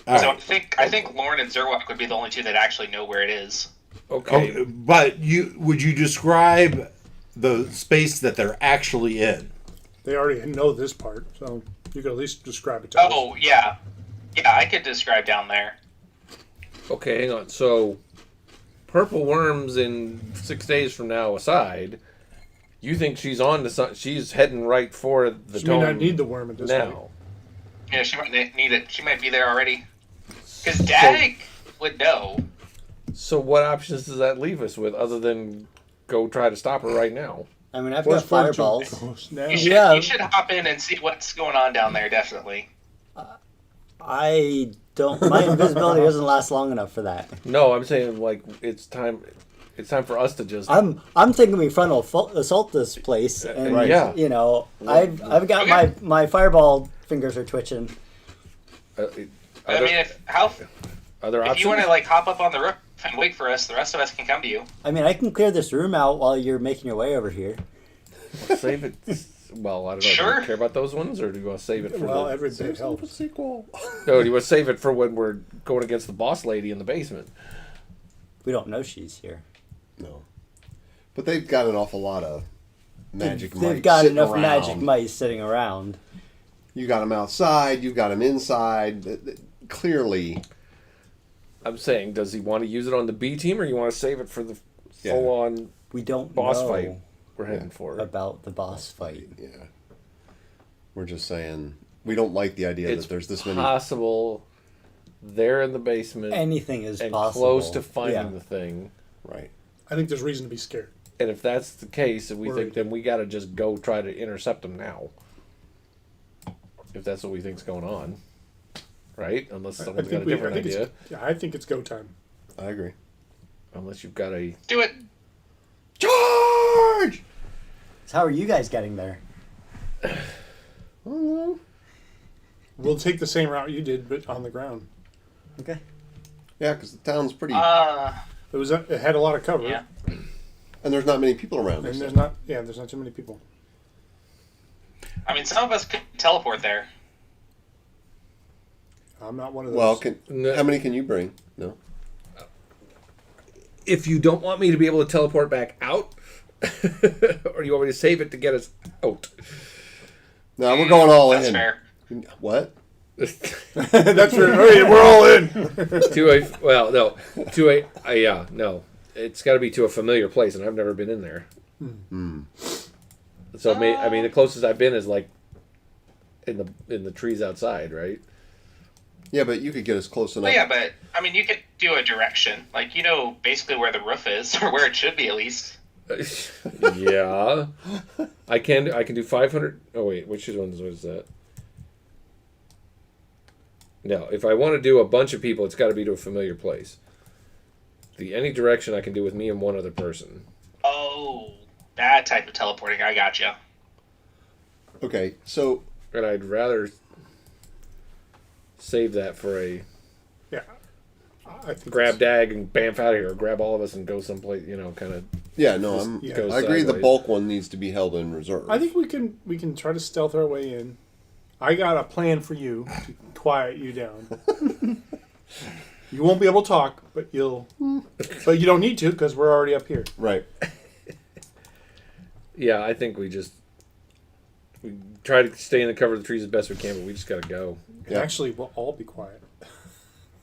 All So right. I think Lauren and Zerwalk would be the only two that actually know where it is. Okay. Oh, but would you describe the space that they're actually in? They already know this part, so you could at least describe it to us. Oh, yeah. Yeah, I could describe down there. Okay, hang on. So, purple worms in 6 days from now aside, you think she's on to something? She's heading right for the She Thome may not need the worm at this point. now. Yeah, she might need it. She might be there already. Because Dag would know. So, what options does that leave us with other than go try to stop her right now? I mean, I've Where's got Fortitude? fireballs. Oh, snap. You should hop in and see what's going on down there, definitely. I don't. My invisibility doesn't last long enough for that. No, I'm saying like it's time. It's time for us to just. I'm thinking we frontal assault this place, and Right. Yeah. you know, I've got Okay. my fireball fingers are twitching. I mean, other if options? you want to like hop up on the roof and wait for us, the rest of us can come to you. I mean, I can clear this room out while you're making your way over here. Save it. Well, I don't know. Do Sure. you care about those ones, or do you want to save it for Well, the? every bit helps. Sequel. No, do you want to save it for when we're going against the boss lady in the basement? We don't know she's here. No. But they've got an awful lot of magic mice. They've got sitting enough around. magic mice sitting around. You got them outside. You got them inside. Clearly, I'm saying, does he want to use it on the B team, or you want to save it for the Yeah. full-on We don't boss know fight we're heading for? about the boss fight. yeah. We're just saying we don't like the idea It's that there's this many. possible they're in the basement Anything is and possible. close to finding Yeah. the thing. Right. I think there's reason to be scared. And if that's the case, and we Worried. think, then we got to just go try to intercept them now. If that's what we think's going on, right? Unless someone's got a different idea. I think it's go time. I agree. Unless you've got a. Do it. Charge! So how are you guys getting there? Oh, We'll take the same route you did, but on the ground. Okay. yeah, because the town's pretty, It had a lot of cover, Yeah. and there's not many people around. and us. there's not too many people. I mean, some of us could teleport there. I'm not one of those. Well, No. how many can you bring? No. If you don't want me to be able to teleport back out, or you want me to save it to get us out? No, we're going all That's in. fair. What? That's right. All right, we're all in. No. It's got to be to a familiar place, and I've never been in there. So I mean, the closest I've been is like in the trees outside, right? Yeah, but you could get us close enough. Well, yeah, but I mean, you could do a direction, like you know, basically where the roof is, or where it should be at least. Yeah, I can do 500. Oh wait, which one was that? No, if I want to do a bunch of people, it's got to be to a familiar place. Any direction I can do with me and one other person. Oh, that type of teleporting. I gotcha. Okay, so And I'd rather save that for a Yeah. I think grab Dag and bamf out of here, or grab all of us and go someplace, kind of. yeah, no, go I agree. The sideways. bulk one needs to be held in reserve. I think we can try to stealth our way in. I got a plan for you to quiet you down. You won't be able to talk, but you don't need to because we're already up here. right. Yeah, I think we try to stay in the cover of the trees as best we can, but we just got to go. And Yeah. actually, we'll all be quiet.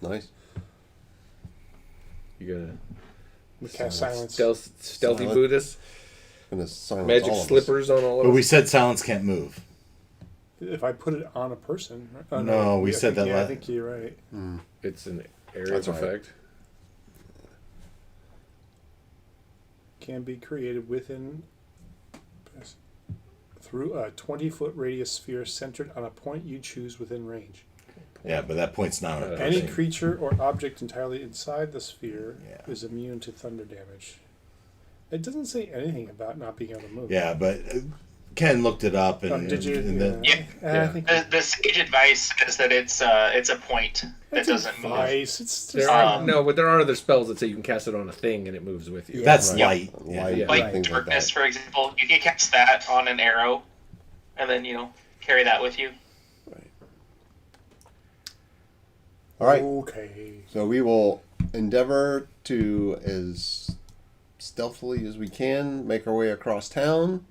Nice. You We cast silence. gotta stealthy Silent. Buddhist, Gonna silence magic all of us. slippers on all of But us. we said silence can't move. If I put it on a person, right? Oh, No, we said that Yeah, I last- think you're right. It's an area That's of right. effect. Can be created within through a 20-foot radius sphere centered on a point you choose within range. Yeah, but that point's not on a Any person. creature or object entirely inside the sphere Yeah. is immune to thunder damage. It doesn't say anything about not being able to move. Yeah, but Ken looked it up, and, Oh, did you? and then, Yeah. I think The sage advice is that it's a point that it's doesn't move. advice. It's There just are no, but there are other spells that say you can cast it on a thing and it moves with you. Yeah. that's Right. light. Light, Yeah. Like things like darkness, that. for example, you can cast that on an arrow, and then carry that with you. All right. okay. So we will endeavor to, as stealthily as we can, make our way across town,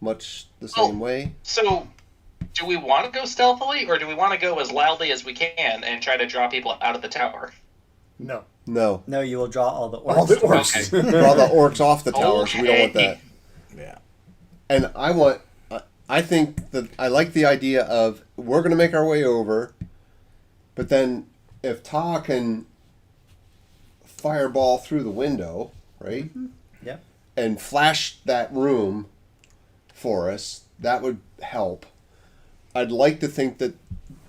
much the same way. So, do we want to go stealthily, or do we want to go as loudly as we can and try to draw people out of the tower? No. No. No, you will draw all the orcs. All the orcs. Okay. Draw the orcs off the tower, so we don't want Okay. that. Yeah. And I think that I like the idea of we're going to make our way over, but then if Ta can fireball through the window, right? Yep. And flash that room for us, that would help. I'd like to think that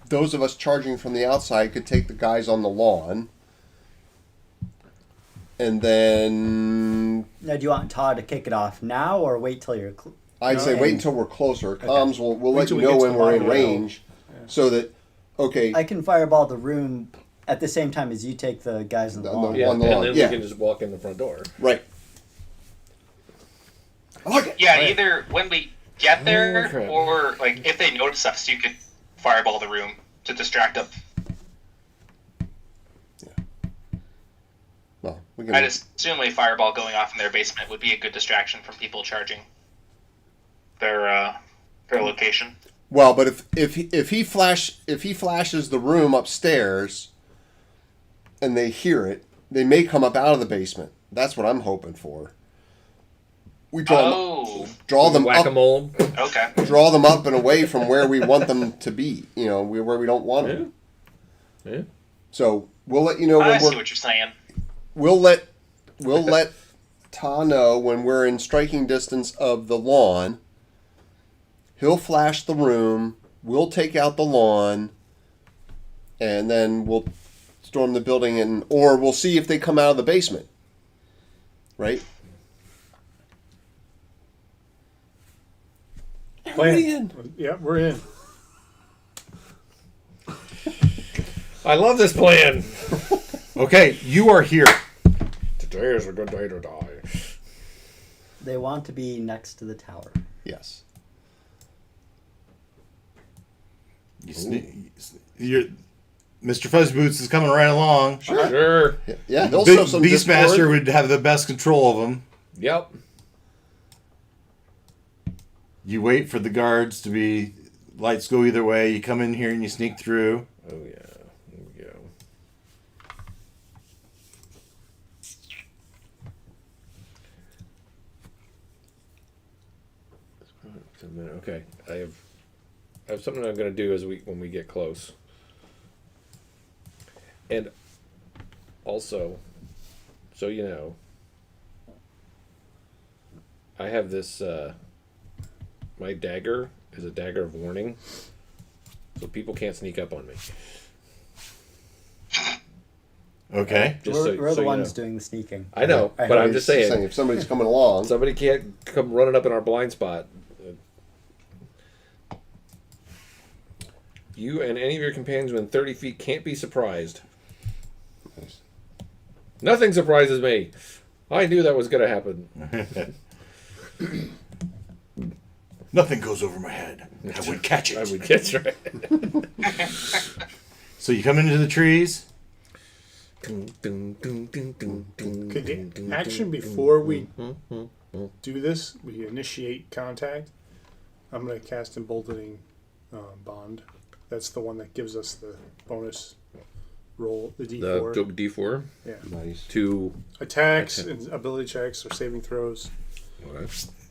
those of us charging from the outside could take the guys on the lawn. And then Now, do you want Todd to kick it off now or wait till you're? I'd say No. wait until we're closer. Comms will we'll Wait let till you we know get to when the we're in bottom of the hill. range, so that okay. I can fireball the room at the same time as you take the guys in the On the- lawn. Yeah, on the and lawn. then Yeah. we can just walk in the front door. Right. I like it. Yeah, either when we get there, crap. or like if they notice us, you could fireball the room to distract them. Well, we can. I'd assume a fireball going off in their basement would be a good distraction from people charging their location. Well, but if he flashes the room upstairs, and they hear it, they may come up out of the basement. That's what I'm hoping for. We Oh, draw them Whack a up, mole. okay. draw them up and away from where we want them to be. Where we don't want them. Yeah. So we'll let you know I when see we're. what you're saying. We'll let Ta know when we're in striking distance of the lawn. He'll flash the room. We'll take out the lawn, and then we'll storm the building, or we'll see if they come out of the basement. Right? Plan. Yeah, we're in. I love this plan. Okay, you are here. Today is a good day to die. They want to be next to the tower. Yes. You're, Mr. Fuzzboots is coming right along. Sure. Yeah. He'll show some Beastmaster discord. would have the best control of them. Yep. You wait for the guards to be lights go either way. You come in here and you sneak through. Oh yeah. Here we go. Okay. I have something I'm going to do when we get close. And also, so you know, I have this. My dagger is a dagger of warning, so people can't sneak up on me. Okay. Just We're so the you ones know. doing the sneaking. I know, I but know. I'm just saying, if somebody's coming along. somebody can't come running up in our blind spot. You and any of your companions within 30 feet can't be surprised. Nice. Nothing surprises me. I knew that was going to happen. Nothing goes over my head. I would catch it. I would guess right. So you come into the trees. Could the action before we do this, we initiate contact. I'm going to cast Emboldening Bond. That's the one that gives us the bonus roll, the The D4. D4 Yeah. Nice. to Attacks and ability checks or saving throws.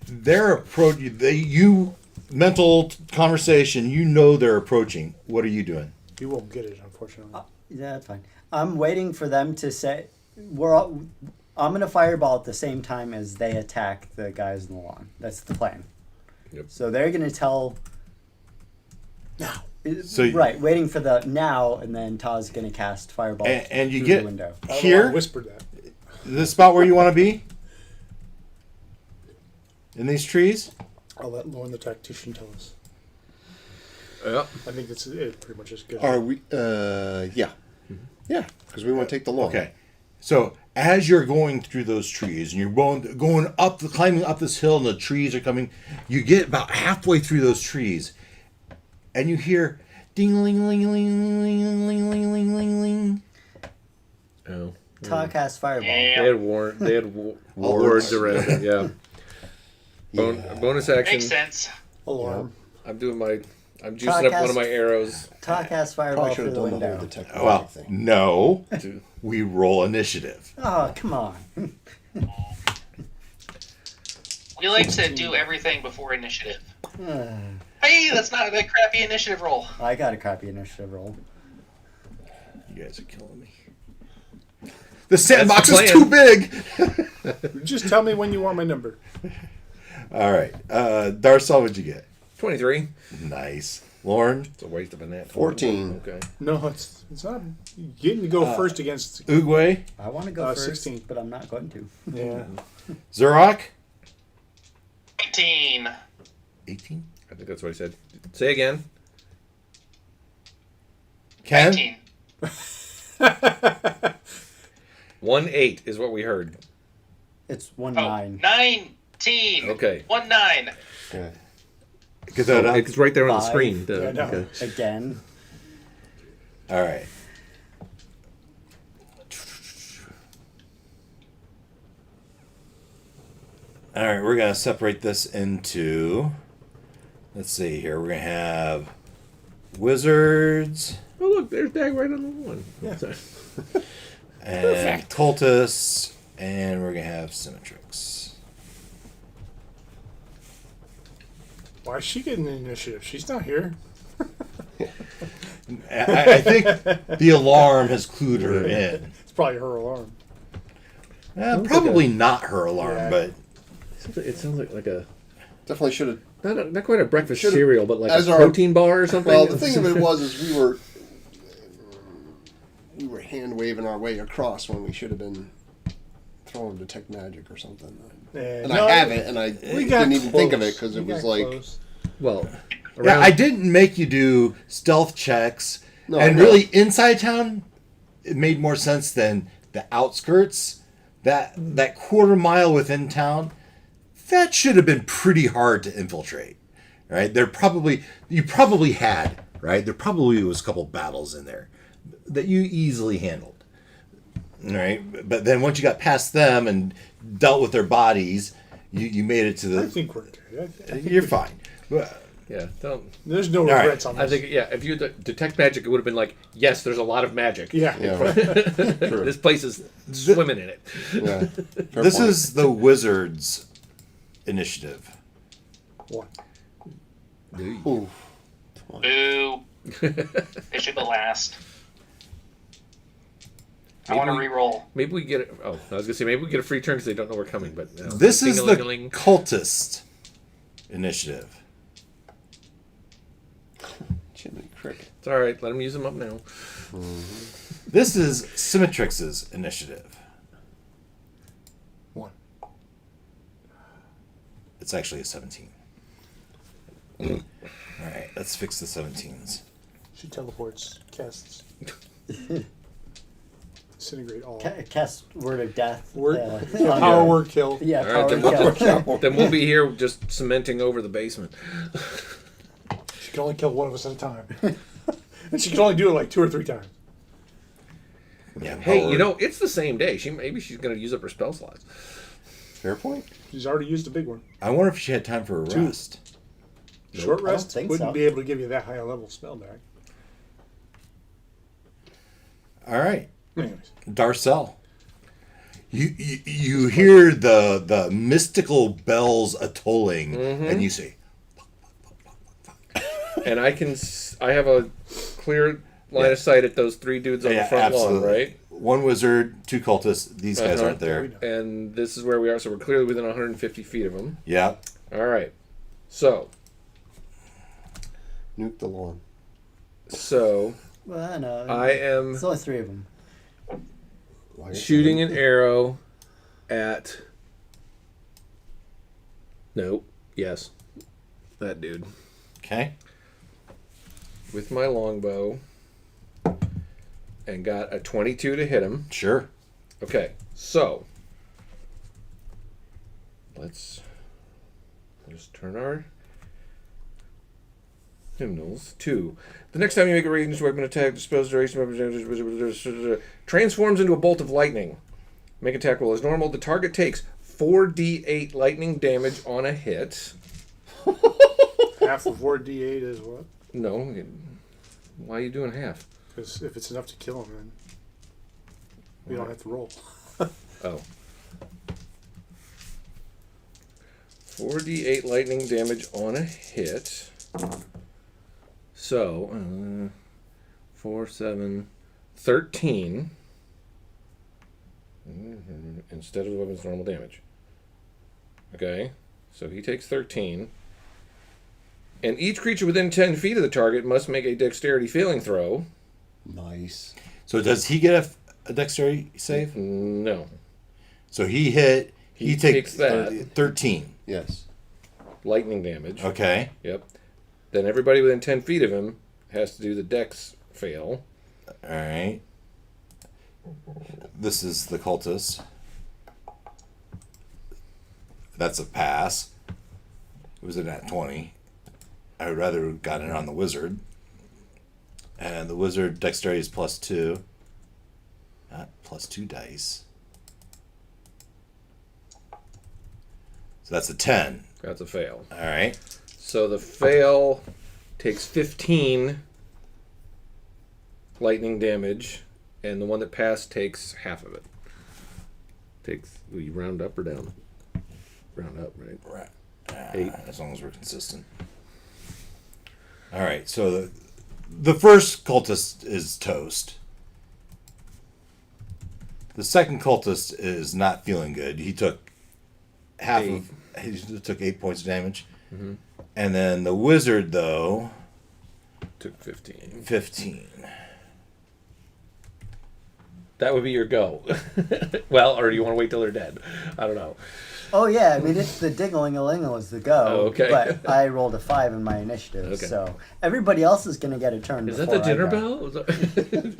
They're approaching. You mental conversation. You know they're approaching. What are you doing? You won't get it, unfortunately. Yeah, that's fine. I'm waiting for them to say I'm gonna fireball at the same time as they attack the guys in the lawn. That's the plan. Yep. So they're going to tell. Now. So- right, waiting for the now, and then Ta's going to cast Fireball And you through get the window. I don't know why I here, whispered that. the spot where you want to be? In these trees? I'll let Lauren the tactician tell us. Yeah. I think it's pretty much as good. Are we? Yeah. Yeah, because we want to take the long. Okay. So as you're going through those trees and you're going up, climbing up this hill, and the trees are coming, you get about halfway through those trees, and you hear ding ling ling ling ling ling ling ling ling ling. Oh. Ta casts Fireball. Yeah. They had wards around it. Yeah. Bonus action. Makes sense. Alarm. I'm juicing up one of my arrows. Ta casts Fireball Probably should through have the done the whole window. detective Well, thing. no. To, We roll initiative. Oh, come on. We like to do everything before initiative. Hey, that's not a crappy initiative roll. I got a crappy initiative roll. You guys are killing me. The sandbox That's is the too big. Just tell me when you want my number. All right. Darcel, what'd you get? 23. Nice. Lauren? It's a waste of a net. 14. Okay. No, it's not. You getting to go first against. Oogway? I want to go first, 16. but I'm not going to. Yeah. Zurok? 18. 18? I think that's what I said. Say again. Ken? 19. 1-8 is what we heard. It's 1-9. 19. Okay. 1-9. Okay. Get that up. It's right there on the 5. screen. Yeah, no. Okay. Again. All right. All right, we're going to separate this into, let's see here, we're going to have wizards Oh, look, there's Dag right on the one. Yeah. and cultists, and we're going to have Symmetrix. Why is she getting the initiative? She's not here. I think the alarm has clued her in. It's probably her alarm. Probably not her alarm, Yeah. but It sounds like a Definitely should have. not quite a breakfast Should've- cereal, but like as a our- protein bar or something. Well, the thing of it was we were hand waving our way across when we should have been throwing detect magic or something. And No, I have it, and I We got didn't even think of close. it because it We was got like close. Well, yeah, around, I didn't make you do stealth checks. No, and I know. really, inside town, it made more sense than the outskirts. That quarter mile within town, that should have been pretty hard to infiltrate, right? You probably had, right? There probably was a couple battles in there that you easily handled, right? But then once you got past them and dealt with their bodies, you made it to I the. think we're good. I think You're fine. But, yeah, don't. There's no right. regrets on this. I think if you detect magic, it would have been like, yes, there's a lot of magic. Yeah. yeah, true. This place is swimming in it. Yeah. Fair this point. is the wizard's initiative. One. Ooh. Boo. It should be last. I Maybe want to we- re-roll. Maybe we get. Oh, I was gonna say maybe we get a free turn because they don't know we're coming. But This is the Ding-a-ling-a-ling. cultist initiative. Jiminy Cricket. It's all right. Let them use them up now. This is Symmetrix's initiative. One. It's actually a 17. All right, let's fix the 17s. She teleports, casts. Disintegrate all. Cast Word of Death. Word, on power the- word kill. Yeah, All right, power then word kill. Then we'll be here just cementing over the basement. She can only kill one of us at a time. And she can only do it like 2 or 3 times. Yeah, Hey, power- you know it's the same day. Maybe she's gonna use up her spell slots. Fair point. She's already used a big one. I wonder if she had time for a Two. rest. Short I don't rest think wouldn't so. be able to give you that high a level spell back. All right, Anyways. Darcel. You hear the mystical bells a tolling, and you say, And I have a clear line of sight at those 3 dudes on the front lawn, right? One wizard, 2 cultists. These guys Uh-huh. aren't there. We know. And this is where we are, so we're clearly within 150 feet of them. Yeah. All right. So, Nuke the lawn. Well, I know. I am There's only 3 of them. Why is shooting it- an arrow at. Nope. Yes. That dude. Okay. With my longbow. And got a 22 to hit him. Sure. Okay, so. Let's just turn our hymnals to. The next time you make a ranged weapon attack, dispose duration transforms into a bolt of lightning. Make attack roll as normal. The target takes 4d8 lightning damage on a hit. Half of 4d8 is what? No, why are you doing half? Because if it's enough to kill him, then we don't have to roll. Oh. 4d8 lightning damage on a hit. So, 4, 7, 13. Instead of the weapon's normal damage. Okay, so he takes 13. And each creature within 10 feet of the target must make a dexterity saving throw. Nice. So does he get a dexterity save? No. So he hit. He takes that. 13. Yes. Lightning damage. Okay. Yep. Then everybody within 10 feet of him has to do the dex fail. All right. This is the cultist. That's a pass. It was a nat 20. I would rather have gotten it on the wizard. And the wizard dexterity is +2. +2 dice. So that's a 10. That's a fail. All right. So the fail takes 15 lightning damage, and the one that passed takes half of it. Will you round up or down? Round up, right? Right. 8. As long as we're consistent. All right. So the first cultist is toast. The second cultist is not feeling good. He took he took 8 points of damage. Mm-hmm. And then the wizard, though, Took 15. 15. That would be your go. Well, or do you want to wait till they're dead? I don't know. Oh yeah, I mean it's the Dingling-a-Ling was the go. Oh, okay. But I rolled a 5 in my initiative, Okay. so everybody else is gonna get a turn. Is that the before I dinner go. bell?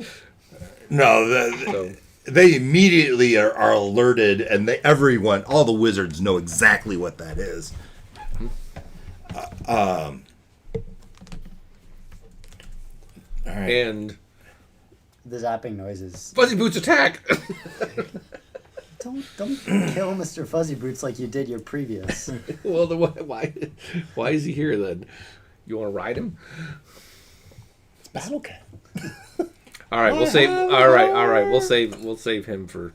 No, So, they immediately are alerted, and everyone, all the wizards know exactly what that is. All right. and The zapping noises. Fuzzy Boots attack! Don't kill Mr. Fuzzy Boots like you did your previous. Well, why is he here then? You want to ride him? It's Battle Cat. All right, we'll save. All right, we'll save him for.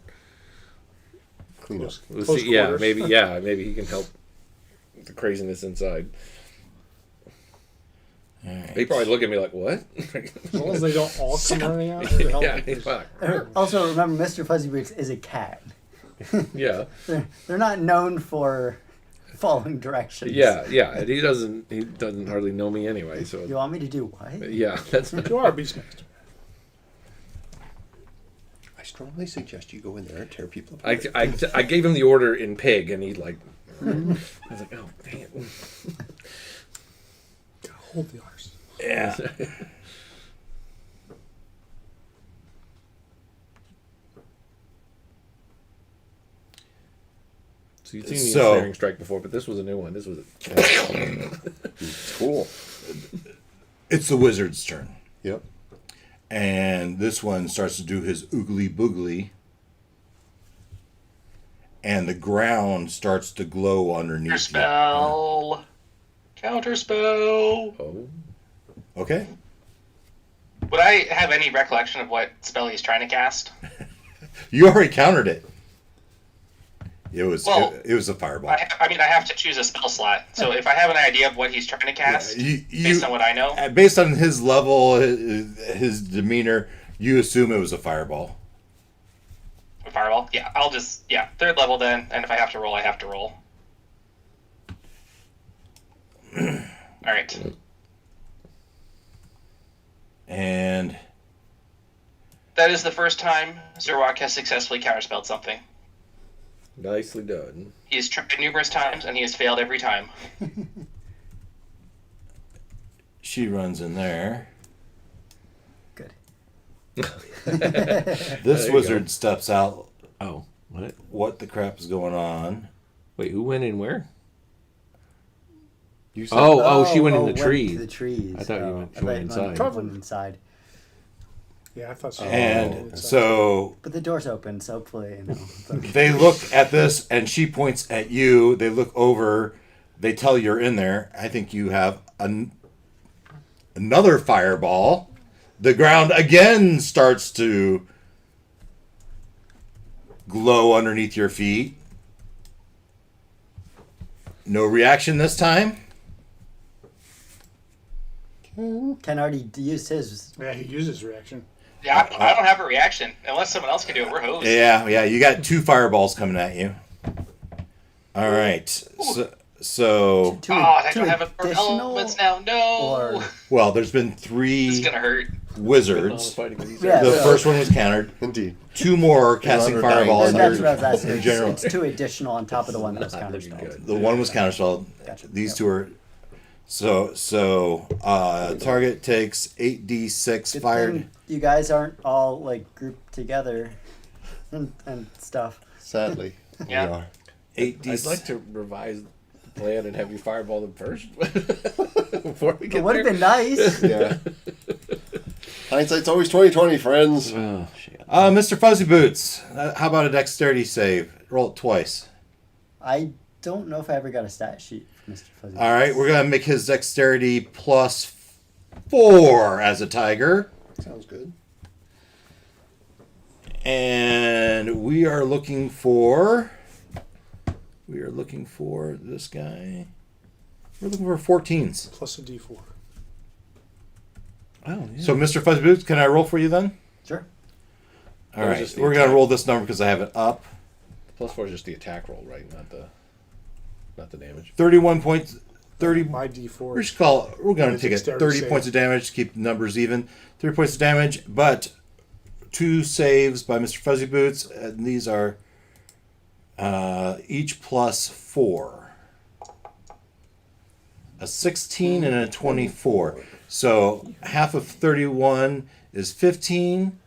Clean up. We'll Close see. Yeah, quarters. maybe he can help the craziness inside. All right. They probably look at me like, "What?" As long as they don't all come running out. where the hell Yeah, is- he's fine. Also, remember, Mr. Fuzzy Boots is a cat. Yeah, They're not known for following directions. yeah. And he doesn't hardly know me anyway. You So want me to do what? yeah, that's. You are a Beastmaster. I strongly suggest you go in there and tear people apart. I gave him the order in pig, and he like. I was like, "Oh, dang it." Hold the arse. Yeah. So you've seen the So- ensnaring strike before, but this was a new one. This was Cool. It's the wizard's turn. Yep. And this one starts to do his oogly boogly. And the ground starts to glow underneath. Counterspell. Counterspell. oh. Okay. Would I have any recollection of what spell he's trying to cast? You already countered it. It was Well, it was a fireball. I mean, I have to choose a spell slot. So if I have an idea of what he's trying to cast, based on what I know, Based on his level, his demeanor, you assume it was a fireball. fireball. Yeah, I'll just third level then. And if I have to roll, I have to roll. All right. And That is the first time Zerwak has successfully counterspelled something. Nicely done. He has tried numerous times, and he has failed every time. she runs in there. Good. This you wizard go. steps out. Oh, what? What the crap is going on? Wait, who went in where? You said Oh, she went in the to trees. the trees. I thought you meant she I went thought you inside. went inside. Yeah, I thought so. And so But the door's open, so hopefully, it's okay. they look at this, and she points at you. They look over. They tell you're in there. I think you have another fireball. The ground again starts to glow underneath your feet. No reaction this time. Ken already used his. Yeah, he uses reaction. Yeah, I don't have a reaction. Unless someone else can do it, we're hosed. Yeah. You got 2 fireballs coming at you. All right. So Two, I two don't have a additional elements now. No. or well, there's been This is 3 gonna hurt. wizards. Fighting with these Yeah. The so- first one was countered. indeed. 2 more casting Honor dying. fireballs. that's what I was asking. in general. It's 2 additional on top of the one that was Not looking counterspelled. good. The one was counterspelled. Gotcha. These Yep. 2 are. So target takes 8d6 Good fired. thing you guys aren't all like grouped together and stuff. Sadly, Yeah. we are. 8d6. I'd like to revise the plan and have you fireball them first before we It get would have there. been nice. Yeah. Hindsight's always 20/20, friends. Oh shit! Mr. Fuzzy Boots, how about a dexterity save? Roll it twice. I don't know if I ever got a stat sheet for Mr. Fuzzy. All right, we're gonna make his dexterity plus 4 as a tiger, Sounds good. and we are looking for this guy. We're looking for 14s. Plus a D4. Oh, yeah. So, Mr. Fuzzy Boots, can I roll for you then? Sure. All Or right, just the we're gonna attack? roll this number because I have it up. +4 is just the attack roll, right? Not the damage. 31 points. 30. My D4. We should call it, we're going to It's take it dexterity 30 save. points of damage to keep the numbers even. 30 points of damage, but 2 saves by Mr. Fuzzy Boots, and these are each plus 4. A 16 and a 24. So half of 31 is 15.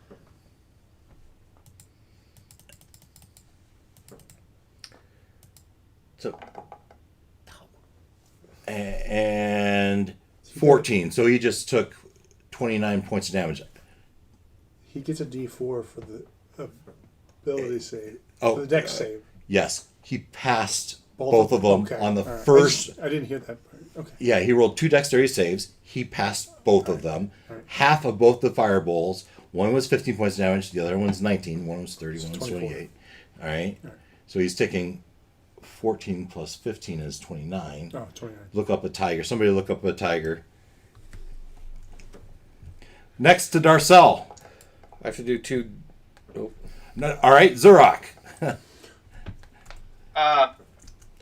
So And 14. So he just took 29 points of damage. He gets a D4 for the ability save. Oh, For the dex save. Yes, he passed both of them Okay, on the all right. first. I didn't hear that part. Okay. Yeah, he rolled 2 dexterity saves. He passed both of them. All right. Half of both the fireballs. One was 15 points of damage. The other one's 19. One was 30. One was 24. 28. All right. All right. So he's taking 14 plus 15 is 29. Oh, 29. Look up a tiger. Somebody look up a tiger. Next to Darcel. I have to do 2. Oh, No, all right, Zurak.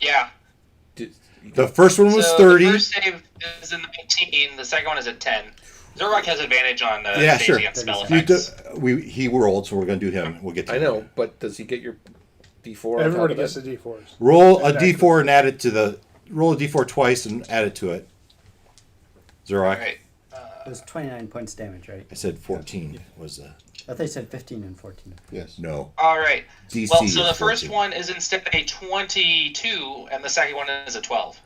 Yeah. did, The first one was So 30. the first save is in the 19. The second one is at 10. Zerwak has advantage on the Yeah, saves sure. against spell You effects. he rolled, so we're going to do him. We'll get to I him. know, but does he get your D4? on Everybody top gets of the that? D4s. Roll a Exactly. d4 and add it to the. Roll a d4 twice and add it to it. Zurak. Right. It was 29 points damage, right? I said 14 was a. I thought you said 15 and 14. Yes. No. All right. DC Well, so is the first 14. one is instead a 22, and the second one is a 12.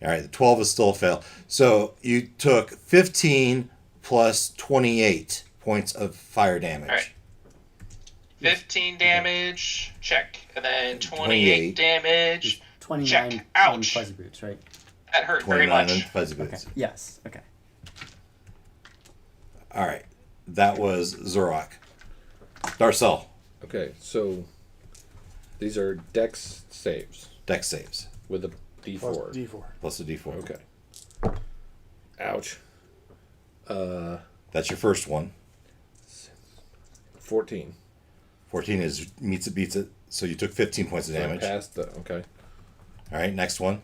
All right, the 12 is still a fail. So you took 15 plus 28 points of fire damage. All right. 15 damage, check. And then 28. 28 damage. 29 Check. on Ouch. Fuzzy Boots, right? That hurt very 29 on much. fuzzy Okay. boots. Yes. Okay. All right, that was Zurak. Darcel, Okay, so these are dex saves dex saves with a Plus D4. D4. plus a d4. Okay. Ouch. That's your first one. 14. 14 is meets it, beats it. So you took 15 points of So I damage. passed the. Okay. All right, next one.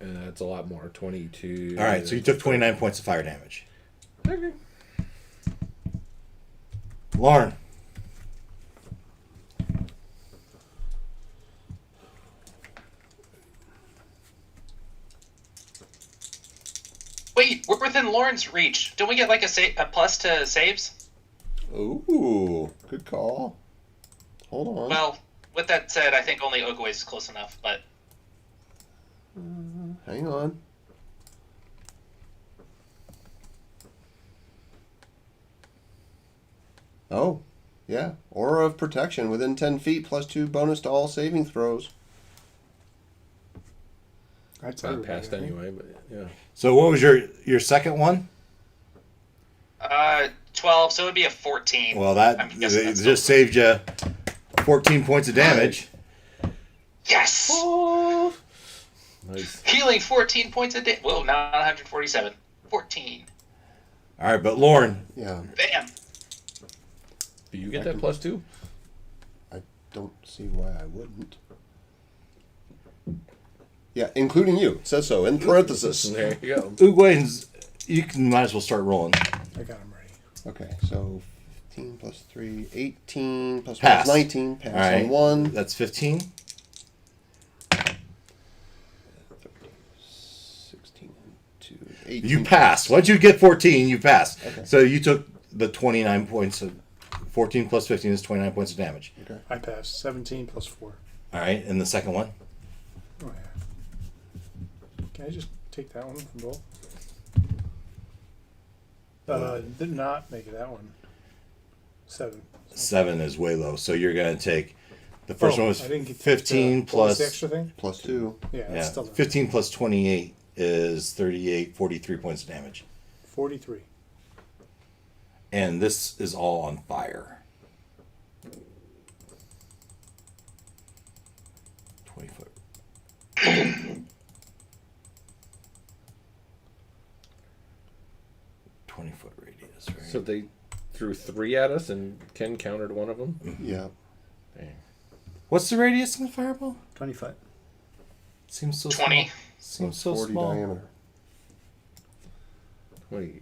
And that's a lot more. 22. All right, so you took 29 points of fire damage. Okay. Lauren. Wait, we're within Lauren's reach. Don't we get like a plus to saves? Ooh, good call. Hold on. Well, with that said, I think only Ogwe is close enough, but Hang on. Oh, yeah. Aura of protection within 10 feet plus 2 bonus to all saving throws. That's Not everybody, passed I think. anyway, but yeah. So what was your second one? 12, so it would be a 14. Well, that I'm guessing it that's just still- saved you 14 points of damage. Yes! Oh. Nice. Healing 14 points a day. Whoa, not 147. 14. All right, but Lauren, Yeah, Bam! Do you get that plus 2? I don't see why I wouldn't. Yeah, including you. It says so in parenthesis. There you go. Uguayne's, might as well start rolling. I got him ready. Okay, so 15 plus 3, 18 plus Pass. 1 is 19. Pass All right, on 1. that's 15. 16 and 2, 18. You passed. Once you get 14, you passed. Okay. So you took the 29 points of 14 plus 15 is 29 points of damage. Okay. I passed 17 plus 4. All right, and the second one? Oh, yeah. Can I just take that one from both? Did not make it that one. 7. 7 is way low. So you're going to take the first Oh, one was I didn't get 15 what was the plus extra thing? Plus 2. Yeah, yeah, that's still not- 15 plus 28 is 38, 43 points of damage. 43. And this is all on fire. 20 foot. 20-foot radius, right? So they threw 3 at us, and Ken countered one of them. Yeah. Dang. What's the radius in the fireball? 20 foot. Seems so 20. small. Seems so 40 small. diameter. 20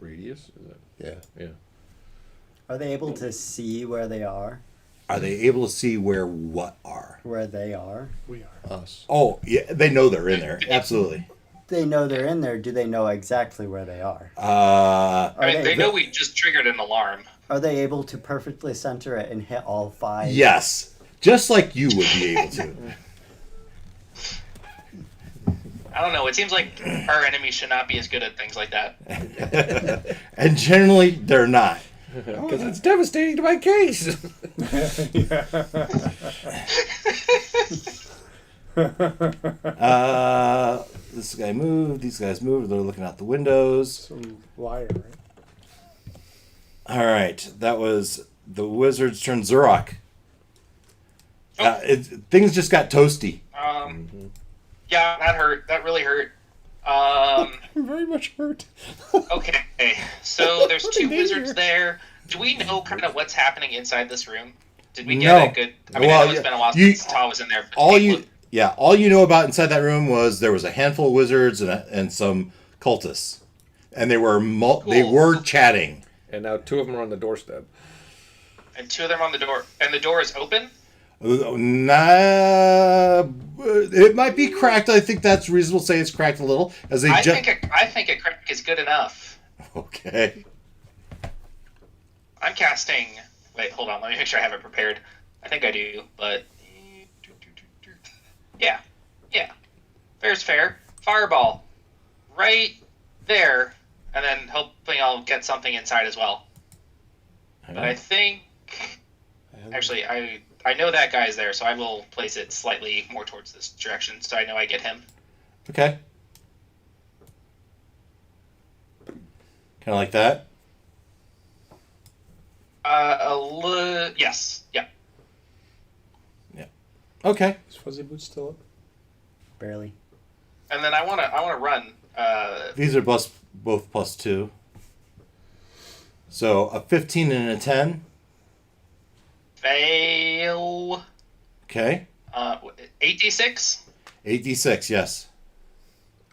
radius? Is that? Yeah. Yeah. Are they able to see where they are? Are they able to see where what are? Where they are? We are. Us. Oh, yeah, they know they're in there. Absolutely. They know they're in there. Do they know exactly where they are? Uh, Are I mean, they know we just triggered an alarm. Are they able to perfectly center it and hit all 5? yes. Just like you would be able to. I don't know. It seems like our enemies should not be as good at things like that. And generally, they're not. Because it's devastating to my case. This guy moved. These guys moved. They're looking out the windows. Some liar, right? All right. That was the wizard's turn. Zurok. Things just got toasty. Yeah, that hurt. That really hurt. I'm very much hurt. Okay, so there's 2 wizards there. Do we know kind of what's happening inside this room? Did we get No. a good... I mean, Well, I know it's yeah, been a while you- since Ta was in there. But All did we you, look- yeah, all you know about inside that room was there was a handful of wizards and some cultists, and they were they Cool. were chatting. And now 2 of them are on the doorstep. And 2 of them on the door. And the door is open? Nah, it might be cracked. I think that's reasonable to say it's cracked a little as they I just. think a crack is good enough. Okay. I'm casting... Wait, hold on. Let me make sure I have it prepared. I think I do, but... Yeah. Yeah. Fair's fair. Fireball. Right there. And then hopefully I'll get something inside as well. But I think... Actually, I know that guy's there, so I will place it slightly more towards this direction, so I know I get him. Okay. Kind of like that. Yes. Yeah. Okay. Is Fuzzy Boots still up? Barely. And then I wanna run. These are both +2. So a 15 and a 10. Fail. Okay. 8d6. 8d6, yes.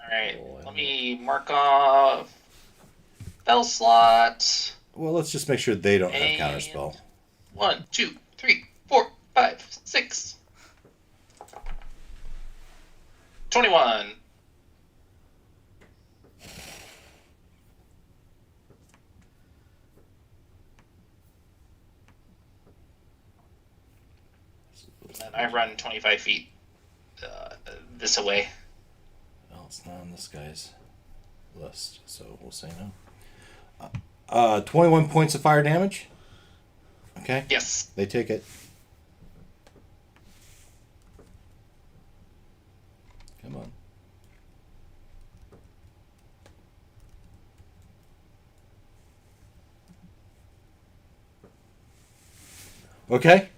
All right. Let me mark off spell slot. Well, let's just make sure they don't have And- counterspell. 1, 2, 3, 4, 5, 6. 21. And I run 25 feet this away. Well, it's not on this guy's list, so we'll say no. 21 points of fire damage. Okay. Yes. They take it. Come on. Okay.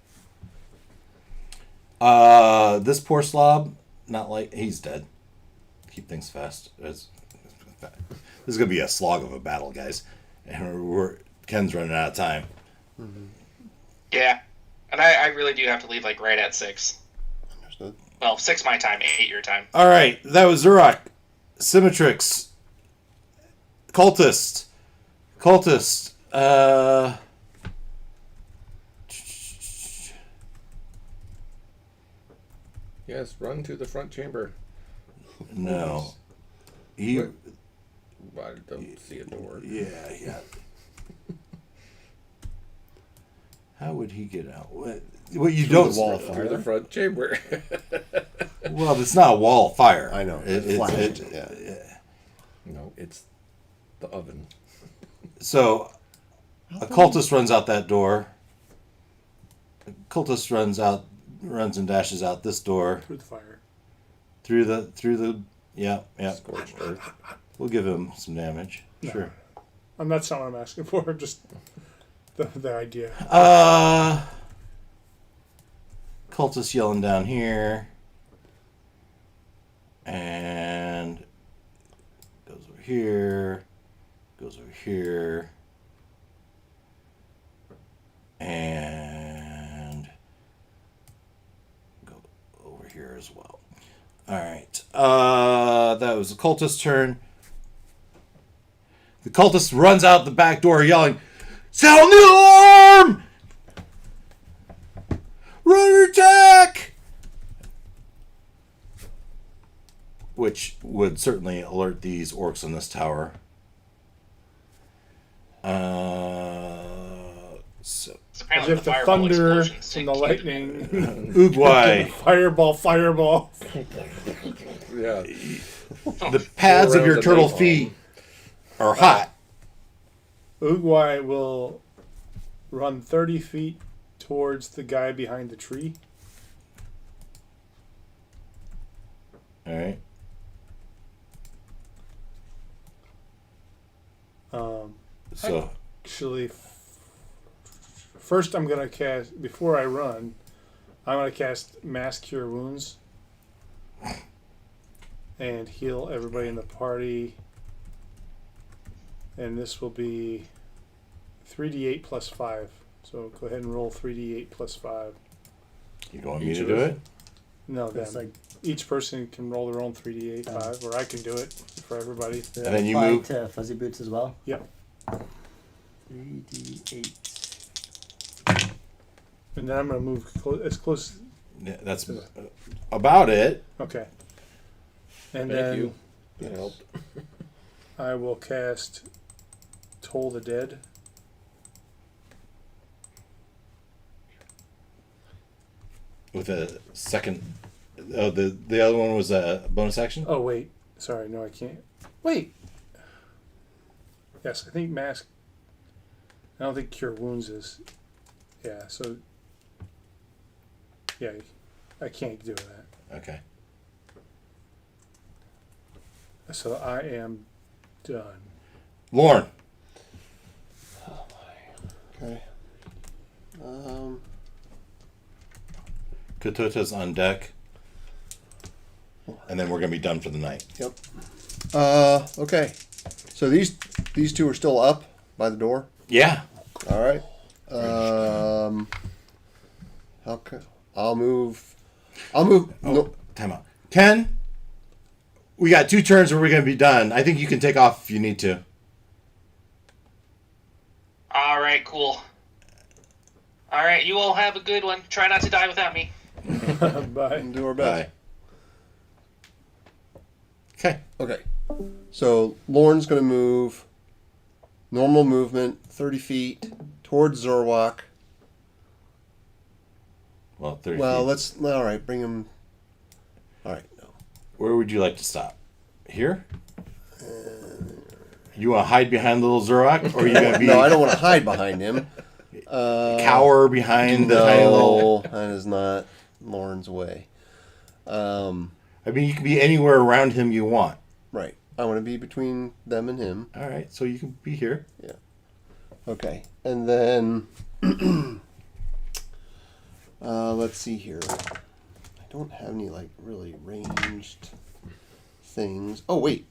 This poor slob, not like he's dead. Keep things fast. This is gonna be a slog of a battle, guys, and Ken's running out of time. Yeah. And I really do have to leave like right at 6. Understood. Well, 6 my time, 8 your time. All right, that was Zurak, Symmetrix, Cultist. Yes, run to the front chamber. No, he. Wait. I don't see a door. Yeah. How would he get out? What you Through don't the wall of fire. Through the front chamber. Well, it's not a wall of fire. I know. It's Flash. Yeah. No, it's the oven. So, a cultist runs out that door. A cultist runs and dashes out this door Through the fire. through the. Yeah. Scorched earth. We'll give him some damage. No. Sure. That's not what I'm asking for. Just the idea. Cultist yelling down here. And goes over here. Goes over here. And go over here as well. Alright. That was the cultist's turn. The cultist runs out the back door yelling, "Sound the alarm! Runner attack!" Which would certainly alert these orcs on this tower. So It's As apparently if the fireball thunder explosions and the take- lightning. Ugwai, Fireball. Yeah. the pads of rounds your of turtle napalm. feet are hot. Uguay will run 30 feet towards the guy behind the tree. All right. So Actually, first I'm going to cast, before I run, I'm going to cast Mass Cure Wounds and heal everybody in the party. And this will be 3d8 plus 5. So go ahead and roll 3d8 plus 5. you want me Each to of do us? it? No, It's then like each person can roll their own 3d8 5, or I can do it for everybody. the And then you apply move- to Fuzzy Boots as well. Yep. 3d8. And then I'm going to move as close. Yeah, that's about it. Okay. And Thank then you. That helped. I will cast Toll the Dead. With a second. Oh, the other one was a bonus action. Oh, wait. Sorry, no, I can't. Wait. Yes, I think Mask. I don't think Cure Wounds is. Yeah, so. Yeah, I can't do that. Okay. So I am done. Lorne. Okay. Katota's on deck. And then we're gonna be done for the night. Yep. Okay. So these two are still up by the door. Yeah. All right. I'll move. Oh, No. time out. Ken, we got 2 turns where we're going to be done. I think you can take off if you need to. All right, cool. All right, you all have a good one. Try not to die without me. Bye. Do our best. Bye. Okay. Okay. So Lorne's going to move. Normal movement, 30 feet towards Zorwak. Well, 30 Well, feet. all right, bring him. All right, no. Where would you like to stop? Here? You want to hide behind little Zorak? Or are you going to be No, I don't want to hide behind him. cower behind the tiny little... No, that is not Lorne's way. I mean, you can be anywhere around him you want. Right. I want to be between them and him. All right, so you can be here. Yeah. Okay. And then, let's see here. I don't have any, like, really ranged things. Oh, wait.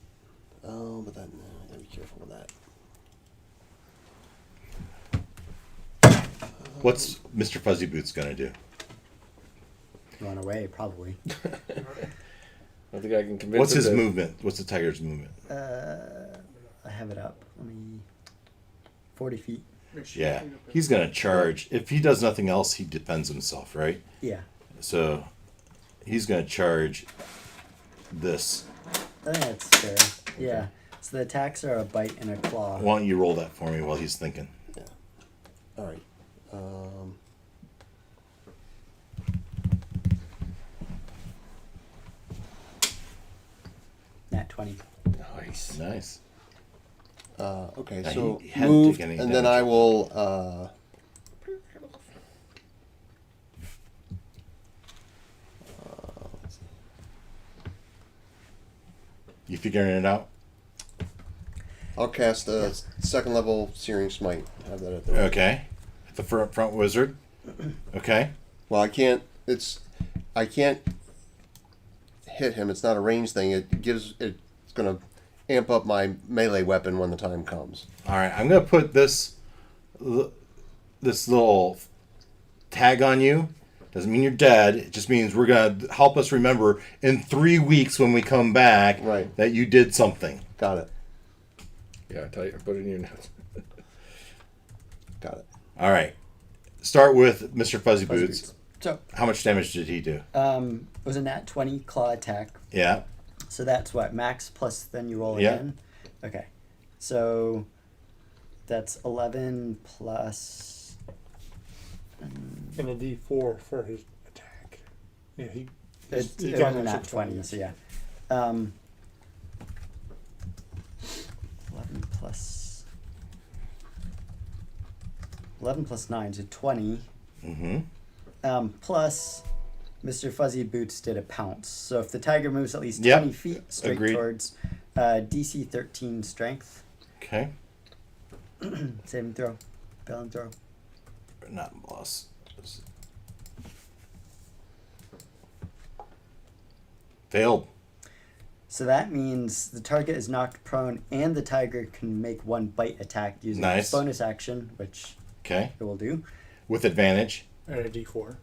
Oh, but that, no, I gotta be careful with that. What's Mr. Fuzzy Boots going to do? Run away, probably. I don't think I can convince What's him his to- movement? What's the tiger's movement? I have it up. Let me. 40 feet. Yeah, he's going to charge. If he does nothing else, he defends himself, right? Yeah. So he's going to charge this. I think that's fair. Yeah. So the attacks are a bite and a claw. Why don't you roll that for me while he's thinking? All right. Nat 20. Nice. Nice. Okay, Yeah, so he hadn't move, taken any and then damage. I will. You figuring it out? I'll cast a second level Searing Smite. Have that at the Okay. At the front wizard. Okay. Well, I can't. I can't hit him. It's not a range thing. It's gonna amp up my melee weapon when the time comes. All right. I'm going to put this little tag on you. Doesn't mean you're dead. It just means we're going to help us remember in 3 weeks when we come back Right. that you did something. Got it. Yeah, I tell you, I put it in your notes. Got it. All right. Start with Mr. Fuzzy Boots. So, How much damage did he do? it was a nat 20 claw attack. Yeah. So that's what? Max plus then you roll Yeah. again? Okay. So that's 11 plus. And a D4 for his attack. Yeah, he It he was got a an nat extra 20, so yeah. 11 plus. 11 plus 9, so 20. Mm-hmm. Plus, Mr. Fuzzy Boots did a pounce. So if the tiger moves at least Yep. 20 feet straight Agreed. towards DC 13 strength, Okay. saving throw, balance throw. Not plus. Failed. So that means the target is knocked prone and the tiger can make one bite attack using Nice. its bonus action, which Okay. it will do. With advantage. and a D4.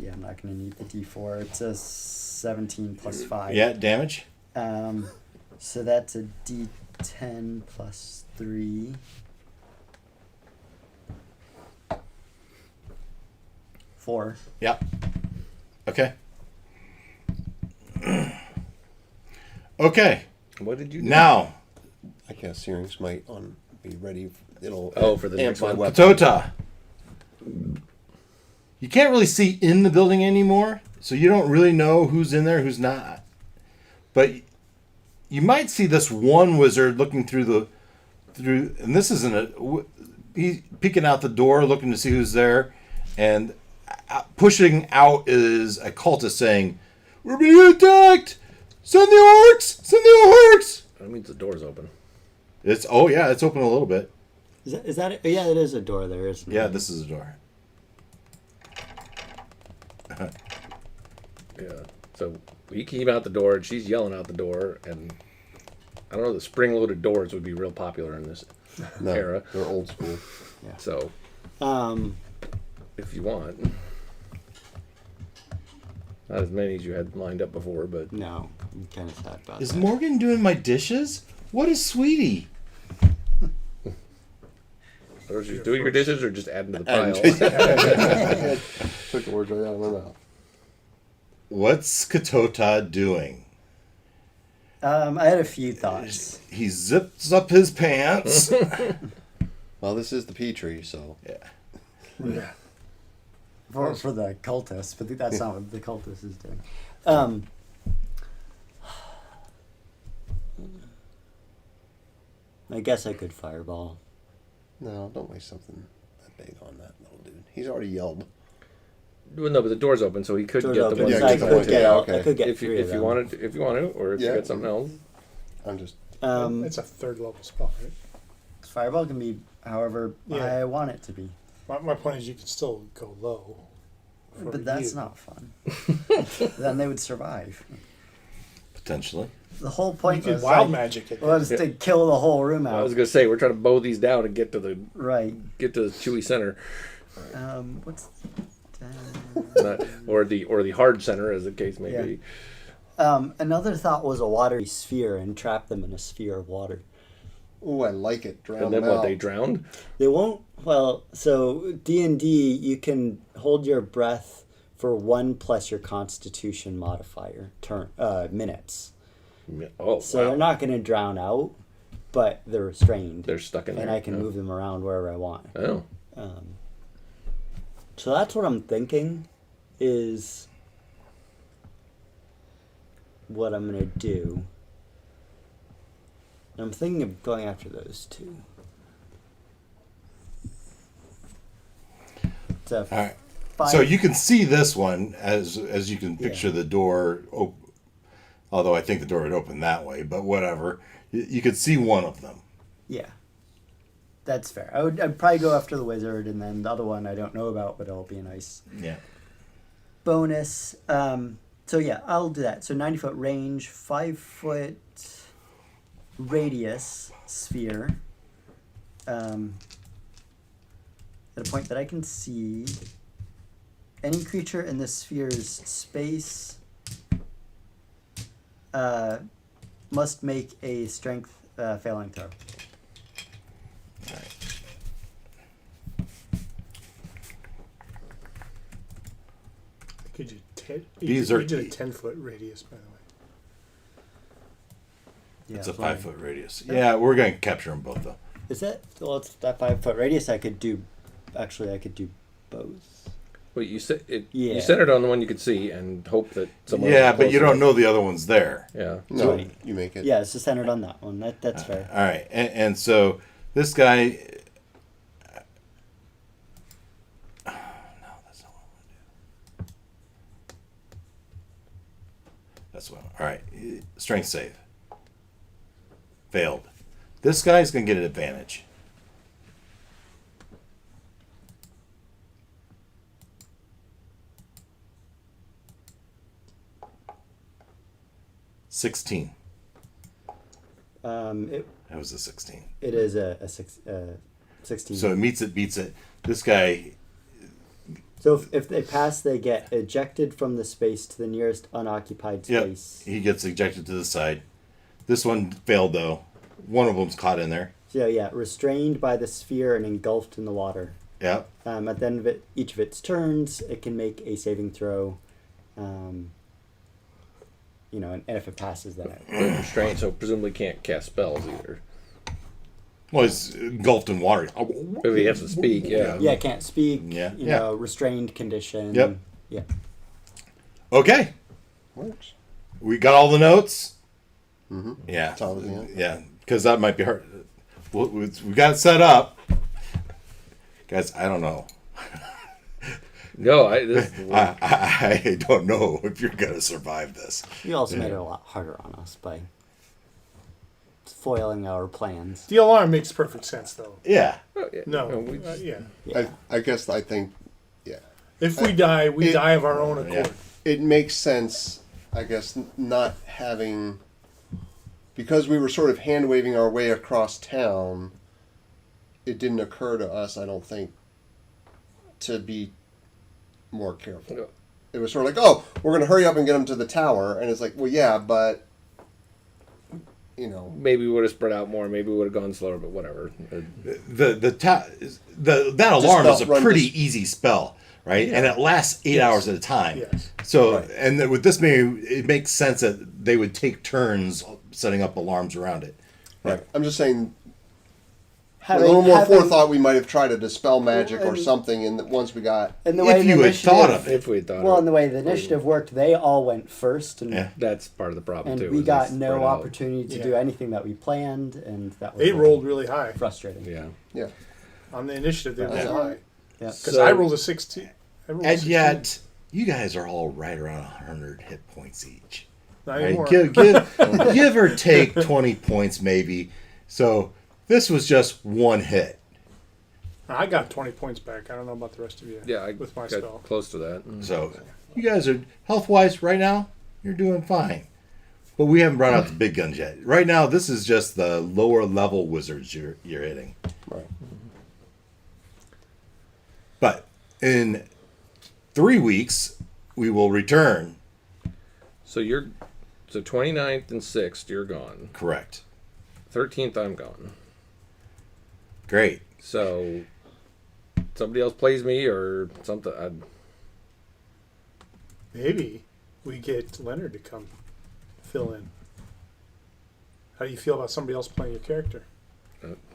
Yeah, I'm not going to need the D4. It's a 17 plus 5. Yeah, damage. So that's a D10 plus 3. 4. Yeah. Okay. Okay. What did you do? Now, I cast Searing Smite on. Be ready. It'll. Oh, for the amp next my one. weapon. Patota. You can't really see in the building anymore, so you don't really know who's in there, who's not. But you might see this one wizard looking through, and this isn't he's peeking out the door, looking to see who's there, and pushing out is a cultist saying, "We're being attacked! Send the orcs! Send the orcs!" That means the door's open. It's it's open a little bit. Is that it? Yeah, it is a door there, isn't it? Yeah, this is a door. Yeah. So he came out the door, and she's yelling out the door, and I don't know. The spring-loaded doors would be real popular in this No, era. they're old school. So Um, if you want, not as many as you had lined up before, but no, I'm kind of sad about Is that. Morgan doing my dishes? What is Sweetie? or is she doing your dishes or just adding to the And- pile? Took the words right out of my mouth. What's Katota doing? I had a few thoughts. He zips up his pants. Well, this is the Petrie, so Yeah. For the cultists, but that's not what the cultist is doing. I guess I could fireball. no, don't waste something that big on that little dude. He's already yelled. Well, no, but the door's open, so he could Doors get open, the one. Yeah, so I get the could one, get, yeah, I okay. could get If three you of them. wanted, if you want to, or if Yeah. you got something else. I'm just It's a third level spell, right? Fireball can be however Yeah. I want it to be, My point is you could still go low. for but that's you. not fun. Then they would survive. Potentially. The whole You point could was wild like, magic it. was to kill the whole room I was out. gonna say we're trying to bow these down and get to the Right. chewy center, What's or the hard center, as the case may Yeah. be. another thought was a watery sphere and trap them in a sphere of water. oh, I like it. Drown And then them what? out. They drowned. They won't. Well, so D&D, you can hold your breath for 1 plus your Constitution modifier minutes. Oh, So wow. they're not going to drown out, but they're restrained, They're stuck in there. and I can Oh. move them around wherever I want. Oh, So that's what I'm thinking is what I'm going to do. I'm thinking of going after those two. So, All right. five, So you can see this one as you can Yeah. picture the door. Although I think the door would open that way, but whatever. You could see one of them. yeah, that's fair. I'd probably go after the wizard, and then the other one I don't know about, but it'll be a nice Yeah. bonus. So yeah, I'll do that. So 90-foot range, 5-foot radius sphere. At a point that I can see, any creature in the sphere's space must make a strength failing throw. Could you These you are- did a 10-foot radius, by the way. Yeah, It's a as long- 5-foot radius. Yeah, we're going to capture them both, though. Is it? Well, it's that 5-foot radius. I could do. Actually, I could do both. well, you said it. Yeah. You centered on the one you could see and hope that someone. Yeah, was but you close don't know the other one's there. enough. Yeah. No, Right. you make it. Yeah, it's just centered on that one. That's fair. All right. And so this guy. No, that's not what I want to do. That's what. All right. Strength save. Failed. This guy's going to get an advantage. $16. It That was a 16. it is a 16. So it meets it, beats it. This guy, So if they pass, they get ejected from the space to the nearest unoccupied yep, space. he gets ejected to the side. This one failed though. One of them's caught in there. So yeah, restrained by the sphere and engulfed in the water. Yep. At the end of each of its turns, it can make a saving throw. And if it passes, then it. Restraint, so presumably can't cast spells either. Well, he's engulfed in water. If he has to speak, yeah. Yeah, can't speak. Yeah. You Yeah. know, restrained condition. Yep. Yeah. Okay. Works. We got all the notes? Mm-hmm. Yeah. It's all, yeah. Yeah. Because that might be hard. We got it set up. Guys, I don't know. No, I don't know if you're going to survive this. You also made it a lot harder on us by foiling our plans. The alarm makes perfect sense, though. Yeah. No, we yeah. Yeah. I guess I think, yeah. If we die, we die of our own accord. Yeah. It makes sense, I guess, not having because we were sort of hand waving our way across town, it didn't occur to us, I don't think, to be more careful. Yeah. It was sort of like, oh, we're going to hurry up and get them to the tower. And it's like, well, yeah, but, you know. Maybe we would have spread out more. Maybe we would have gone slower, but whatever. That alarm is a run pretty just- easy spell, right? And it lasts 8 hours at a time. Yes. So, Right. and then with this, maybe it makes sense that they would take turns setting up alarms around it. Right. I'm just saying, with Having- a little more having- forethought, we might have tried to dispel magic or And- something. And once we got, And the way If the you had initiative, thought of it. If we thought well, of and it. the way the initiative worked, they all went first, and Yeah. That's part of the problem, and too. we is got it's no spread out. opportunity to do Yeah. anything that we planned, and that was They rolled really high. frustrating. Yeah. yeah. On the initiative, they rolled Yeah. high. Yeah. Because So- I rolled a 16. I rolled a And 16. yet, you guys are all right around 100 hit points each. Not Right? anymore. Give or take 20 points, maybe. So this was just one hit. I got 20 points back. I don't know about the rest of you. Yeah, I with my got spell. close to that. So you guys are health-wise right now. You're doing fine, but we haven't brought out the big guns yet. Right now, this is just the lower level wizards you're hitting. Right. But in 3 weeks, we will return. So 29th and 6th, you're gone. Correct. 13th, I'm gone. Great. So somebody else plays me or something. Maybe we get Leonard to come fill in. How do you feel about somebody else playing your character?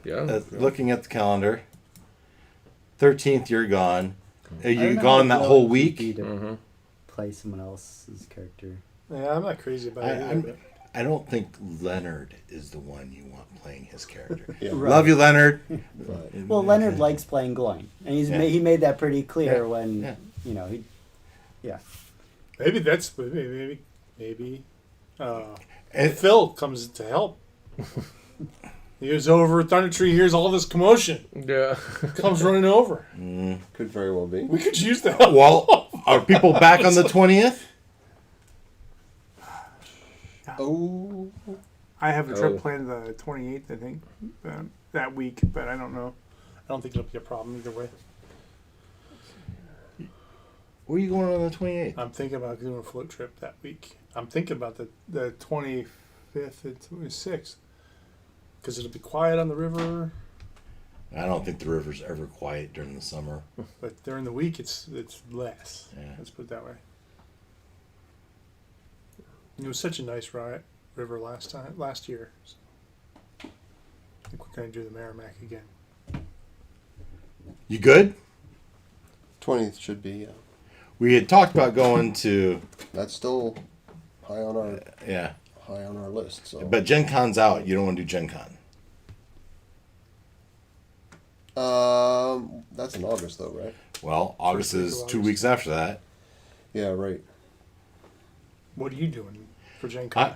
Yeah. Looking at the calendar, 13th, you're gone. Are I don't you know gone how that whole willing you'd be week? to Mm-hmm. play someone else's character. Yeah, I'm not crazy about it either. but I don't think Leonard is the one you want playing his character. Yeah. Right. Love you, Leonard. Well, Leonard likes playing Gloin, and he made that pretty clear Yeah. when Yeah. yeah. Maybe that's maybe And Phil comes to help. He was over at Thunder Tree, hears all this commotion, Yeah. comes running over. Could very well be. We could use the help. well, are people back on the 20th? Oh. I have a trip Oh. planned the 28th, I think, that week, but I don't know. I don't think it'll be a problem either way. Where are you going on the 28th? I'm thinking about doing a float trip that week. I'm thinking about the 25th and 26th. Because it'll be quiet on the river, I don't think the river's ever quiet during the summer. but during the week it's less. Yeah. Let's put it that way. It was such a nice river last year. So I think we're going to do the Merrimack again. You good? 20th should be, yeah. We had talked about going to, That's still high on our list. So. but Gen Con's out. You don't want to do Gen Con. That's in August though, right? Well, August week of is 2 August. weeks after that. Yeah, right. What are you doing for Gen Con?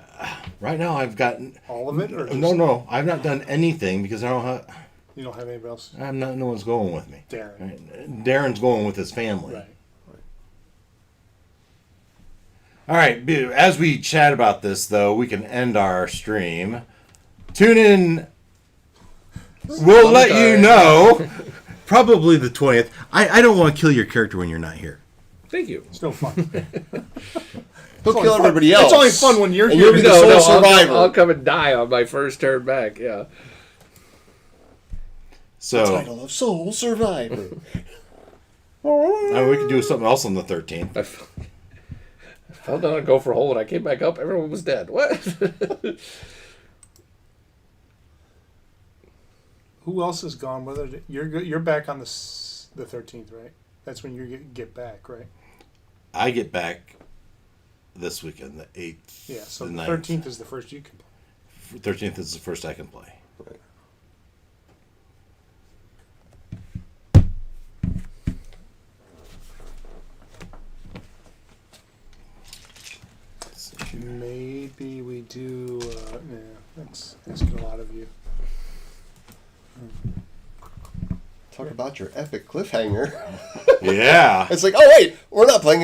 Right now, I've gotten All of it? Or just, no. I've not done anything because I don't have. You don't have anybody else? I'm not. No one's going with me. Darren. Right? Darren's going with his family. Right. All right. As we chat about this, though, we can end our stream. Tune in. We'll let you know. Probably the 20th. I don't want to kill your character when you're not here. Thank you. It's no fun. He'll kill everybody else. It's only fun when you're And here. you'll be the sole survivor. I'll come and die on my first turn back. Yeah. So Title of Soul Survivor. we could do something else on the 13th. I fell down a gopher hole and I came back up. Everyone was dead. What? Who else is gone? Whether you're back on the 13th, right? That's when you get back, right? I get back this weekend, the 8th. Yeah. So the 9th. 13th is the first you can play. 13th is the first I can play. Right. Maybe we do. Yeah, that's asking a lot of you. Talk about your epic cliffhanger. Yeah. It's like, oh wait, we're not playing